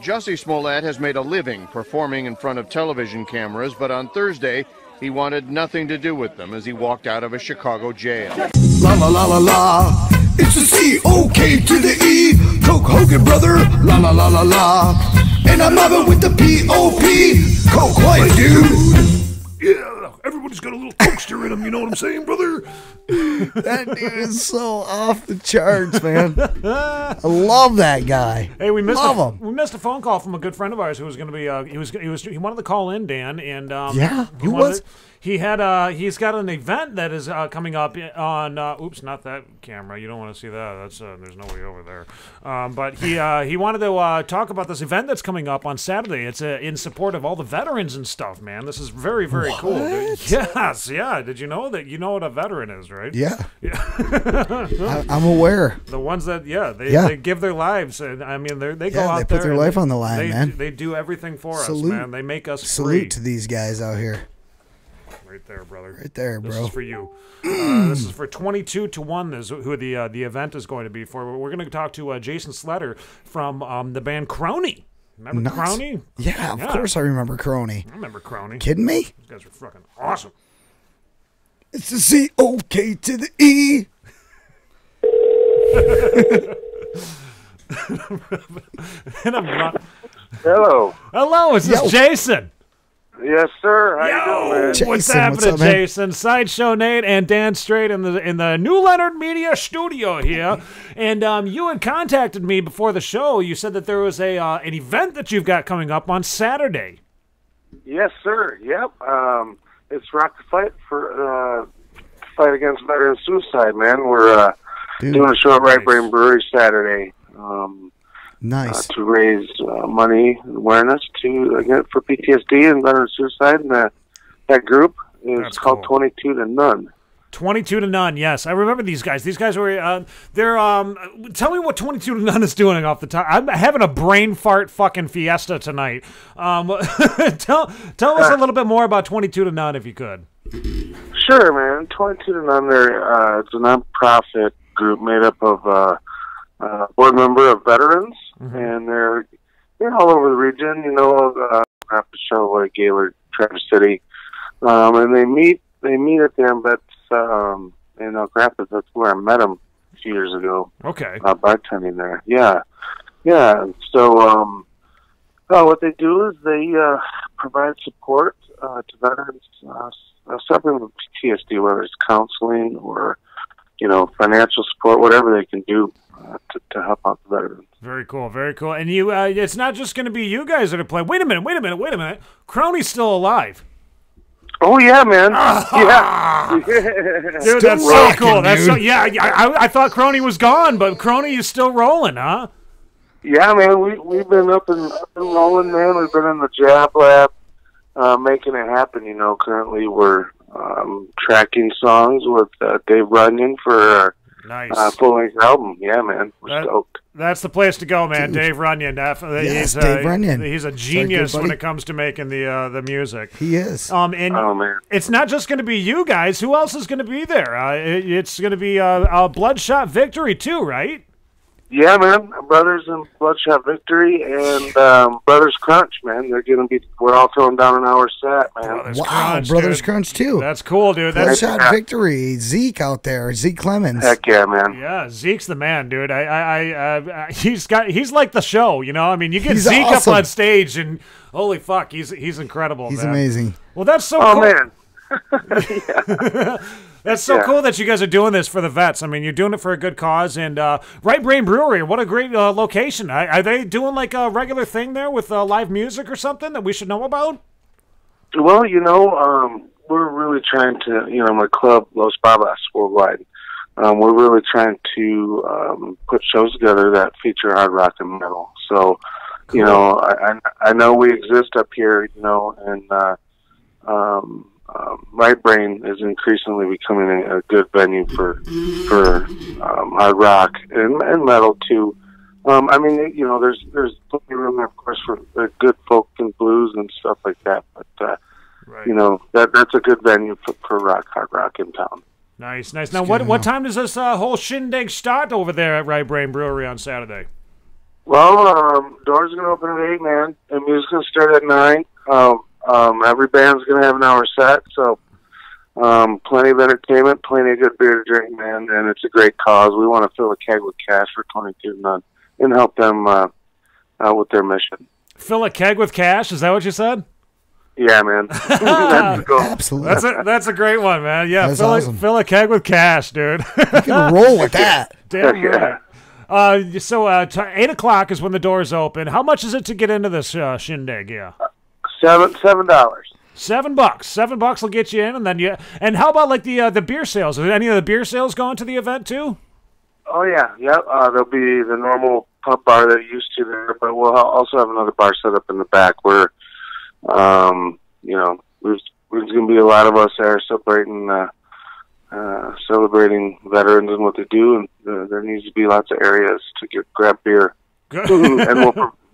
Speaker 2: Jussie Smollett has made a living performing in front of television cameras, but on Thursday, he wanted nothing to do with them as he walked out of a Chicago jail.
Speaker 6: La la la la la, it's a C-O-K to the E, Coke Hogan brother, la la la la la, and I'm mobbing with the P-O-P, Coke White dude.
Speaker 7: Yeah, everybody's got a little coaster in him. You know what I'm saying, brother?
Speaker 5: That dude is so off the charts, man. I love that guy.
Speaker 7: Hey, we missed
Speaker 5: him.
Speaker 7: We missed a phone call from a good friend of ours who was going to be. He wanted to call in, Dan, and
Speaker 5: yeah, he was.
Speaker 7: He's got an event that is coming up on. Oops, not that camera. You don't want to see that. That's there's nobody over there. But he wanted to talk about this event that's coming up on Saturday. It's in support of all the veterans and stuff, man. This is very, very cool. Yes, yeah. Did you know that? You know what a veteran is, right?
Speaker 5: Yeah. I'm aware.
Speaker 7: The ones that they give their lives, and I mean they go out there.
Speaker 5: They put their life on the line, man.
Speaker 7: They do everything for us, man. They make us
Speaker 5: salute to these guys out here.
Speaker 7: Right there, brother.
Speaker 5: Right there, bro.
Speaker 7: This is for you. This is for 22 to 1 is who the event is going to be for. We're going to talk to Jason Sleder from the band Kronie. Remember Kronie?
Speaker 5: Yeah, of course I remember Kronie.
Speaker 7: I remember Kronie.
Speaker 5: Kidding me?
Speaker 7: These guys are fucking awesome.
Speaker 5: It's the C-O-K to the E.
Speaker 7: And I'm not...
Speaker 12: Hello,
Speaker 7: is this Jason?
Speaker 12: Yes, sir. How you doing, man?
Speaker 5: Jason,
Speaker 7: what's happening,
Speaker 5: what's up,
Speaker 7: Jason? Sideshow Nate and Dan Straight in the New Leonard Media studio here, and you had contacted me before the show. You said that there was an event that you've got coming up on Saturday.
Speaker 12: Yes, sir. Yep. It's Rock the Fight for fight against veteran suicide, man. We're doing a show at Right Brain Brewery Saturday.
Speaker 5: Nice.
Speaker 12: To raise money and awareness for PTSD and veteran suicide, and that group is called 22 to None.
Speaker 7: 22 to None, yes. I remember these guys. These guys were, they're, tell me what 22 to None is doing off the top. I'm having a brain fart fucking fiesta tonight. Tell us a little bit more about 22 to None, if you could.
Speaker 12: Sure, man. 22 to None, it's a non-profit group made up of board member of veterans, and they're all over the region, Rapid Charlotte, Gaylord, Traverse City, and they meet at the Ambets in Elk Rapids. That's where I met them a few years ago.
Speaker 7: Okay.
Speaker 12: Bartending there. Yeah. So what they do is they provide support to veterans suffering from PTSD, whether it's counseling or financial support, whatever they can do to help out the veterans.
Speaker 7: Very cool, very cool. And you, it's not just going to be you guys that are playing. Wait a minute. Kronie's still alive.
Speaker 12: Oh yeah, man. Yeah.
Speaker 7: Dude, that's so cool. That's so, I thought Kronie was gone, but Kronie is still rolling, huh?
Speaker 12: Yeah, man. We've been up and rolling, man. We've been in the Jab Lab, making it happen. Currently we're tracking songs with Dave Runyon for our full-length album. Yeah, man. We're stoked.
Speaker 7: That's the place to go, man. Dave Runyon.
Speaker 5: Yes, Dave Runyon.
Speaker 7: He's a genius when it comes to making the music.
Speaker 5: He is.
Speaker 7: And
Speaker 12: man.
Speaker 7: It's not just going to be you guys. Who else is going to be there? It's going to be Bloodshot Victory too, right?
Speaker 12: Yeah, man. Brothers in Bloodshot Victory and Brothers Crunch, man. We're all throwing down an hour set, man.
Speaker 5: Brothers Crunch too.
Speaker 7: That's cool, dude.
Speaker 5: Bloodshot Victory. Zeke out there. Zeke Clemens.
Speaker 12: Heck yeah, man.
Speaker 7: Yeah, Zeke's the man, dude. He's like the show, I mean, you get Zeke
Speaker 5: awesome.
Speaker 7: up on stage and holy fuck, he's incredible.
Speaker 5: He's
Speaker 7: man.
Speaker 5: amazing.
Speaker 7: Well, that's so
Speaker 12: cool.
Speaker 7: Oh man.
Speaker 12: Yeah.
Speaker 7: That's so cool that you guys are doing this for the vets. I mean, you're doing it for a good cause. And Right Brain Brewery, what a great location. Are they doing like a regular thing there with live music or something that we should know about?
Speaker 12: Well, we're really trying to, my club, Los Babas Worldwide, we're really trying to put shows together that feature hard rock and metal. So, cool. I know we exist up here, and Right Brain is increasingly becoming a good venue for hard rock and metal too. I mean, there's plenty of room, of course, for good folk and blues and stuff like that. But that's a good venue for hard rock in town.
Speaker 7: Nice. Now, what time does this whole shindig start over there at Right Brain Brewery on Saturday?
Speaker 12: Well, doors are gonna open at 8, man, and music's gonna start at 9. Every band's going to have an hour set, so plenty of entertainment, plenty of good beer to drink, man, and it's a great cause. We want to fill a keg with cash for 22 to None and help them out with their mission.
Speaker 7: Fill a keg with cash? Is that what you said?
Speaker 12: Yeah, man. That's cool.
Speaker 5: Absolutely.
Speaker 7: That's a great one, man. Yeah,
Speaker 5: That's awesome.
Speaker 7: fill a keg with cash, dude.
Speaker 5: You can roll with that.
Speaker 7: Damn right. So 8 o'clock is when the doors open. How much is it to get into this shindig? Yeah,
Speaker 12: $7.
Speaker 7: $7. $7 will get you in, and then And how about like the beer sales? Are any of the beer sales going to the event too?
Speaker 12: Oh yeah. There'll be the normal pub bar that used to there, but we'll also have another bar set up in the back where, there's going to be a lot of us there celebrating veterans and what they do, and there needs to be lots of areas to grab beer.
Speaker 7: Good.
Speaker 12: And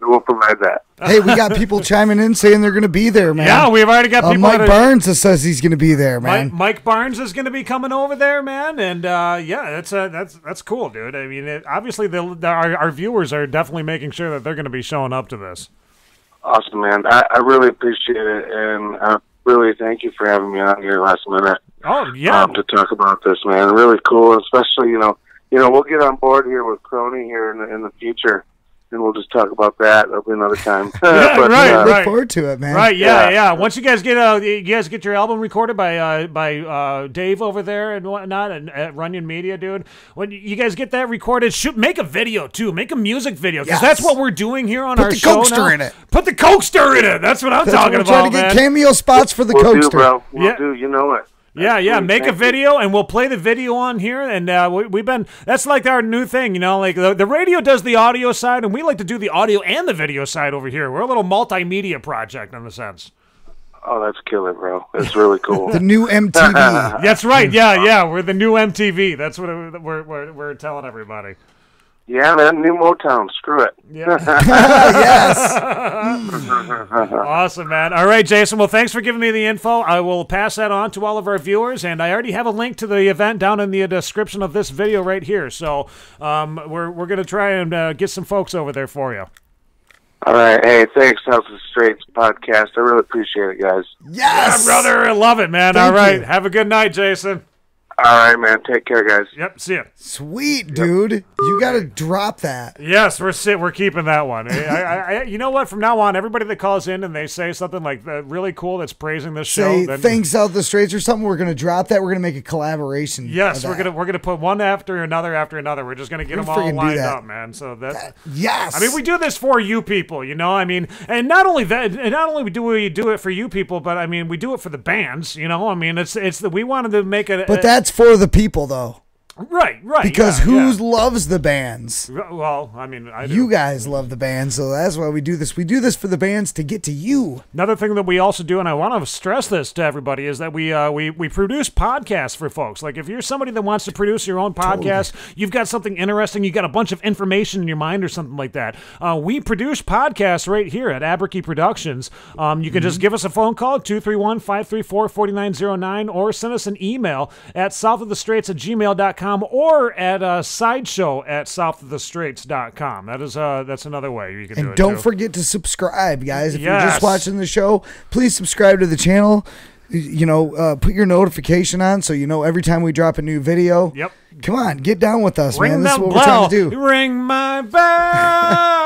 Speaker 12: we'll provide that.
Speaker 5: Hey, we got people chiming in saying they're going to be there, man.
Speaker 7: Yeah, we've already got people.
Speaker 5: Mike Barnes says he's going to be there, man.
Speaker 7: Mike Barnes is going to be coming over there, man, and that's cool, dude. I mean, obviously our viewers are definitely making sure that they're going to be showing up to this.
Speaker 12: Awesome, man. I really appreciate it, and I really thank you for having me on here last minute.
Speaker 7: Oh yeah,
Speaker 12: to talk about this, man. Really cool, especially we'll get on board here with Kronie here in the future. And we'll just talk about that. That'll be another time.
Speaker 7: Yeah, right.
Speaker 5: Look forward to it, man.
Speaker 7: Right, yeah. Once you guys get your album recorded by Dave over there and whatnot, and at Runyon Media, dude. When you guys get that recorded, make a video too. Make a music video, because that's what we're doing here on our show now. Put the Cokester in it. Put the Cokester in it. That's what I'm talking about, man.
Speaker 5: We're trying to get cameo spots for the
Speaker 12: We'll
Speaker 5: Cokester.
Speaker 12: do, bro. We'll do. You know it.
Speaker 7: Yeah. Make a video, and we'll play the video on here. And that's like our new thing, like the radio does the audio side, and we like to do the audio and the video side over here. We're a little multimedia project in a sense.
Speaker 12: Oh, that's killer, bro. That's really cool.
Speaker 5: The new MTV.
Speaker 7: That's right. Yeah. We're the new MTV. That's what we're telling everybody.
Speaker 12: Yeah, man, new Motown. Screw it.
Speaker 7: Yeah.
Speaker 5: Yes.
Speaker 7: Awesome, man. All right, Jason. Well, thanks for giving me the info. I will pass that on to all of our viewers, and I already have a link to the event down in the description of this video right here. So we're going to try and get some folks over there for you.
Speaker 12: All right. Hey, thanks, South of the Straits podcast. I really appreciate it, guys.
Speaker 5: Yes,
Speaker 7: yeah, brother. I love it, man.
Speaker 5: Thank
Speaker 7: all right.
Speaker 5: you.
Speaker 7: Have a good night, Jason.
Speaker 12: All right, man. Take care, guys.
Speaker 7: Yep. See ya.
Speaker 5: Sweet, dude. You got to drop that.
Speaker 7: Yes, we're keeping that one. You know what? From now on, everybody that calls in and they say something like really cool that's praising this show, then
Speaker 5: thanks South the Straits or something. We're gonna drop that. We're gonna make a collaboration.
Speaker 7: Yes, we're gonna put one after another after another. We're just gonna get them all lined up, man. So
Speaker 5: yes.
Speaker 7: I mean, we do this for you people, I mean, and not only that, and not only do we do it for you people, but I mean, we do it for the bands. I mean, we wanted to make it.
Speaker 5: But that's for the people, though.
Speaker 7: Right.
Speaker 5: Because who loves the bands?
Speaker 7: Well, I mean, I do.
Speaker 5: You guys love the bands, so that's why we do this. We do this for the bands to get to you.
Speaker 7: Another thing that we also do, and I want to stress this to everybody, is that we produce podcasts for folks. Like if you're somebody that wants to produce your own podcast, you've got something interesting, you got a bunch of information in your mind or something like that. We produce podcasts right here at At.we Productions. You can just give us a phone call, 231-534-4909, or send us an email at southofthestraits@gmail.com. Or at sideshow@southofthestraits.com. That's another way you can do it.
Speaker 5: And don't forget to subscribe, guys. If you're just watching the show, please subscribe to the channel. Put your notification on so you know every time we drop a new video.
Speaker 7: Yep.
Speaker 5: Come on, get down with us, man. This is what
Speaker 7: bell.
Speaker 5: we're trying to do.
Speaker 7: Ring my bell.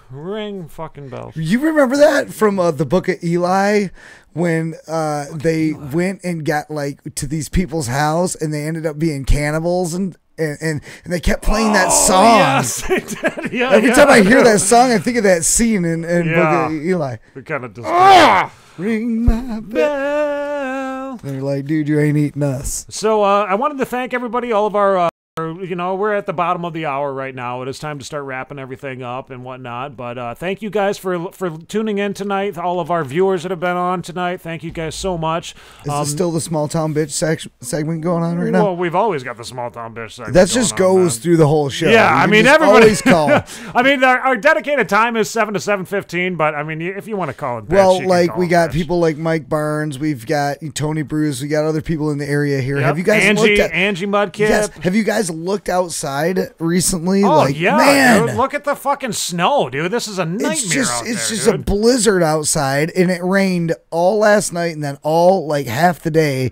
Speaker 7: Ring fucking bell.
Speaker 5: You remember that from the Book of Eli? When they went and got to these people's house and they ended up being cannibals and they kept playing that song.
Speaker 7: Yes, they did. Yeah,
Speaker 5: Every time I hear that song, I think of that scene in Book of Eli.
Speaker 7: It kind of
Speaker 5: ring my bell. They're like, dude, you ain't eating us.
Speaker 7: So I wanted to thank everybody, all of our. We're at the bottom of the hour right now. It is time to start wrapping everything up and whatnot. But thank you guys for tuning in tonight. All of our viewers that have been on tonight, thank you guys so much.
Speaker 5: Is this still the Small Town Betch segment going on right now?
Speaker 7: Well, we've always got the Small Town Betch segment.
Speaker 5: That just goes through the whole show.
Speaker 7: Yeah, I mean, everybody
Speaker 5: always call.
Speaker 7: I mean, our dedicated time is 7 to 7:15. But I mean, if you want to call it,
Speaker 5: well, we got people like Mike Barnes, we've got Tony Bruce, we got other people in the area here.
Speaker 7: Yep.
Speaker 5: Have you guys
Speaker 7: Angie Mudkip?
Speaker 5: Yes. Have you guys looked outside recently?
Speaker 7: Oh yeah,
Speaker 5: man,
Speaker 7: dude, look at the fucking snow, dude. This is a nightmare.
Speaker 5: It's just a blizzard outside, and it rained all last night, and then all half the day.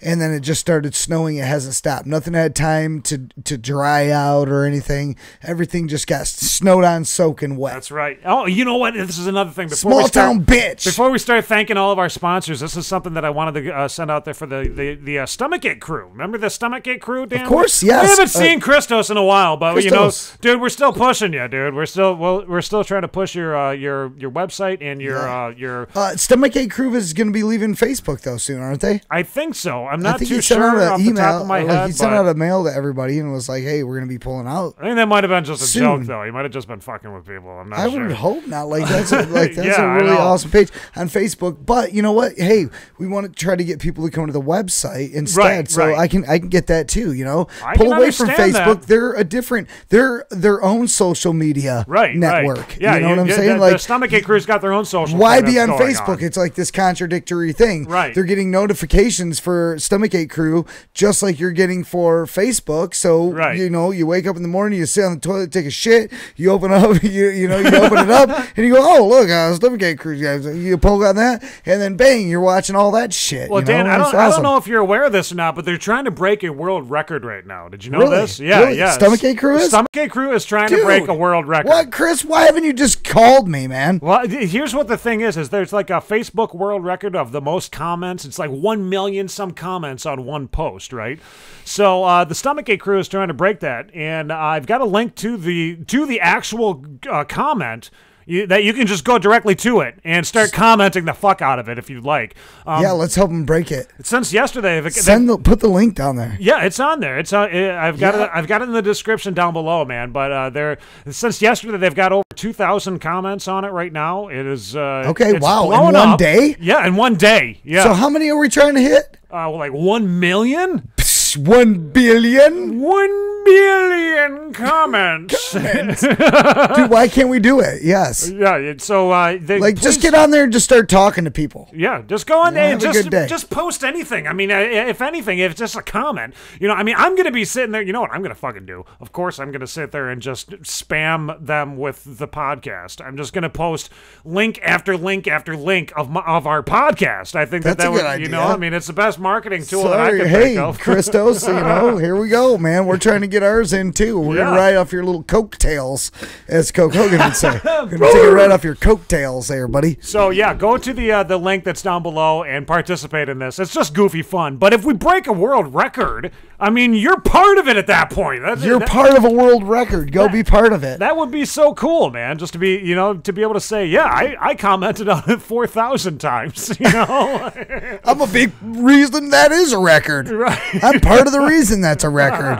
Speaker 5: and then it just started snowing. It hasn't stopped. Nothing had time to dry out or anything. Everything just got snowed on, soaking wet.
Speaker 7: That's right. Oh, you know what? This is another thing.
Speaker 5: Small Town Betch.
Speaker 7: Before we start thanking all of our sponsors, this is something that I wanted to send out there for the Stomachache crew. Remember the Stomachache crew, Dan?
Speaker 5: Of course, yes.
Speaker 7: We haven't seen Christos in a while, but
Speaker 5: Christos.
Speaker 7: dude, we're still pushing you, dude. We're still trying to push your website and your
Speaker 5: Stomachache crew is going to be leaving Facebook though soon, aren't they?
Speaker 7: I think so. I'm not too
Speaker 5: sent
Speaker 7: sure
Speaker 5: out
Speaker 7: off
Speaker 5: an
Speaker 7: the
Speaker 5: email,
Speaker 7: top of my head.
Speaker 5: He sent out a mail to everybody and was like, "Hey, we're going to be pulling out."
Speaker 7: I think that might have been just a
Speaker 5: soon.
Speaker 7: joke, though. He might have just been fucking with people. I'm not
Speaker 5: I
Speaker 7: sure.
Speaker 5: would hope not. Like that's a
Speaker 7: Yeah,
Speaker 5: really awesome page on Facebook. But you know what? Hey, we want to try to get people to come to the website instead,
Speaker 7: Right,
Speaker 5: so
Speaker 7: right.
Speaker 5: I can get that too. You know,
Speaker 7: I
Speaker 5: pull
Speaker 7: can
Speaker 5: away from
Speaker 7: understand
Speaker 5: Facebook.
Speaker 7: that.
Speaker 5: They're their own social media network.
Speaker 7: Right. Yeah,
Speaker 5: you know what I'm saying?
Speaker 7: The Stomachache crew's got their own social.
Speaker 5: Why
Speaker 7: thing
Speaker 5: be on
Speaker 7: that's going
Speaker 5: Facebook? It's like this contradictory thing.
Speaker 7: Right.
Speaker 5: They're getting notifications for Stomachache Crew just like you're getting for Facebook. So you know, you wake up in the morning, you sit on the toilet, take a shit, you open up, you open it up, and you go, oh look, Stomachache Crew guys. You poke on that, and then bang, you're watching all that shit.
Speaker 7: Well,
Speaker 5: you know?
Speaker 7: Dan, I
Speaker 5: It's
Speaker 7: don't
Speaker 5: awesome.
Speaker 7: know if you're aware of this or not, but they're trying to break a world record right now. Did you know
Speaker 5: Really?
Speaker 7: this? Yeah,
Speaker 5: Really?
Speaker 7: yeah.
Speaker 5: Stomachache Crew is?
Speaker 7: Stomachache Crew is trying to
Speaker 5: Dude,
Speaker 7: break a world record.
Speaker 5: What, Chris? Why haven't you just called me, man?
Speaker 7: Well, here's what the thing is there's like a Facebook world record of the most comments. It's like 1 million some comments on one post, right? So the Stomachache Crew is trying to break that, and I've got a link to the actual comment. That you can just go directly to it and start commenting the fuck out of it if you'd like.
Speaker 5: Yeah, let's help them break it.
Speaker 7: Since yesterday,
Speaker 5: Put the link down there.
Speaker 7: Yeah, it's on there. It's on. I've got it in the description down below, man. But since yesterday, they've got over 2,000 comments on it right now. It is
Speaker 5: okay.
Speaker 7: It's
Speaker 5: Wow, in
Speaker 7: blowing
Speaker 5: one
Speaker 7: up.
Speaker 5: day.
Speaker 7: Yeah, in one day. Yeah.
Speaker 5: So how many are we trying to hit?
Speaker 7: Like 1 million.
Speaker 5: 1 billion?
Speaker 7: 1 billion comments.
Speaker 5: Dude, why can't we do it? Yes.
Speaker 7: Yeah, so
Speaker 5: just get on there and just start talking to people.
Speaker 7: Yeah, just go on there and
Speaker 5: have a good day.
Speaker 7: just post anything. I mean, if anything, if it's just a comment, I mean, I'm going to be sitting there, you know what I'm going to fucking do? Of course, I'm going to sit there and just spam them with the podcast. I'm just going to post link after link after link of our podcast. I think
Speaker 5: that's
Speaker 7: that
Speaker 5: a
Speaker 7: would,
Speaker 5: good idea.
Speaker 7: I mean, it's the best marketing tool that I can
Speaker 5: hey,
Speaker 7: think of.
Speaker 5: Christos, here we go, man. We're trying to get ours in too. We're gonna ride off your little coattails, as Coke Hogan would say. We're gonna take it right off your coattails there, buddy.
Speaker 7: So yeah, go to the link that's down below and participate in this. It's just goofy fun. But if we break a world record, I mean, you're part of it at that point.
Speaker 5: You're part of a world record. Go be part of it.
Speaker 7: That would be so cool, man. Just to be, to be able to say, yeah, I commented on it 4,000 times.
Speaker 5: I'm a big reason that is a record.
Speaker 7: Right.
Speaker 5: I'm part of the reason that's a record.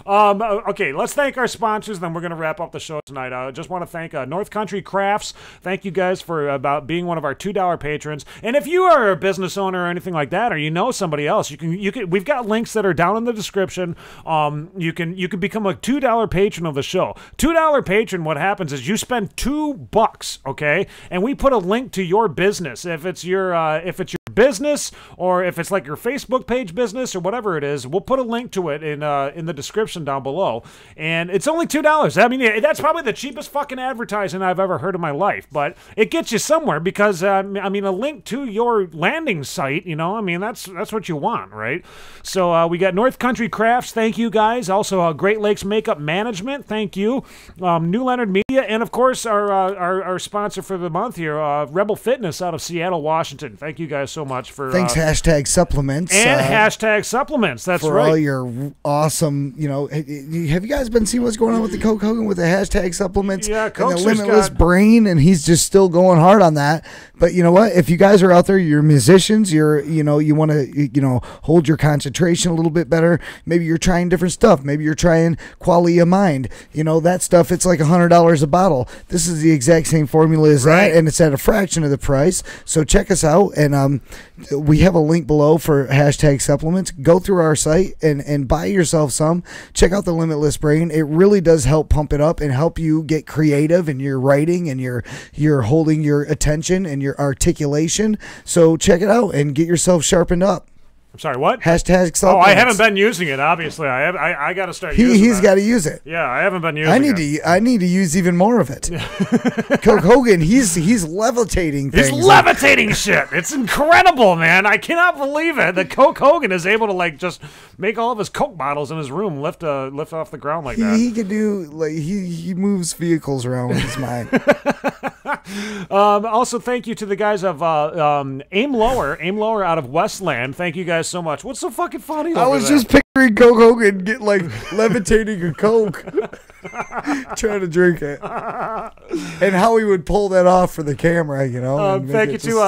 Speaker 7: Okay, let's thank our sponsors, then we're going to wrap up the show tonight. I just want to thank North Country Crafts. Thank you guys for being one of our $2 patrons. And if you are a business owner or anything like that, or you know somebody else, you can. We've got links that are down in the description. You can become a $2 patron of the show. $2 patron. What happens is you spend $2, okay, and we put a link to your business. If it's your business, or if it's like your Facebook page business or whatever it is, we'll put a link to it in the description down below. And it's only $2. I mean, that's probably the cheapest fucking advertising I've ever heard in my life, but it gets you somewhere because I mean, a link to your landing site, I mean, that's what you want, right? So we got North Country Crafts, thank you guys. Also Great Lakes Makeup Management, thank you. New Leonard Media, and of course our sponsor for the month here, Rebel Fitness out of Seattle, Washington. Thank you guys so much for
Speaker 5: thanks hashtag supplements
Speaker 7: and hashtag supplements. That's
Speaker 5: for
Speaker 7: right.
Speaker 5: All your awesome. Have you guys been seeing what's going on with the Coke Hogan with the hashtag supplements?
Speaker 7: Yeah,
Speaker 5: Coke's and the Limitless Brain, and he's just still going hard on that. But you know what? If you guys are out there, you're musicians, you want to hold your concentration a little bit better. Maybe you're trying different stuff. Maybe you're trying quality of mind. That stuff. It's like $100 a bottle. This is the exact same formula as that, and it's at a fraction of the price. So check us out, and we have a link below for hashtag supplements. Go through our site and buy yourself some. Check out the Limitless Brain. It really does help pump it up and help you get creative in your writing and your holding your attention and your articulation. So check it out and get yourself sharpened up.
Speaker 7: I'm sorry, what?
Speaker 5: Hashtag supplements.
Speaker 7: Oh, I haven't been using it, obviously. I got to start using it.
Speaker 5: He's got to use it.
Speaker 7: Yeah, I haven't been using it.
Speaker 5: I need to use even more of it. Coke Hogan, he's levitating things.
Speaker 7: He's levitating shit. It's incredible, man. I cannot believe it that Coke Hogan is able to like just make all of his Coke bottles in his room lift off the ground like that.
Speaker 5: He can do like he moves vehicles around with his mind.
Speaker 7: Also, thank you to the guys of Aim Lower out of Westland. Thank you guys so much. What's so fucking funny?
Speaker 5: I was just picturing Coke Hogan get like levitating a Coke, trying to drink it, and how he would pull that off for the camera. You know.
Speaker 7: Thank you to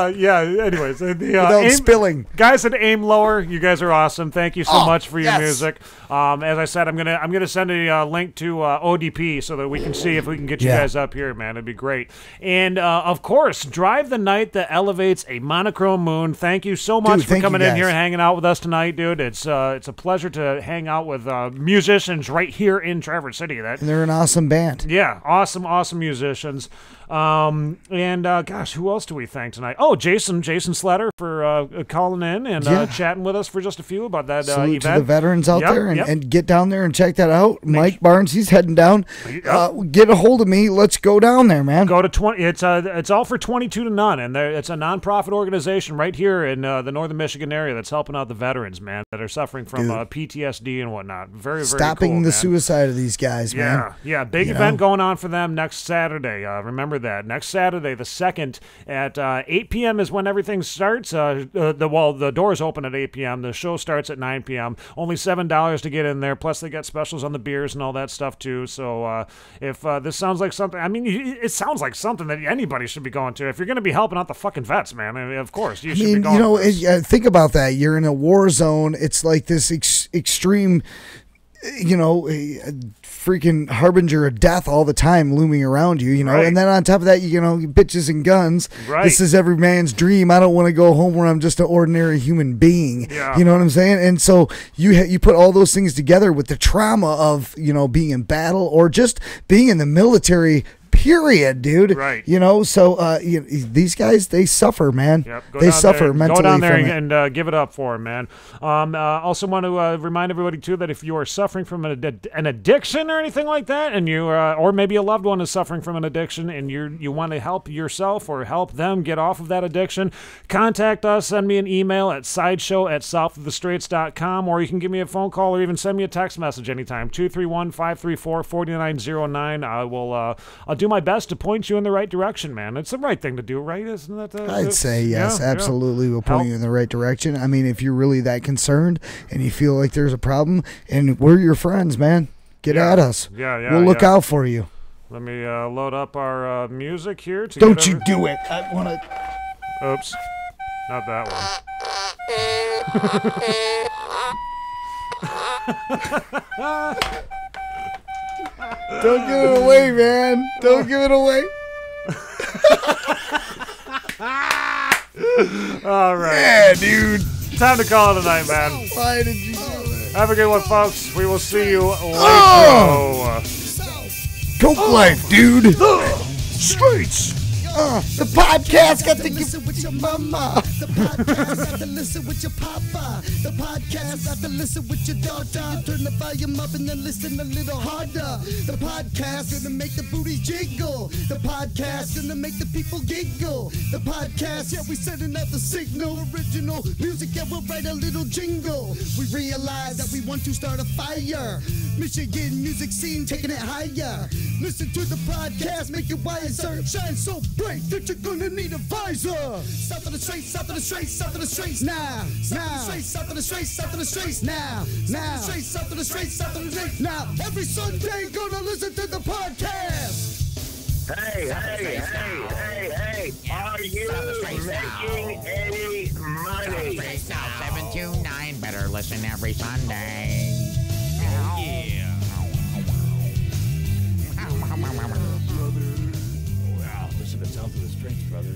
Speaker 7: Anyways,
Speaker 5: without spilling.
Speaker 7: Guys at Aim Lower, you guys are awesome. Thank you so much for your music. As I said, I'm gonna send a link to ODP so that we can see if we can get you guys up here, man. It'd be great. And of course, Drive the Night that elevates a monochrome moon. Thank you so much for coming in here and hanging out with us tonight, dude. It's a pleasure to hang out with musicians right here in Traverse City.
Speaker 5: And they're an awesome band.
Speaker 7: Yeah, awesome musicians. Gosh, who else do we thank tonight? Oh, Jason Sleder for calling in and chatting with us for just a few about that
Speaker 5: Salute
Speaker 7: event.
Speaker 5: to the veterans out there and get down there and check that out. Mike Barnes, he's heading down. Get a hold of me. Let's go down there, man.
Speaker 7: Go to 20. It's all for 22 to none, and it's a nonprofit organization right here in the northern Michigan area that's helping out the veterans, man, that are suffering from PTSD and whatnot. Very
Speaker 5: stopping
Speaker 7: cool,
Speaker 5: the suicide of these guys, man.
Speaker 7: Yeah, big event going on for them next Saturday. Remember that next Saturday, the 2nd at 8 p.m. is when everything starts. The doors open at 8 p.m. The show starts at 9 p.m. Only $7 to get in there. Plus, they got specials on the beers and all that stuff too. So if this sounds like something, I mean, it sounds like something that anybody should be going to. If you're going to be helping out the fucking vets, man, I mean, of course you should be going.
Speaker 5: You know, think about that. You're in a war zone. It's like this extreme. Freaking harbinger of death all the time looming around you,
Speaker 7: right.
Speaker 5: And then on top of that, bitches and guns.
Speaker 7: Right.
Speaker 5: This is every man's dream. I don't want to go home where I'm just an ordinary human being.
Speaker 7: Yeah.
Speaker 5: You know what I'm saying? And so you put all those things together with the trauma of, being in battle or just being in the military. Period, dude.
Speaker 7: Right.
Speaker 5: So these guys, they suffer, man.
Speaker 7: Yep.
Speaker 5: They suffer mentally.
Speaker 7: Go down there
Speaker 5: from
Speaker 7: and give it up for them, man. Also want to remind everybody too that if you are suffering from an addiction or anything like that, and you or maybe a loved one is suffering from an addiction, and you want to help yourself or help them get off of that addiction, contact us. Send me an email at sideshow@southofthestraits.com, or you can give me a phone call or even send me a text message anytime. 231-534-4909. I'll do my best to point you in the right direction, man. It's the right thing to do, right? Isn't that?
Speaker 5: I'd say yes, absolutely. We'll point you in the right direction. I mean, if you're really that concerned and you feel like there's a problem, and we're your friends, man, get at us. We'll look out for you.
Speaker 7: Let me load up our music here.
Speaker 5: Don't you do it. I want to.
Speaker 7: Oops. Not that one.
Speaker 5: Don't give it away, man. Don't give it away.
Speaker 7: All right.
Speaker 5: Yeah, dude.
Speaker 7: Time to call it a night, man.
Speaker 5: Why did you do that?
Speaker 7: Have a good one, folks. We will see you later.
Speaker 5: Coke life, dude. Streets. The podcast got to listen with your mama. The podcast got to listen with your papa. The podcast got to listen with your daughter. Turn the volume up and then listen a little harder. The podcast gonna make the booty jiggle. The podcast gonna make the people giggle. The podcast, we sending out the signal. Original music, we'll write a little jingle. We realize that we want to start a fire. Michigan music scene taking it higher. Listen to the podcast, make it wiser. Shine so bright that you're gonna need a visor. South of the Straits, south of the Straits, south of the Straits. Now, south of the Straits, south of the Straits. Now, south of the Straits, south of the Straits. Now, every Sunday, gonna listen to the podcast.
Speaker 13: Hey, are you making any money?
Speaker 14: 729, better listen every Sunday.
Speaker 15: Wow, listen to South of the Straits, brother.